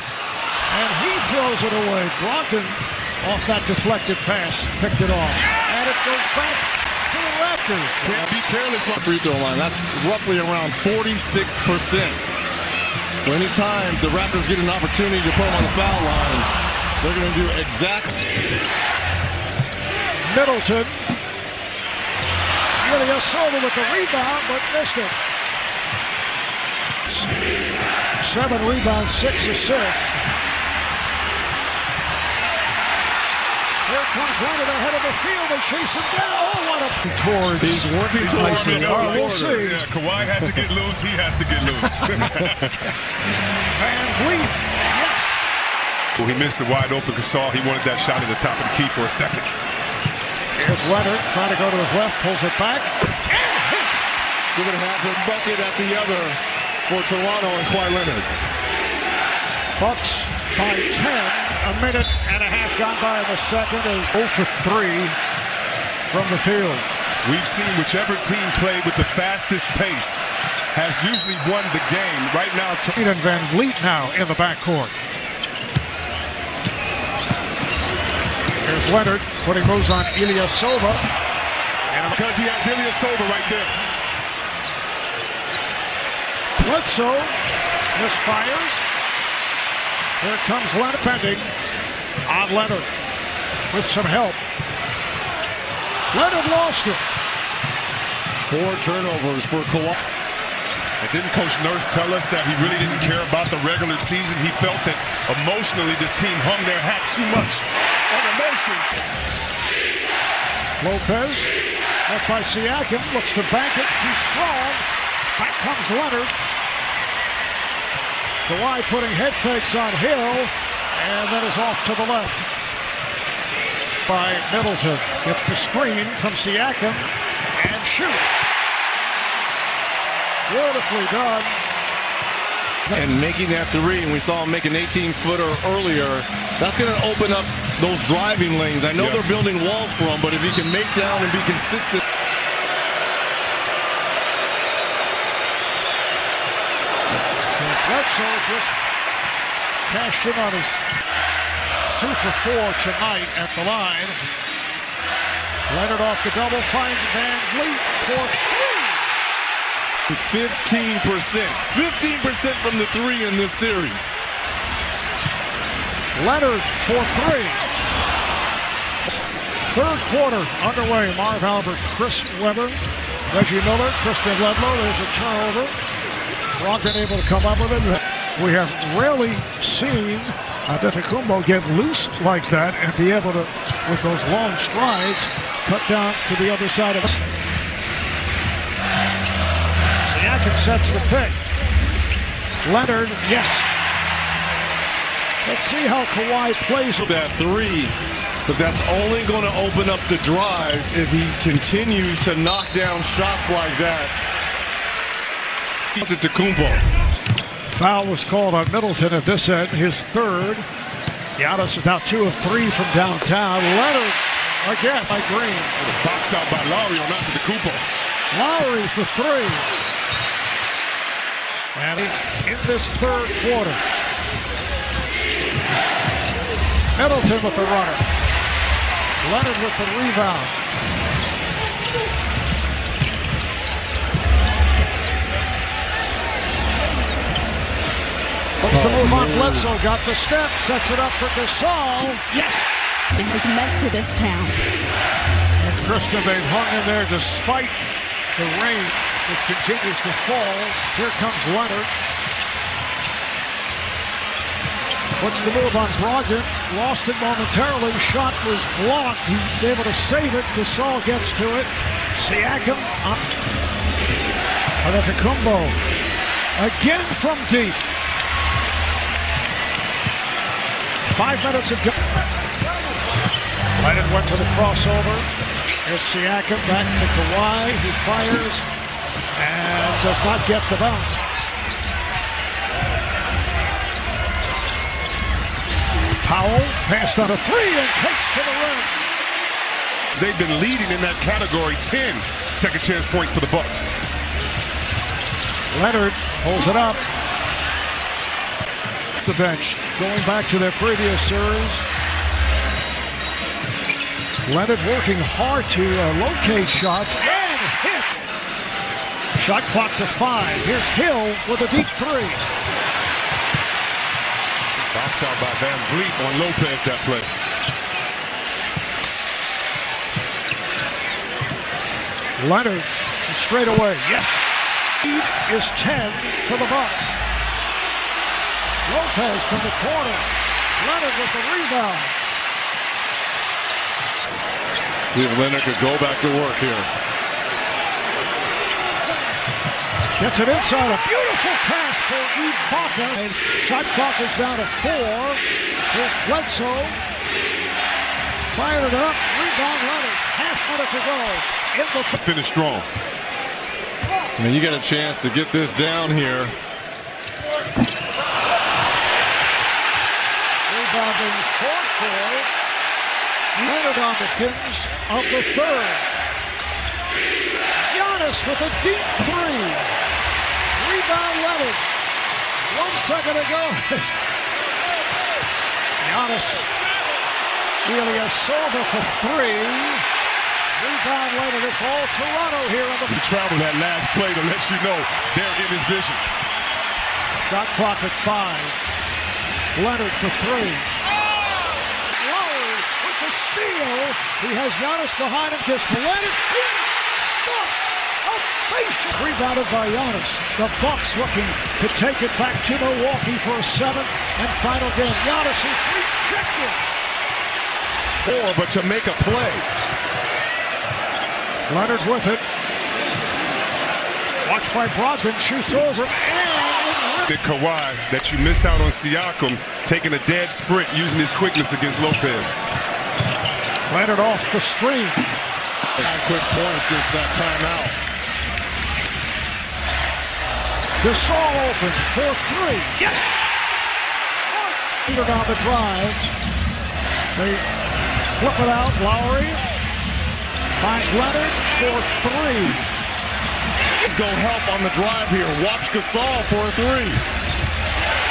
And he throws it away. Brogdon off that deflected pass. Picked it off. And it goes back to the Raptors. Can't be careless on free throw line. That's roughly around 46%. So anytime the Raptors get an opportunity to put them on the foul line, they're going to do exactly... Middleton. Ilyasova with the rebound, but missed it. 7 rebounds, 6 assists. Here comes Leonard ahead of the field. They chase him down. Oh, what a towards. He's working towards All right, we'll see. Yeah, Kawhi had to get loose. He has to get loose. Van Vliet. Yes. Well, he missed a wide open Gasol. He wanted that shot at the top of the key for a second. Here's Leonard trying to go to his left, pulls it back, and hits. We're going to have a bucket at the other for Toronto and Kawhi Leonard. Bucks by 10. A minute and a half gone by in the second. Is 0 for 3 from the field. We've seen whichever team played with the fastest pace has usually won the game. Right now, And Van Vliet now in the backcourt. Here's Leonard putting moves on Ilyasova. And because he has Ilyasova right there. Bledsoe misfires. Here comes Leonard defending on Leonard with some help. Leonard lost it. 4 turnovers for Kawhi. And didn't Coach Nurse tell us that he really didn't care about the regular season? He felt that emotionally this team hung their hat too much on emotion. Lopez, up by Siakam, looks to bank it, too strong. Back comes Leonard. Kawhi putting head fakes on Hill, and then is off to the left. By Middleton, gets the screen from Siakam, and shoots. Beautifully done. And making that 3, and we saw him make an 18-footer earlier, that's going to open up those driving lanes. I know they're building walls for him, but if he can make down and be consistent. Bledsoe just cashed in on his 2 for 4 tonight at the line. Leonard off the double, finds Van Vliet for 15%. 15% from the 3 in this series. Leonard for 3. Third quarter underway. Marv Albert, Chris Webber, Reggie Miller, Christian Ledlow. There's a turnover. Brogdon able to come up with it. We have rarely seen Antetokounmpo get loose like that and be able to, with those long strides, cut down to the other side of it. Siakam sets the pick. Leonard, yes. Let's see how Kawhi plays with that 3. But that's only going to open up the drives if he continues to knock down shots like that. Antetokounmpo. Foul was called on Middleton at this end, his third. Giannis is now 2 of 3 from downtown. Leonard again by Green. Box out by Lowry on Antetokounmpo. Lowry for 3. And in this third quarter, Middleton with the runner. Leonard with the rebound. What's the move on Bledsoe? Got the step, sets it up for Gasol. Yes! It was meant to this town. And Kristen, they've hung in there despite the rain which continues to fall. Here comes Leonard. What's the move on Brogdon? Lost it momentarily. Shot was blocked. He's able to save it. Gasol gets to it. Siakam up. Antetokounmpo again from deep. 5 minutes of go. Leonard went to the crossover. Here's Siakam back to Kawhi. He fires and does not get the bounce. Powell passed on a 3 and takes to the rim. They've been leading in that category. 10 second chance points for the Bucks. Leonard pulls it up. The bench going back to their previous series. Leonard working hard to locate shots and hit. Shot clock to 5. Here's Hill with a deep 3. Box out by Van Vliet on Lopez that play. Leonard straight away. Yes. Lead is 10 for the Bucks. Lopez from the corner. Leonard with the rebound. See if Leonard could go back to work here. Gets it inside. A beautiful pass for Ibaka. And shot clock is down to 4. Here's Bledsoe. Fired it up. Rebound Leonard. Half minute to go. In the finish strong. I mean, you get a chance to get this down here. Rebounding 4-4. Leonard on the pins of the third. Giannis with a deep 3. Rebound Leonard. 1 second to go. Giannis. Ilyasova for 3. Rebound Leonard. It's all Toronto here on the. To travel that last play to let you know they're in his vision. Shot clock at 5. Leonard for 3. Lowry with the steal. He has Giannis behind him. Gets to Leonard. He stuffs a face. Rebounded by Giannis. The Bucks looking to take it back to Milwaukee for a 7th and final game. Giannis is rejected. But to make a play. Leonard with it. Watched by Brogdon. Shoots over. The Kawhi that you miss out on Siakam taking a dead sprint using his quickness against Lopez. Leonard off the screen. 5 quick points since that timeout. Gasol open for 3. Yes! Leonard on the drive. They flip it out. Lowry finds Leonard for 3. He's going to help on the drive here. Watch Gasol for a 3.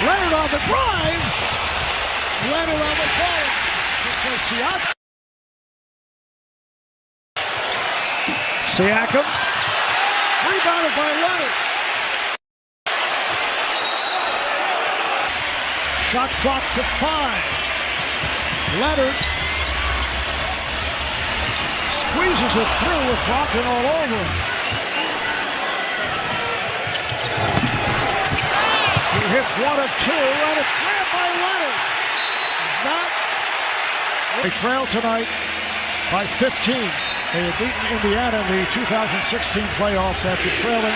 Leonard on the drive. Leonard on the phone. Siakam. Rebounded by Leonard. Shot clock to 5. Leonard squeezes it through with Brogdon all over him. He hits 1 of 2, and it's grabbed by Leonard. They trail tonight by 15. They had beaten Indiana in the 2016 playoffs after trailing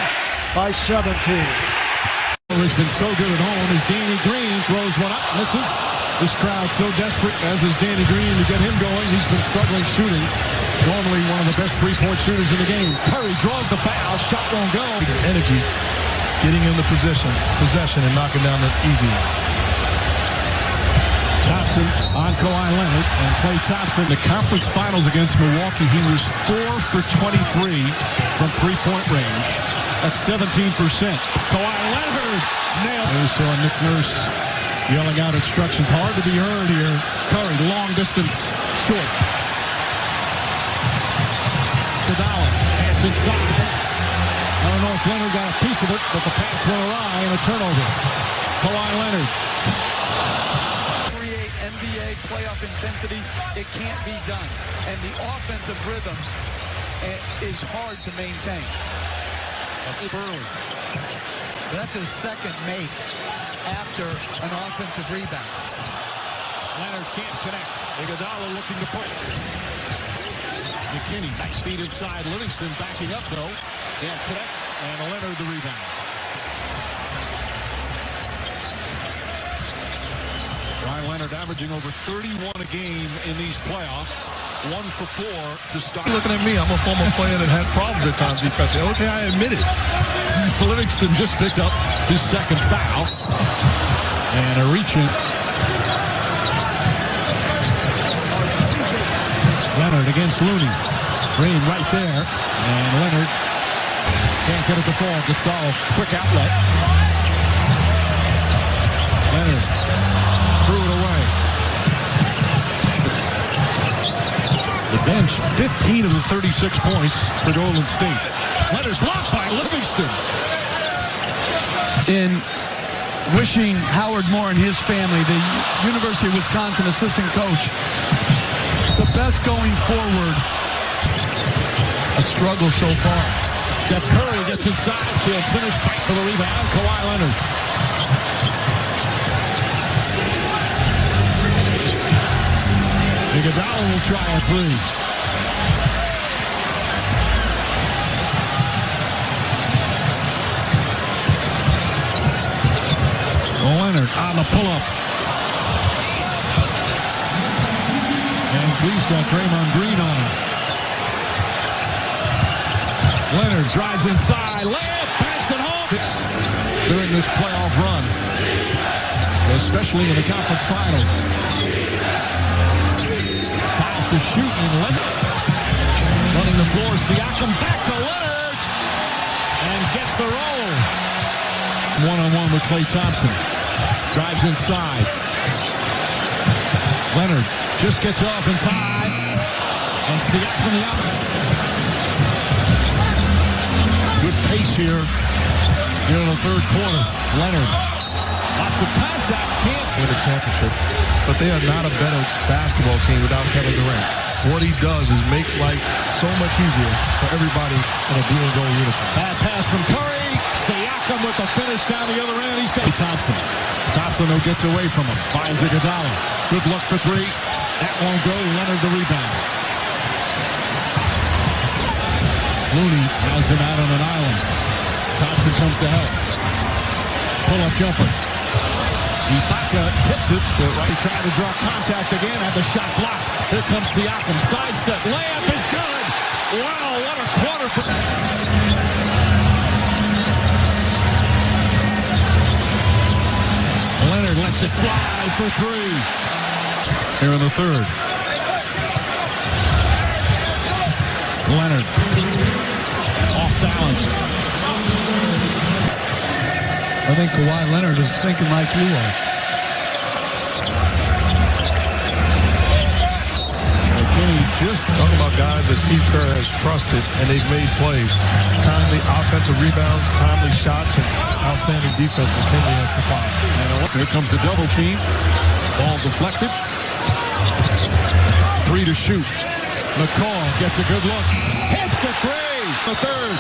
by 17. Has been so good at home as Danny Green throws one up, misses. This crowd so desperate, as is Danny Green, to get him going. He's been struggling shooting. Normally one of the best three-point shooters in the game. Curry draws the foul, shot won't go. Energy, getting in the possession, and knocking down the easy one. Thompson on Kawhi Leonard, and Klay Thompson. The conference finals against Milwaukee, he was 4 for 23 from three-point range. That's 17%. Kawhi Leonard nailed. We saw Nick Nurse yelling out instructions. Hard to be heard here. Curry, long distance, short. Iguodala, pass inside. I don't know if Leonard got a piece of it, but the pass went awry and a turnover. Kawhi Leonard. Create NBA playoff intensity. It can't be done. And the offensive rhythm is hard to maintain. Early. That's his second make after an offensive rebound. Leonard can't connect. Iguodala looking to put. McKinney, nice feed inside. Livingston backing up though. Can't connect. And Leonard the rebound. Kawhi Leonard averaging over 31 a game in these playoffs. 1 for 4 to start. Looking at me, I'm a former player that had problems at times defensively. Okay, I admit it. Livingston just picked up his second foul. And a reach in. Leonard against Looney. Green right there. And Leonard can't get it to fall. Gasol, quick outlet. Leonard threw it away. The bench, 15 of the 36 points for Golden State. Leonard blocked by Livingston. In wishing Howard Moore and his family, the University of Wisconsin assistant coach, the best going forward. A struggle so far. Steph Curry gets inside. He'll finish back for the rebound. Kawhi Leonard. Iguodala will try a 3. Leonard on the pull-up. And Cleve's got Draymond Green on him. Leonard drives inside. Layup. Banks it home. During this playoff run. Especially in the conference finals. Foul to shoot and Leonard. Running the floor. Siakam back to Leonard. And gets the roll. One-on-one with Klay Thompson. Drives inside. Leonard just gets off in time. And Siakam from the out. Good pace here in the third quarter. Leonard. Lots of contact. Can't win a championship. But they are not a better basketball team without Kevin Durant. What he does is makes life so much easier for everybody in a blue and gold uniform. Bad pass from Curry. Siakam with the finish down the other end. He's got Thompson. Thompson who gets away from him. Finds Iguodala. Good look for three. That won't go. Leonard the rebound. Looney has him out on an island. Thompson comes to help. Pull-up jumper. Ibaka tips it, but right trying to draw contact again. Had the shot blocked. Here comes Siakam. Sidestep. Layup is good. Wow, what a quarter for... Leonard lets it fly for three. Here in the third. Leonard. Off balance. I think Kawhi Leonard is thinking like you are. Kenny, just talking about guys that Steve Kerr has trusted and they've made plays. Timely offensive rebounds, timely shots, and outstanding defense from Kenny and Stefan. And here comes the double team. Ball deflected. Three to shoot. McCall gets a good look. Hits the three. The third.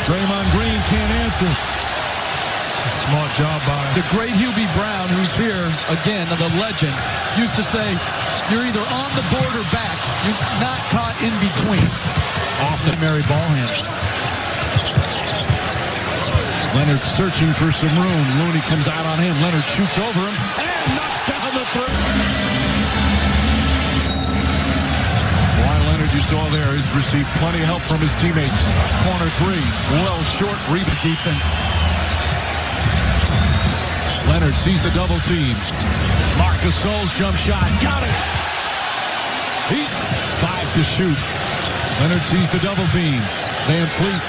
Draymond Green can't answer. Smart job by the great Hubie Brown, who's here again, the legend, used to say, "You're either on the board or back. You're not caught in between." Off the Mary ball handle. Leonard searching for some room. Looney comes out on him. Leonard shoots over him and knocks down the three. Kawhi Leonard, you saw there, he's received plenty of help from his teammates. Corner three, well short, rebound defense. Leonard sees the double team. Marc Gasol's jump shot, got it. He's 5 to shoot. Leonard sees the double team. Van Fleet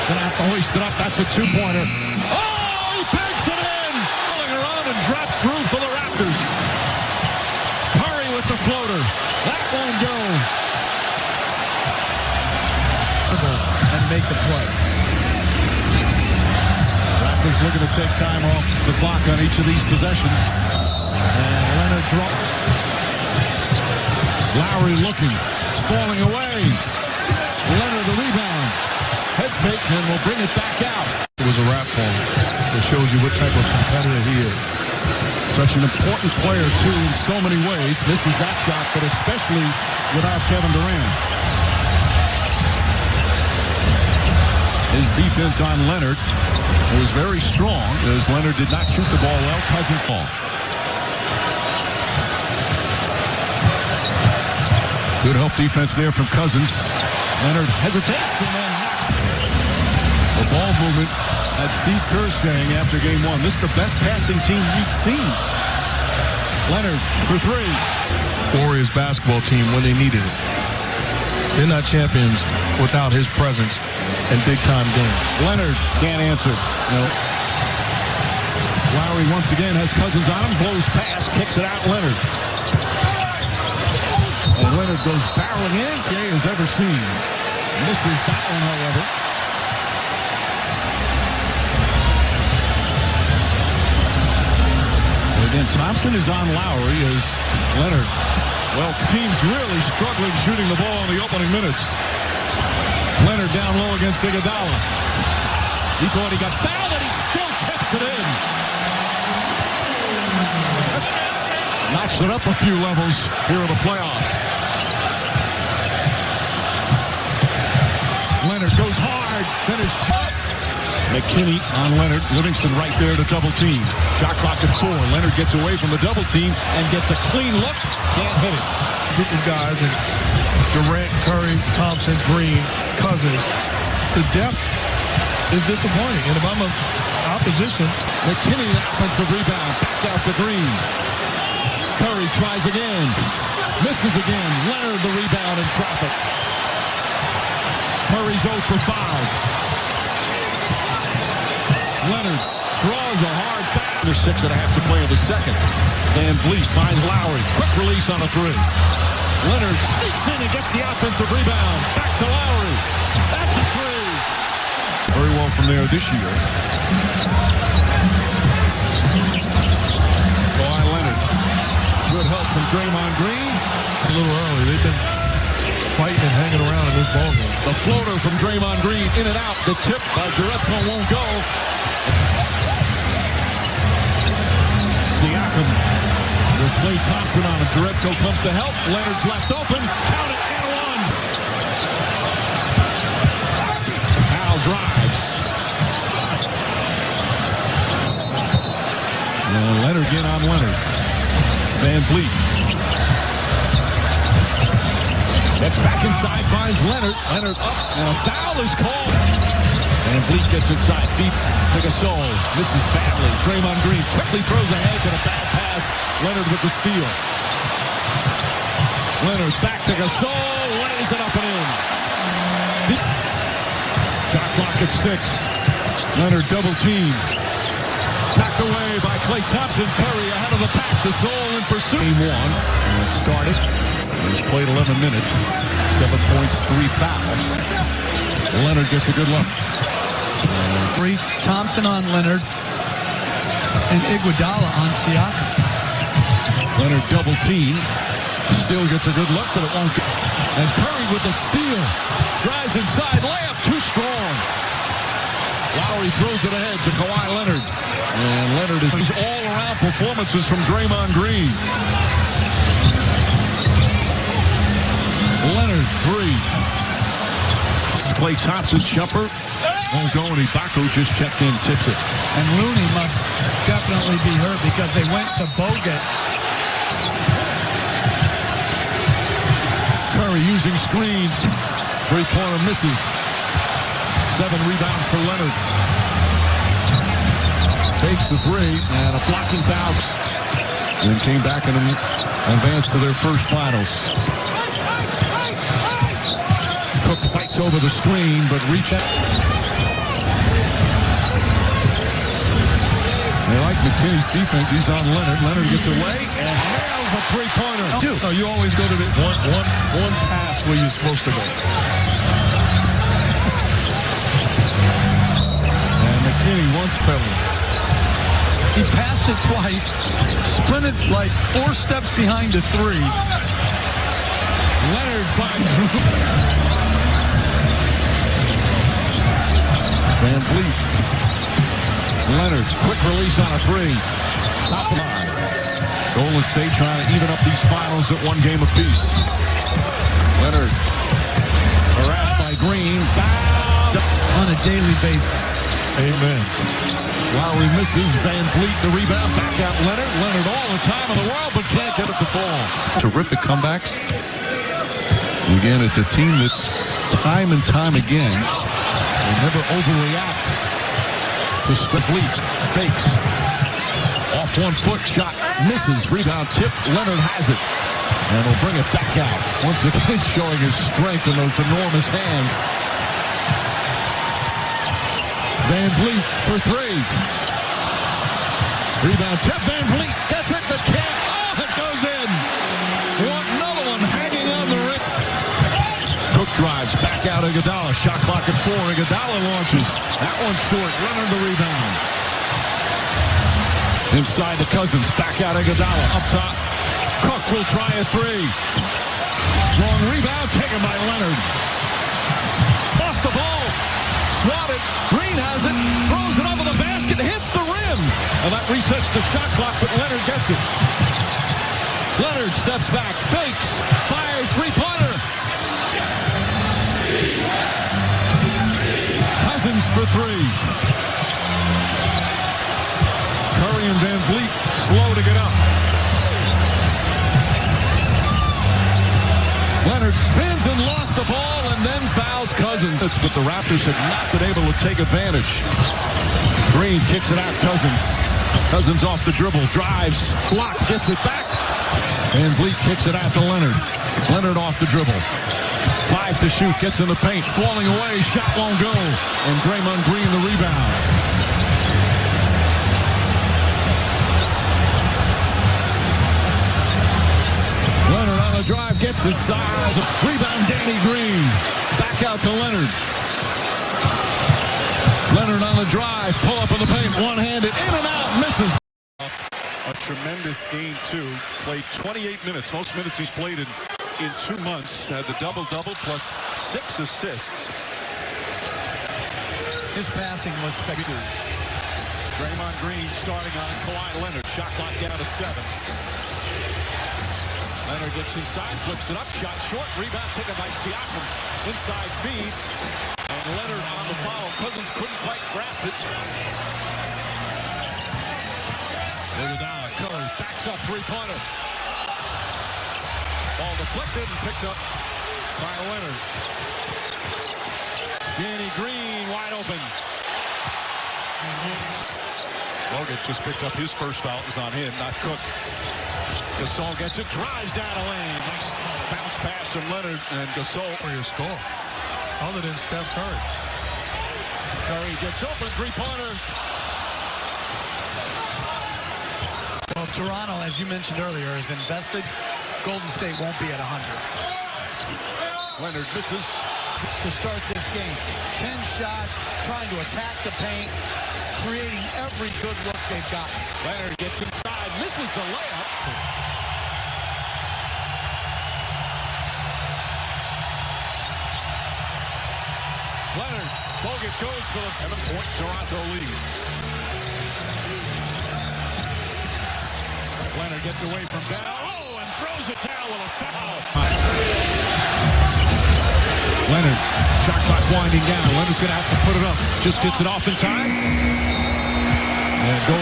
gonna have to hoist it up. That's a two-pointer. Oh, he banks it in. Rolling around and drops through for the Raptors. Curry with the floater. That won't go. And make the play. Raptors looking to take time off the clock on each of these possessions. And Leonard drop. Lowry looking. It's falling away. Leonard the rebound. Head fake and will bring it back out. It was a wrap for him. It shows you what type of competitor he is. Such an important player, too, in so many ways. Misses that shot, but especially without Kevin Durant. His defense on Leonard was very strong as Leonard did not shoot the ball well. Cousins ball. Good help defense there from Cousins. Leonard hesitates and then knocks. The ball movement that Steve Kerr saying after game one. This is the best passing team we've seen. Leonard for three. Warriors basketball team when they needed it. They're not champions without his presence in big-time games. Leonard can't answer. No. Lowry once again has Cousins on him. Blows pass, kicks it out. Leonard. And Leonard goes barreling in. Jay has ever seen. Misses that one, however. And again, Thompson is on Lowry as Leonard. Well, team's really struggling shooting the ball in the opening minutes. Leonard down low against Iguodala. He thought he got fouled and he still tips it in. Notched it up a few levels here in the playoffs. Leonard goes hard, finished up. McKinney on Leonard. Livingston right there to double team. Shot clock at 4. Leonard gets away from the double team and gets a clean look. Can't hit it. Group of guys and Durant, Curry, Thompson, Green, Cousins. The depth is disappointing. And if I'm an opposition, McKinney offensive rebound. Back out to Green. Curry tries again. Misses again. Leonard the rebound in traffic. Curry's 0 for 5. Leonard draws a hard foul. There's 6.5 to play in the second. Van Vliet finds Lowry. Quick release on a 3. Leonard sneaks in and gets the offensive rebound. Back to Lowry. That's a 3. Very well from there this year. Kawhi Leonard. Good help from Draymond Green. A little early. They've been fighting and hanging around in this ballgame. The floater from Draymond Green in and out. The tip by Jerebko won't go. Siakam with Klay Thompson on him. Jerebko comes to help. Leonard's left open. Count it and 1. Powell drives. And Leonard again on Leonard. Van Vliet. Gets back inside, finds Leonard. Leonard up, and a foul is called. Van Vliet gets inside, beats to Gasol. Misses badly. Draymond Green quickly throws ahead, but a bad pass. Leonard with the steal. Leonard back to Gasol, lays it up and in. Shot clock at 6. Leonard double team. Backed away by Klay Thompson. Curry ahead of the pack. Gasol in pursuit. Game 1. And it started. He's played 11 minutes. 7 points, 3 fouls. Leonard gets a good look. Thompson on Leonard and Iguodala on Siakam. Leonard double team. Still gets a good look, but it won't get. And Curry with the steal. Drives inside. Layup too strong. Lowry throws it ahead to Kawhi Leonard. And Leonard is all-around performances from Draymond Green. Leonard, 3. Klay Thompson's jumper won't go, and Ibaka just checked in, tips it. And Looney must definitely be hurt because they went to Bogut. Curry using screens. 3-pointer misses. 7 rebounds for Leonard. Takes the 3 and a blocking foul. And came back and advanced to their first finals. Cook fights over the screen, but reach out. They like McKinney's defense. He's on Leonard. Leonard gets away and nails a 3-pointer. No, you always go to the one pass where you're supposed to go. And McKinney once penalty. He passed it twice, sprinted like 4 steps behind the 3. Leonard finds Van Vliet. Leonard, quick release on a 3. Top line. Golden State trying to even up these finals at 1 game apiece. Leonard harassed by Green. Foul on a daily basis. Amen. Lowry misses. Van Vliet the rebound. Back out Leonard. Leonard all the time in the world, but can't get it to fall. Terrific comebacks. Again, it's a team that time and time again will never overreact to Vliet. Fakes. Off 1 foot shot. Misses. Rebound tip. Leonard has it. And will bring it back out. Once again showing his strength in those enormous hands. Van Vliet for 3. Rebound tip. Van Vliet gets it, but can't. Oh, it goes in. Another one hanging on the rim. Cook drives back out Iguodala. Shot clock at 4. Iguodala launches. That one's short. Leonard the rebound. Inside to Cousins. Back out Iguodala. Up top. Cook will try a 3. Long rebound taken by Leonard. Lost the ball. Swatted. Green has it. Throws it over the basket. Hits the rim. And that resets the shot clock, but Leonard gets it. Leonard steps back. Fakes. Fires 3-pointer. Cousins for 3. Thompson lost the ball and then fouls Cousins. But the Raptors have not been able to take advantage. Green kicks it out. Cousins off the dribble, drives, block, gets it back. Van Vliet kicks it out to Leonard. Leonard off the dribble. 5 to shoot, gets in the paint, falling away, shot won't go. And Draymond Green the rebound. Leonard on the drive, gets inside. Rebound, Danny Green. Back out to Leonard. Leonard on the drive, pull up in the paint, one-handed, in and out, misses. A tremendous game, too. Played 28 minutes, most minutes he's played in 2 months. Had the double-double plus 6 assists. His passing was spectacular. Draymond Green starting on Kawhi Leonard. Shot clock down to 7. Leonard gets inside, flips it up, shot short, rebound taken by Siakam. Inside feed, and Leonard on the foul. Cousins couldn't quite grasp it. Iguodala, Curry backs up three-pointer. Ball deflected and picked up by Leonard. Danny Green wide open. Bogut just picked up his first foul. It was on him, not Cook. Gasol gets it, drives down the lane. Nice bounce pass from Leonard and Gasol for your score. Other than Steph Curry. Curry gets open, three-pointer. Well, Toronto, as you mentioned earlier, is invested. Golden State won't be at 100. Leonard misses to start this game. 10 shots, trying to attack the paint, creating every good look they've got. Leonard gets inside, misses the layup. Leonard, Bogut goes for the 7-point Toronto lead. Leonard gets away from that. Oh, and throws it down with a foul. Leonard, shot clock winding down. Leonard's going to have to put it up. Just gets it off in time. And go.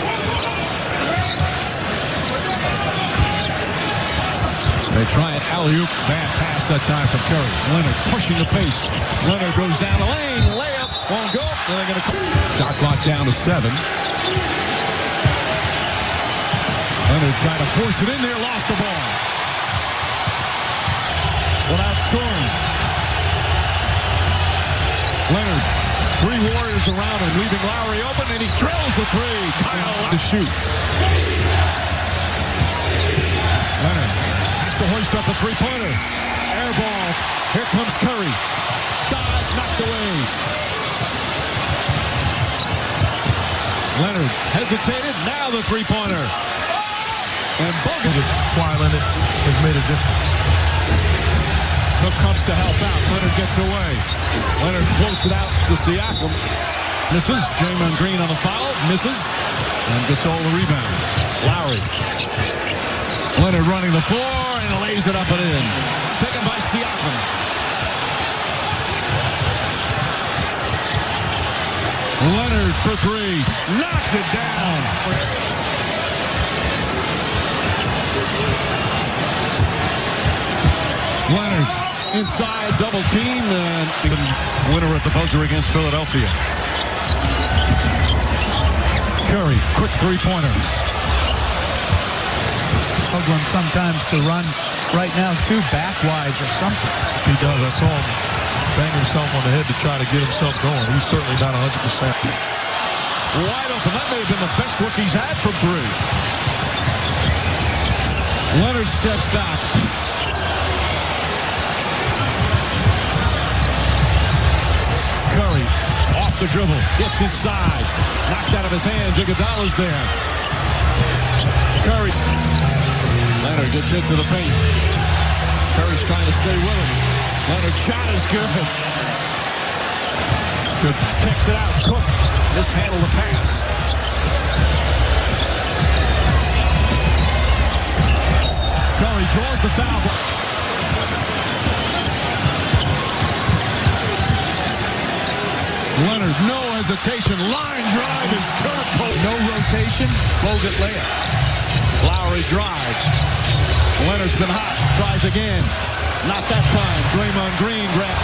They try it alley-oop. Bad pass that time from Curry. Leonard pushing the pace. Leonard goes down the lane. Layup won't go. Then they're going to come. Shot clock down to 7. Leonard trying to force it in there. Lost the ball. Without scoring. Leonard, 3 Warriors around him, leaving Lowry open, and he drills the 3. Kyle to shoot. Leonard has to hoist up a three-pointer. Air ball. Here comes Curry. Dodge knocked away. Leonard hesitated. Now the three-pointer. And Bogut. Kawhi Leonard has made a difference. Cook comes to help out. Leonard gets away. Leonard floats it out to Siakam. Misses. Draymond Green on the foul. Misses. And Gasol the rebound. Lowry. Leonard running the floor and lays it up and in. Taken by Siakam. Leonard for 3. Knocks it down. Leonard inside, double team, and winner at the buzzer against Philadelphia. Curry, quick three-pointer. Hoagland sometimes to run right now, too, back-wise or something. He does. I saw him bang himself on the head to try to get himself going. He's certainly not 100%. Wide open. That may have been the best look he's had from 3. Leonard steps back. Curry off the dribble, gets inside, knocked out of his hands. Iguodala's there. Curry. Leonard gets into the paint. Curry's trying to stay with him. Leonard's shot is good. Good. Kicks it out. Cook mishandled the pass. Curry draws the foul. Leonard, no hesitation. Line drive is good. No rotation. Bogut layup. Lowry drive. Leonard's been hot. Tries again. Not that time. Draymond Green grab.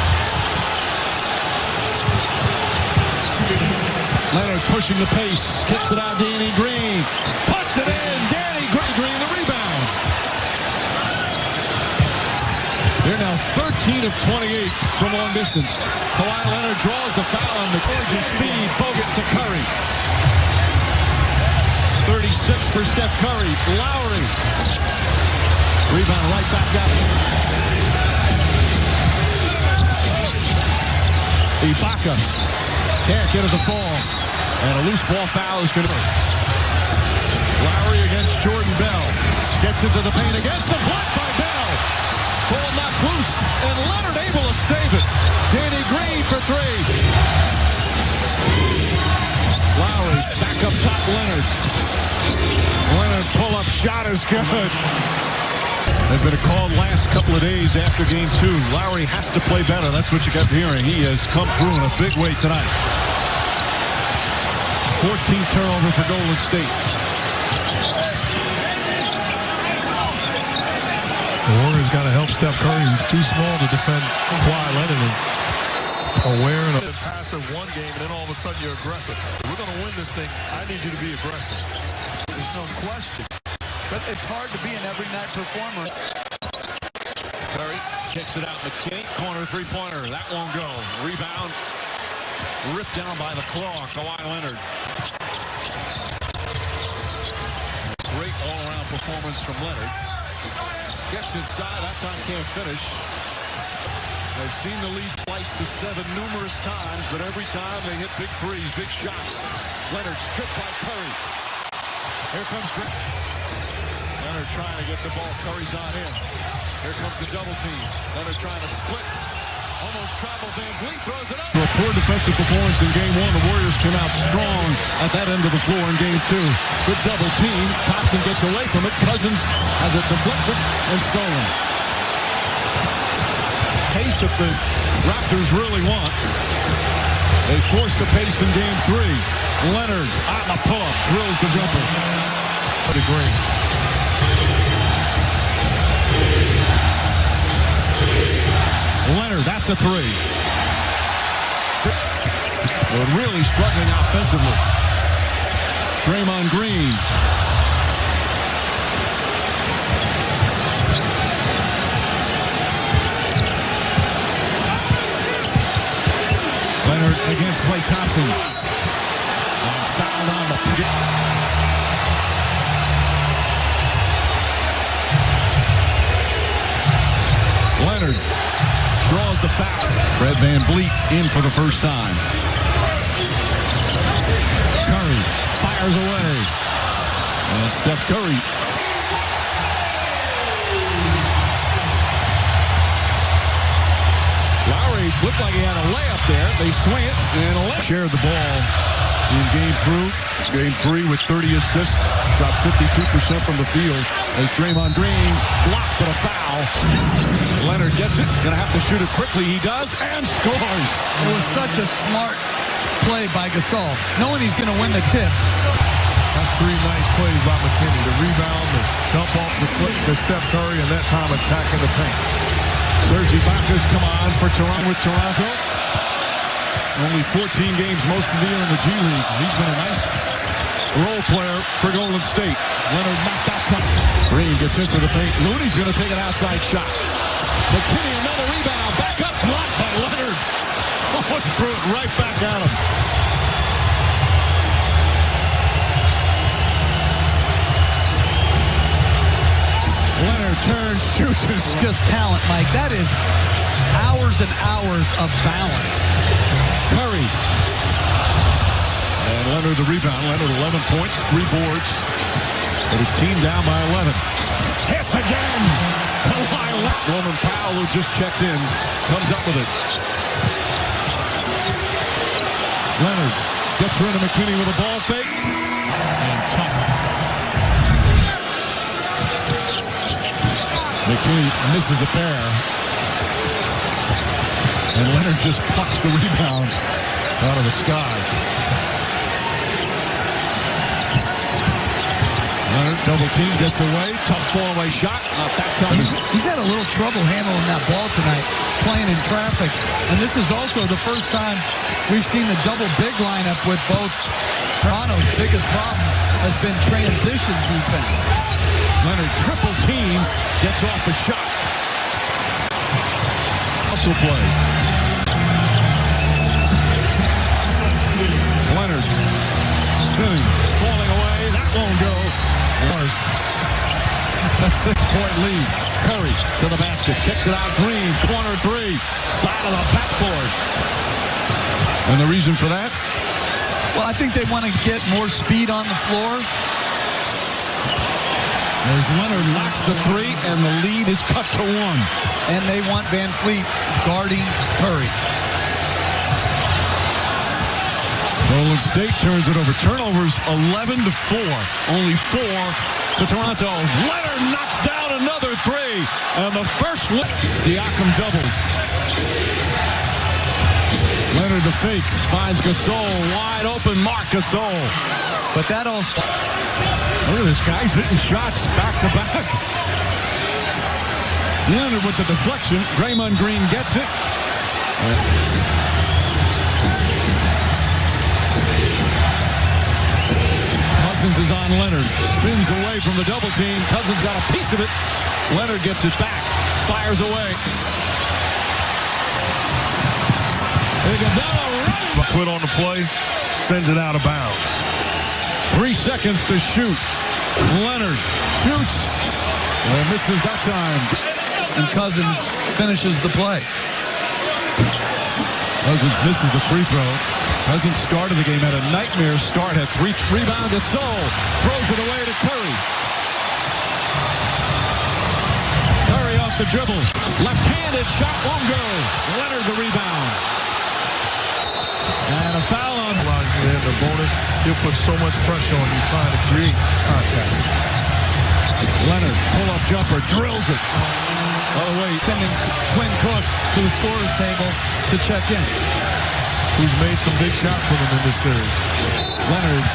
Leonard pushing the pace. Kicks it out. Danny Green. Puts it in. Danny Green the rebound. They're now 13 of 28 from long distance. Kawhi Leonard draws the foul on the gorgeous speed. Bogut to Curry. 36 for Steph Curry. Lowry. Rebound right back out. Ibaka can't get at the ball. And a loose ball foul is going to be. Lowry against Jordan Bell. Gets into the paint against the block by Bell. Ball knocked loose. And Leonard able to save it. Danny Green for three. Lowry back up top. Leonard. Leonard pull-up shot is good. There's been a call last couple of days after game 2. Lowry has to play better. That's what you kept hearing. He has come through in a big way tonight. 14th turnover for Golden State. The Warriors got to help Steph Curry. He's too small to defend Kawhi Leonard. Aware of passive one game, and then all of a sudden you're aggressive. If we're going to win this thing, I need you to be aggressive. There's no question. But it's hard to be an every night performer. Curry kicks it out. McKinney, corner three-pointer. That won't go. Rebound. Ripped down by the claw. Kawhi Leonard. Great all-around performance from Leonard. Gets inside. That time can't finish. They've seen the lead sliced to 7 numerous times, but every time they hit big threes, big shots. Leonard stripped by Curry. Here comes Leonard trying to get the ball. Curry's on in. Here comes the double team. Leonard trying to split. Almost traveled. Van Vliet throws it up. A poor defensive performance in game 1. The Warriors came out strong at that end of the floor in game 2. Good double team. Thompson gets away from it. Cousins has it deflected and stolen. Pace that the Raptors really want. They forced the pace in game 3. Leonard on the pull-up. Drills the jumper. What a great. Leonard, that's a three. They're really struggling offensively. Draymond Green. Leonard against Klay Thompson. And fouled on the pick. Leonard draws the foul. Fred Van Vliet in for the first time. Curry fires away. And Steph Curry. Lowry looked like he had a layup there. They swing it and shared the ball in game 3 with 30 assists. Shot 52% from the field as Draymond Green blocked but a foul. Leonard gets it. Gonna have to shoot it quickly. He does and scores. It was such a smart play by Gasol, knowing he's going to win the tip. That's 3 nice plays by McKinney. The rebound, the dump off the foot to Steph Curry, and that time attacking the paint. Serge Ibaka's come on for Toronto with Toronto. Only 14 games most of the year in the G League. He's been a nice role player for Golden State. Leonard knocked out top. Green gets into the paint. Looney's going to take an outside shot. McKinney another rebound. Back up, blocked by Leonard. Oh, threw it right back at him. Leonard turns, shoots, It's just talent, Mike. That is hours and hours of balance. Curry. And Leonard the rebound. Leonard 11 points, 3 boards. But his team down by 11. Hits again. Norman Powell, who just checked in, comes up with it. Leonard gets rid of McKinney with a ball fake. And tough. McKinney misses a pair. And Leonard just plucks the rebound out of the sky. Leonard double team, gets away. Tough fall-away shot. Not that time. He's had a little trouble handling that ball tonight, playing in traffic. And this is also the first time we've seen the double big lineup with both. Toronto's biggest problem has been transition defense. Leonard triple team, gets off the shot. Also plays. Leonard spinning, falling away. That won't go. A 6-point lead. Curry to the basket, kicks it out. Green, corner three, side of the backboard. And the reason for that? Well, I think they want to get more speed on the floor. As Leonard knocks the three, and the lead is cut to 1. And they want Van Fleet guarding Curry. Golden State turns it over. Turnovers 11-4. Only 4 to Toronto. Leonard knocks down another three. And the first one. Siakam double. Leonard the fake. Finds Gasol. Wide open. Marc Gasol. But that all... Look at this guy. He's hitting shots back to back. Leonard with the deflection. Draymond Green gets it. Cousins is on Leonard. Spins away from the double team. Cousins got a piece of it. Leonard gets it back. Fires away. Iguodala quit on the play. Sends it out of bounds. 3 seconds to shoot. Leonard shoots. And misses that time. And Cousins finishes the play. Cousins misses the free throw. Cousins started the game, had a nightmare start, had 3 rebounds. Gasol throws it away to Curry. Curry off the dribble. Left-handed shot won't go. Leonard the rebound. And a foul on the bonus. He'll put so much pressure on you trying to create contact. Leonard, pull-up jumper, drills it. By the way, sending Quinn Cook to the scorer's table to check in. Who's made some big shots for them in this series. Leonard,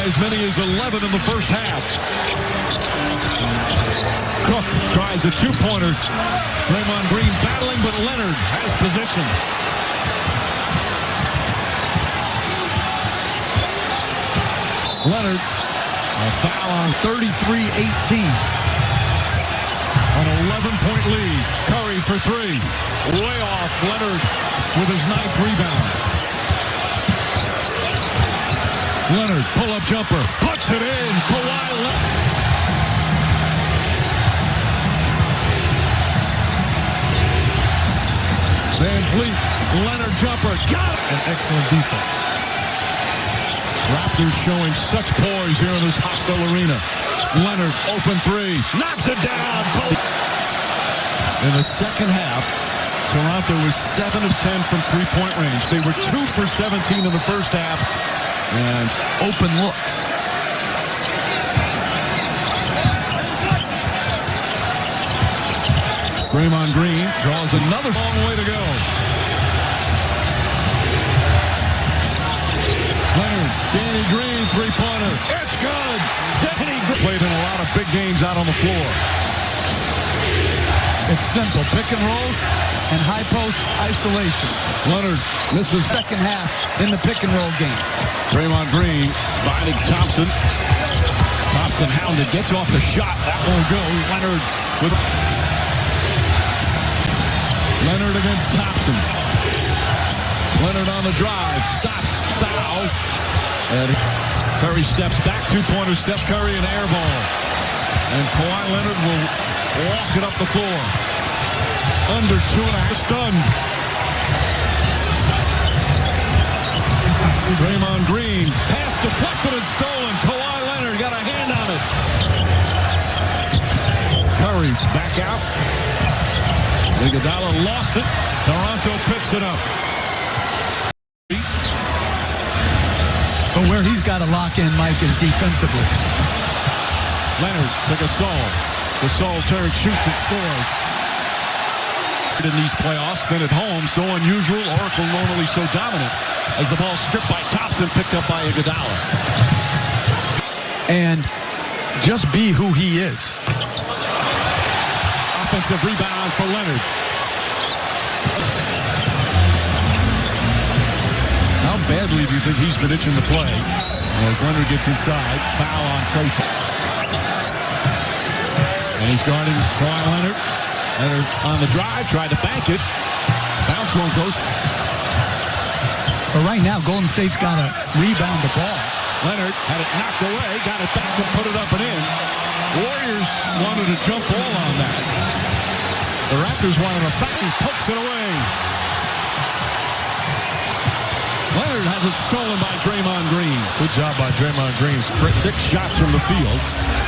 as many as 11 in the first half. Cook tries a two-pointer. Draymond Green battling, but Leonard has position. Leonard, a foul on 33-18. An 11-point lead. Curry for 3. Way off. Leonard with his 9th rebound. Leonard, pull-up jumper. Puts it in. Kawhi Leonard. Van Fleet. Leonard jumper. Got it. An excellent defense. Raptors showing such poise here in this hostile arena. Leonard, open 3. Knocks it down. In the second half, Toronto was 7 of 10 from three-point range. They were 2 for 17 in the first half. And open looks. Draymond Green draws another long way to go. Leonard, Danny Green, three-pointer. It's good. Danny Green played in a lot of big games out on the floor. It's simple. Pick and rolls and high post isolation. Leonard misses second half in the pick and roll game. Draymond Green finding Thompson. Thompson hounded, gets off the shot. That won't go. Leonard with... Leonard against Thompson. Leonard on the drive. Stops. Foul. And Curry steps back. Two-pointer. Steph Curry, an air ball. And Kawhi Leonard will walk it up the floor. Under 2.5. Stunned. Draymond Green. Pass deflected and stolen. Kawhi Leonard got a hand on it. Curry back out. Iguodala lost it. Toronto picks it up. But where he's got to lock in, Mike, is defensively. Leonard to Gasol. Gasol turns, shoots, and scores. In these playoffs, then at home, so unusual. Oracle normally so dominant as the ball stripped by Thompson, picked up by Iguodala. And just be who he is. Offensive rebound for Leonard. How badly do you think he's been itching to play? As Leonard gets inside, foul on Clayton. And he's guarding Kawhi Leonard. Leonard on the drive, tried to bank it. Bounce won't go. But right now, Golden State's got to rebound the ball. Leonard had it knocked away, got it back and put it up and in. Warriors wanted a jump ball on that. The Raptors wanted a foul. He pokes it away. Leonard has it stolen by Draymond Green. Good job by Draymond Green. 6 shots from the field.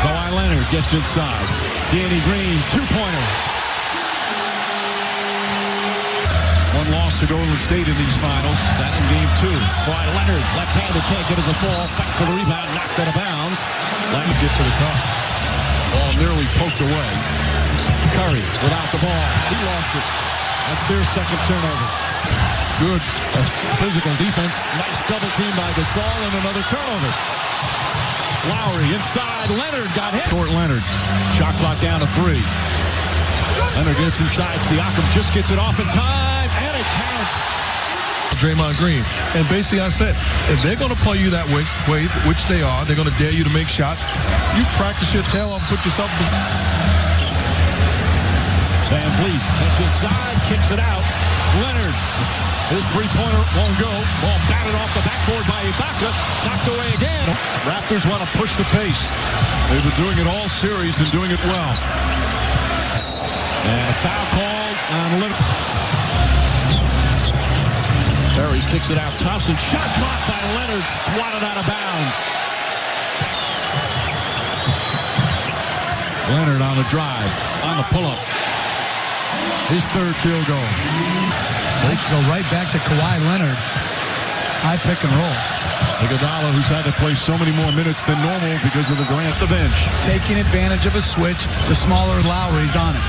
Kawhi Leonard gets inside. Danny Green, two-pointer. One loss to Golden State in these finals. That in game 2. Kawhi Leonard, left-handed, can't get it to fall. Fight for the rebound, knocked out of bounds. Leonard gets to the cup. Ball nearly poked away. Curry without the ball. He lost it. That's their second turnover. Good physical defense. Nice double team by Gasol and another turnover. Lowry inside. Leonard got hit. Short Leonard. Shot clock down to 3. Leonard gets inside. Siakam just gets it off in time, and it counts. Draymond Green. And basically I said, if they're going to play you that way, which they are, they're going to dare you to make shots. You practice your tail off, put yourself in. Van Vliet gets inside, kicks it out. Leonard, his three-pointer won't go. Ball batted off the backboard by Ibaka. Knocked away again. Raptors want to push the pace. They've been doing it all series and doing it well. And a foul called on Leonard. Perry kicks it out. Thompson shot blocked by Leonard. Swatted out of bounds. Leonard on the drive. On the pull-up. His third field goal. They go right back to Kawhi Leonard. High pick and roll. Iguodala, who's had to play so many more minutes than normal because of the Grant the bench. Taking advantage of a switch. The smaller Lowry's on it.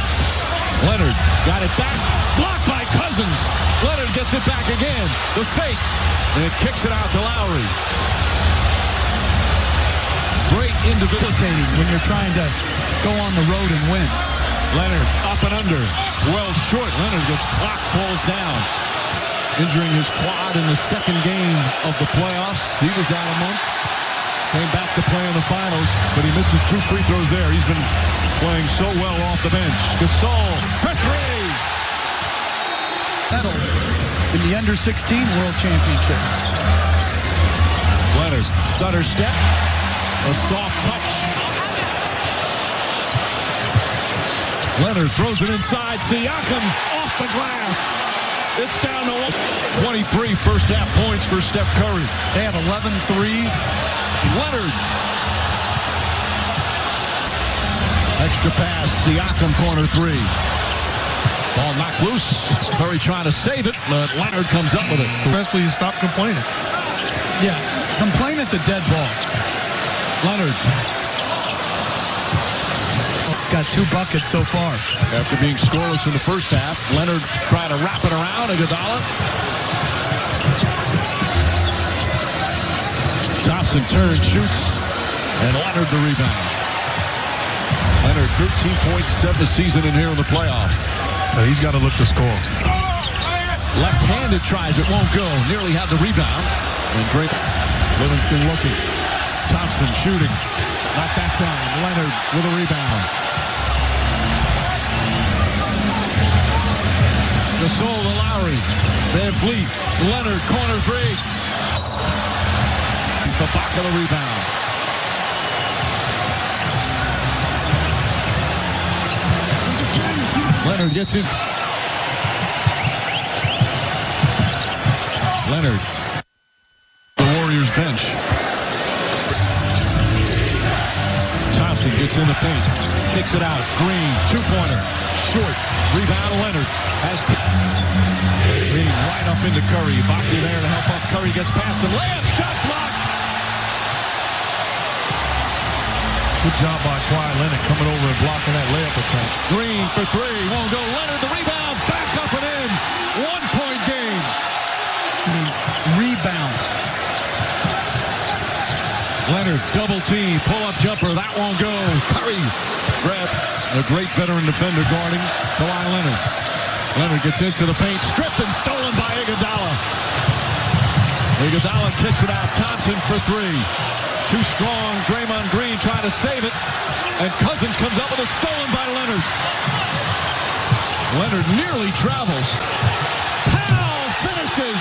Leonard got it back. Blocked by Cousins. Leonard gets it back again. The fake. And it kicks it out to Lowry. Great individuating when you're trying to go on the road and win. Leonard up and under. Well short. Leonard gets clocked, falls down. Injuring his quad in the second game of the playoffs. He was out a month. Came back to play in the finals, but he misses 2 free throws there. He's been playing so well off the bench. Gasol for 3. Medal in the under-16 World Championship. Leonard, stutter step. A soft touch. Leonard throws it inside. Siakam off the glass. It's down to 23 first half points for Steph Curry. They have 11 threes. Leonard. Extra pass. Siakam corner 3. Ball knocked loose. Curry trying to save it, but Leonard comes up with it. Especially you stop complaining. Yeah, complain at the dead ball. Leonard. Got 2 buckets so far. After being scoreless in the first half, Leonard tried to wrap it around Iguodala. Thompson turns, shoots, and Leonard the rebound. Leonard 13 points, 7 season in here in the playoffs. So he's got to look to score. Left-handed tries, it won't go. Nearly had the rebound. And Drake, Livingston looking. Thompson shooting. Not that time. Leonard with a rebound. Gasol to Lowry. Van Vliet. Leonard, corner 3. He's the back of the rebound. Leonard gets in. Leonard. The Warriors bench. Thompson gets in the paint. Kicks it out. Green. 2-pointer. Short. Rebound. Leonard has Green right up into Curry. Ibaka there to help up. Curry gets past him. Layup. Shot block. Good job by Kawhi Leonard coming over and blocking that layup attempt. Green for 3. Won't go. Leonard the rebound. Back up and in. 1-point game. Rebound. Leonard, double team, pull-up jumper, that won't go. Curry, grab, a great veteran defender guarding Kawhi Leonard. Leonard gets into the paint, stripped and stolen by Iguodala. Iguodala kicks it out, Thompson for three. Too strong, Draymond Green trying to save it, and Cousins comes up with a stolen by Leonard. Leonard nearly travels. Powell finishes.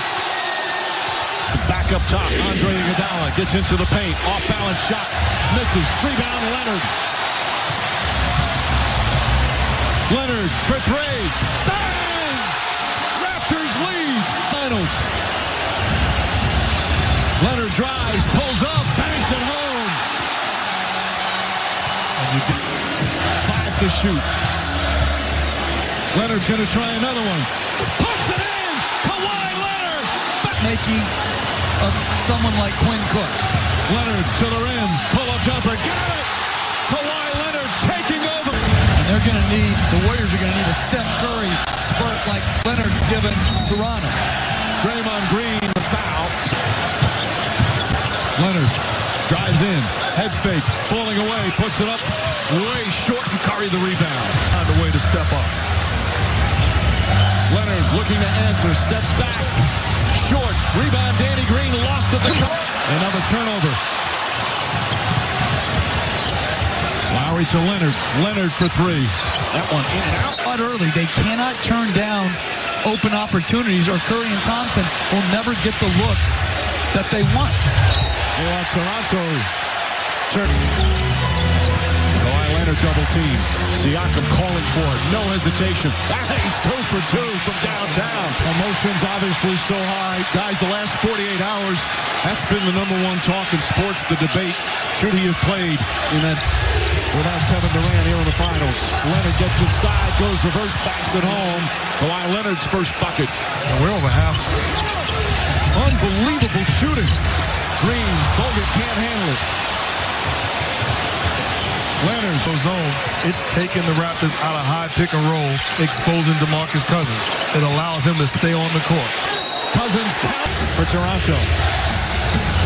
Back up top, Andre Iguodala gets into the paint. Off-balance shot, misses. Rebound, Leonard. Leonard for three. Bang! Raptors lead. Finals. Leonard drives, pulls up, bangs it home. And you get 5 to shoot. Leonard's going to try another one. Puts it in! Kawhi Leonard! Making of someone like Quinn Cook. Leonard to the rim. Pull-up jumper. Got it! Kawhi Leonard taking over. And they're going to need, the Warriors are going to need a Steph Curry spurt like Leonard's given Toronto. Draymond Green, the foul. Leonard drives in. Head fake. Falling away. Puts it up. Way short and Curry the rebound. On the way to step up. Leonard looking to answer. Steps back. Short. Rebound. Danny Green lost at the cup. Another turnover. Lowry to Leonard. Leonard for three. That one in and out. But early, they cannot turn down open opportunities or Curry and Thompson will never get the looks that they want. Toronto. Kawhi Leonard double team. Siakam calling for it. No hesitation. He's 2 for 2 from downtown. Emotions obviously so high. Guys, the last 48 hours, that's been the #1 talk in sports, the debate. Should he have played in that without Kevin Durant here in the finals? Leonard gets inside, goes reverse, backs it home. Kawhi Leonard's first bucket. And we're over half. Unbelievable shooting. Green, Bogut can't handle it. Leonard goes zone. It's taking the Raptors out of high pick and roll, exposing DeMarcus Cousins. It allows him to stay on the court. Cousins count for Toronto.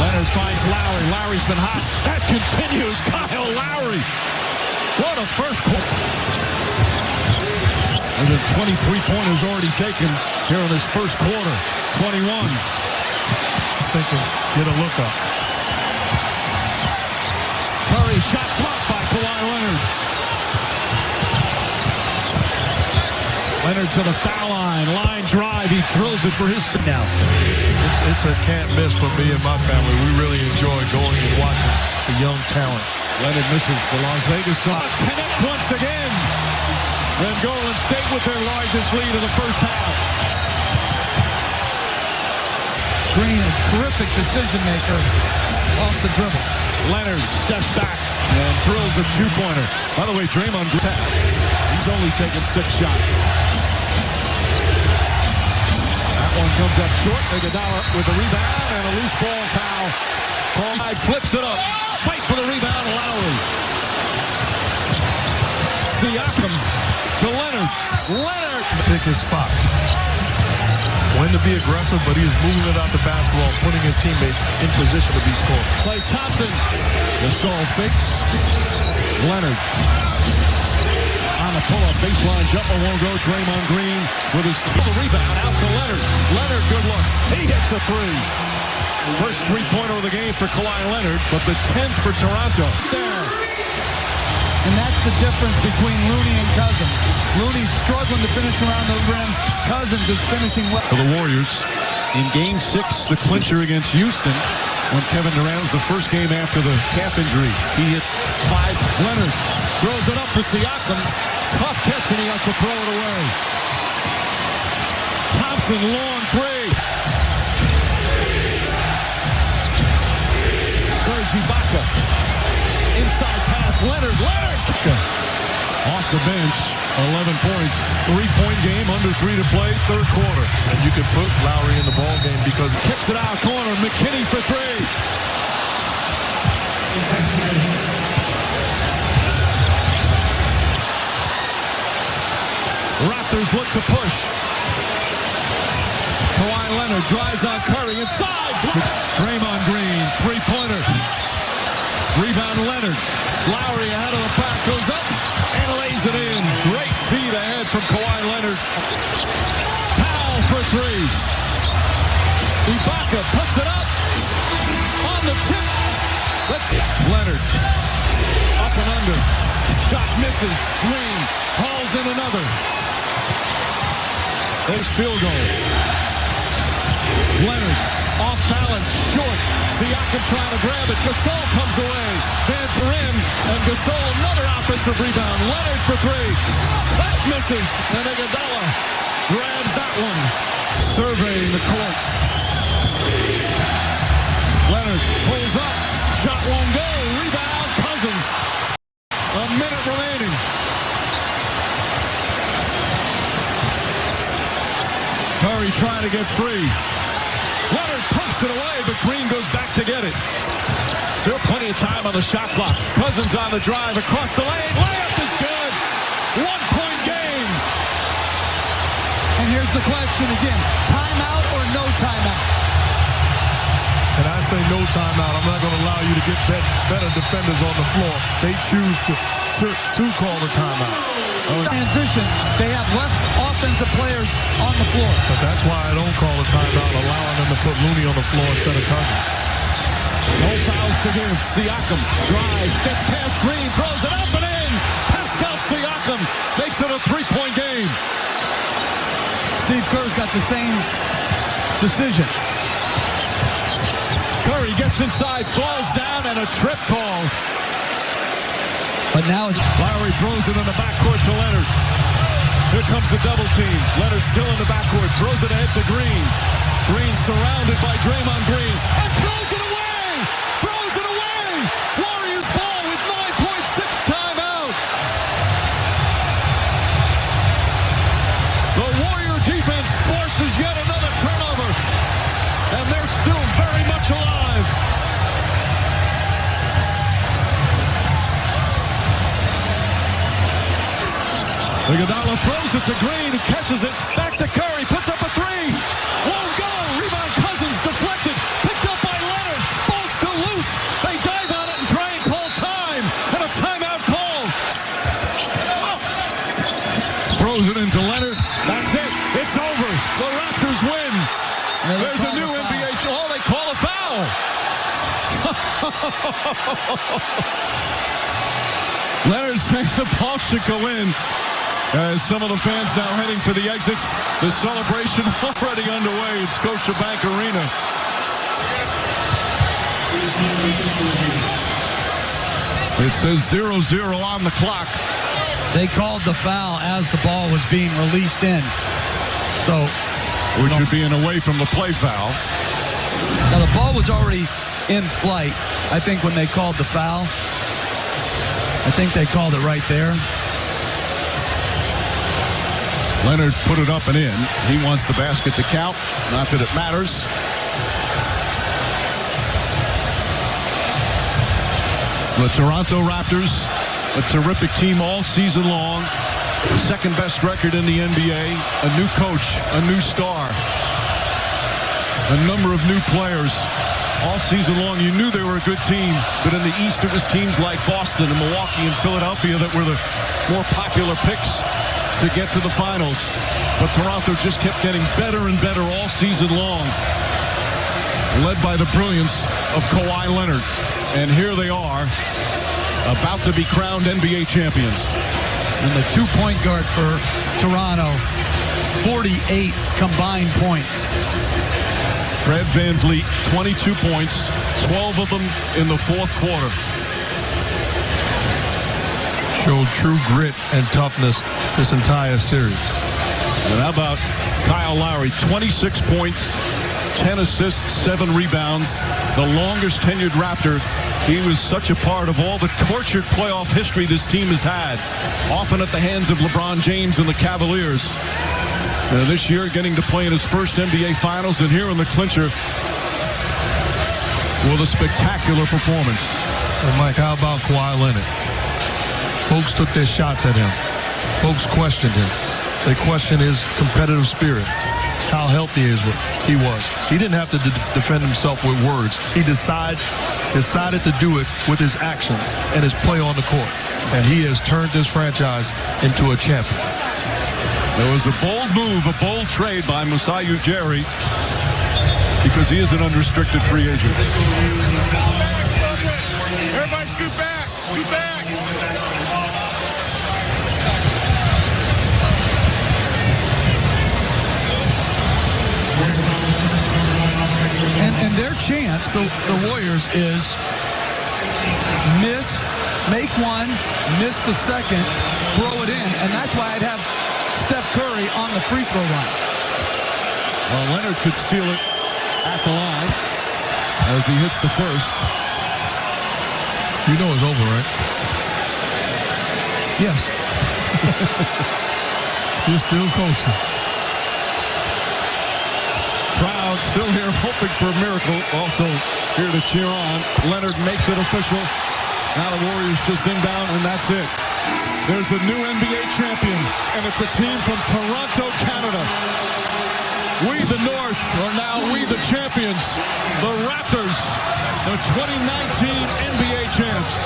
Leonard finds Lowry. Lowry's been hot. That continues. Kyle Lowry. What a first quarter. And the 23-pointers already taken here in this first quarter. 21. Just thinking, get a look up. Curry shot blocked by Kawhi Leonard. Leonard to the foul line. Line drive. He drills it for his now. It's a can't miss for me and my family. We really enjoy going and watching the young talent. Leonard misses the Las Vegas Suns. Connect once again. And Golden State with their largest lead of the first half. Green, a terrific decision maker off the dribble. Leonard steps back and drills a two-pointer. By the way, Draymond Green, he's only taken 6 shots. That one comes up short. Iguodala with the rebound and a loose ball foul. Paul flips it up. Fight for the rebound, Lowry. Siakam to Leonard. Leonard. Pick his spots. When to be aggressive, but he is moving it out the basketball, putting his teammates in position to be scored. Klay Thompson. Gasol fakes. Leonard. On the pull-up baseline jumper won't go. Draymond Green with his rebound out to Leonard. Leonard, good look. He hits a three. First three-pointer of the game for Kawhi Leonard, but the 10th for Toronto. There. And that's the difference between Looney and Cousins. Looney's struggling to finish around the rim. Cousins is finishing well. For the Warriors, in Game 6, the clincher against Houston, when Kevin Durant was the first game after the calf injury. He hit 5. Leonard throws it up for Siakam. Tough catch, and he has to throw it away. Thompson, long three. Serge Ibaka. Inside pass, Leonard. Off the bench, 11 points. 3-point game, under 3 to play, third quarter. And you can put Lowry in the ball game because he kicks it out corner. McKinney for 3. Raptors look to push. Kawhi Leonard drives on Curry inside. Draymond Green, 3-pointer. Rebound Leonard. Lowry ahead of the pack, goes up and lays it in. Great feed ahead from Kawhi Leonard. Powell for three. Ibaka puts it up on the tip. Let's see. Leonard up and under. Shot misses. Green hauls in another. There's field goal. Leonard off balance, short. Siakam trying to grab it. Gasol comes away. Van Perrin and Gasol another offensive rebound. Leonard for three. That misses. And Iguodala grabs that one. Surveying the court. Leonard pulls up. Shot won't go. Rebound Cousins. A minute remaining. Curry trying to get free. Leonard pumps it away, but Green goes back to get it. Still plenty of time on the shot clock. Cousins on the drive across the lane. Layup is good. 1-point game. And here's the question again. Timeout or no timeout? And I say no timeout. I'm not going to allow you to get better defenders on the floor. They choose to call the timeout. Transition, they have less offensive players on the floor. But that's why I don't call a timeout, allowing them to put Looney on the floor instead of Cousins. No fouls to give. Siakam drives, gets past Green, throws it up and in. Pascal Siakam makes it a 3-point game. Steve Kerr's got the same decision. Curry gets inside, falls down, and a trip call. But now it's Lowry throws it in the backcourt to Leonard. Here comes the double team. Leonard still in the backcourt, throws it ahead to Green. Green surrounded by Draymond Green and throws it away! Throws it away! Warriors ball with 9.6 timeout. The Warrior defense forces yet another turnover, and they're still very much alive. Iguodala throws it to Green, who catches it. Back to Curry, puts up a three. Won't go. Rebound Cousins deflected. Picked up by Leonard. Ball still loose. They dive on it and try and call time. And a timeout called. Throws it into Leonard. That's it. It's over. The Raptors win. There's a new NBA. Oh, they call a foul. Leonard saying the ball should go in. As some of the fans now heading for the exits, the celebration already underway at Scotiabank Arena. It says 0-0 on the clock. They called the foul as the ball was being released in. So, which would be an away from the play foul. Now the ball was already in flight. I think when they called the foul, I think they called it right there. Leonard put it up and in. He wants the basket to count. Not that it matters. The Toronto Raptors, a terrific team all season long. The second best record in the NBA. A new coach, a new star. A number of new players. All season long, you knew they were a good team. But in the East, it was teams like Boston and Milwaukee and Philadelphia that were the more popular picks to get to the finals. But Toronto just kept getting better and better all season long, led by the brilliance of Kawhi Leonard. And here they are, about to be crowned NBA champions. And the two-point guard for Toronto, 48 combined points. Fred VanVleet, 22 points, 12 of them in the fourth quarter. Showed true grit and toughness this entire series. And how about Kyle Lowry, 26 points, 10 assists, 7 rebounds, the longest tenured Raptor. He was such a part of all the tortured playoff history this team has had, often at the hands of LeBron James and the Cavaliers. This year, getting to play in his first NBA Finals, and here in the clincher with a spectacular performance. And Mike, how about Kawhi Leonard? Folks took their shots at him. Folks questioned him. They questioned his competitive spirit, how healthy he was. He didn't have to defend himself with words. He decided decided to do it with his actions and his play on the court. And he has turned this franchise into a champion. There was a bold move, a bold trade by Masai Ujiri because he is an unrestricted free agent. Everybody scoot back. Scoot back. And their chance, the Warriors, is make one, miss the second, throw it in. And that's why I'd have Steph Curry on the free throw line. Well, Leonard could seal it at the line as he hits the first. You know it's over, right? Yes. You're still coaching. Crowd still here hoping for a miracle. Also here to cheer on. Leonard makes it official. Now the Warriors just inbound, and that's it. There's a new NBA champion, and it's a team from Toronto, Canada. We, the North, are now we, the champions. The Raptors, the 2019 NBA champs.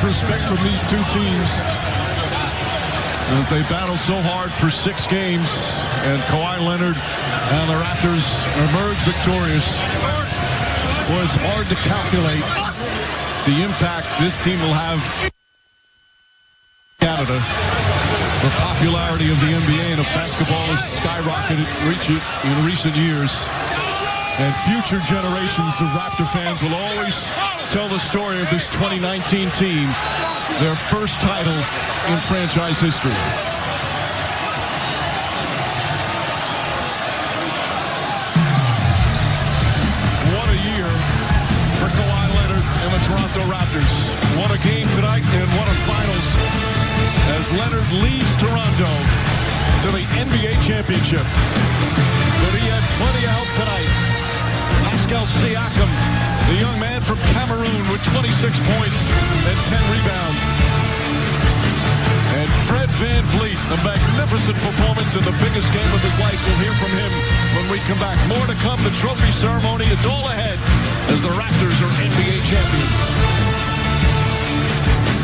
Respect from these two teams as they battle so hard for 6 games, and Kawhi Leonard and the Raptors emerge victorious. Well, it's hard to calculate the impact this team will have in Canada. The popularity of the NBA and of basketball has skyrocketed in recent years. And future generations of Raptor fans will always tell the story of this 2019 team, their first title in franchise history. What a year for Kawhi Leonard and the Toronto Raptors. What a game tonight and what a finals as Leonard leads Toronto to the NBA championship. But he had plenty of help tonight. Pascal Siakam, the young man from Cameroon with 26 points and 10 rebounds. And Fred VanVleet, a magnificent performance in the biggest game of his life. We'll hear from him when we come back. More to come, the trophy ceremony. It's all ahead as the Raptors are NBA champions.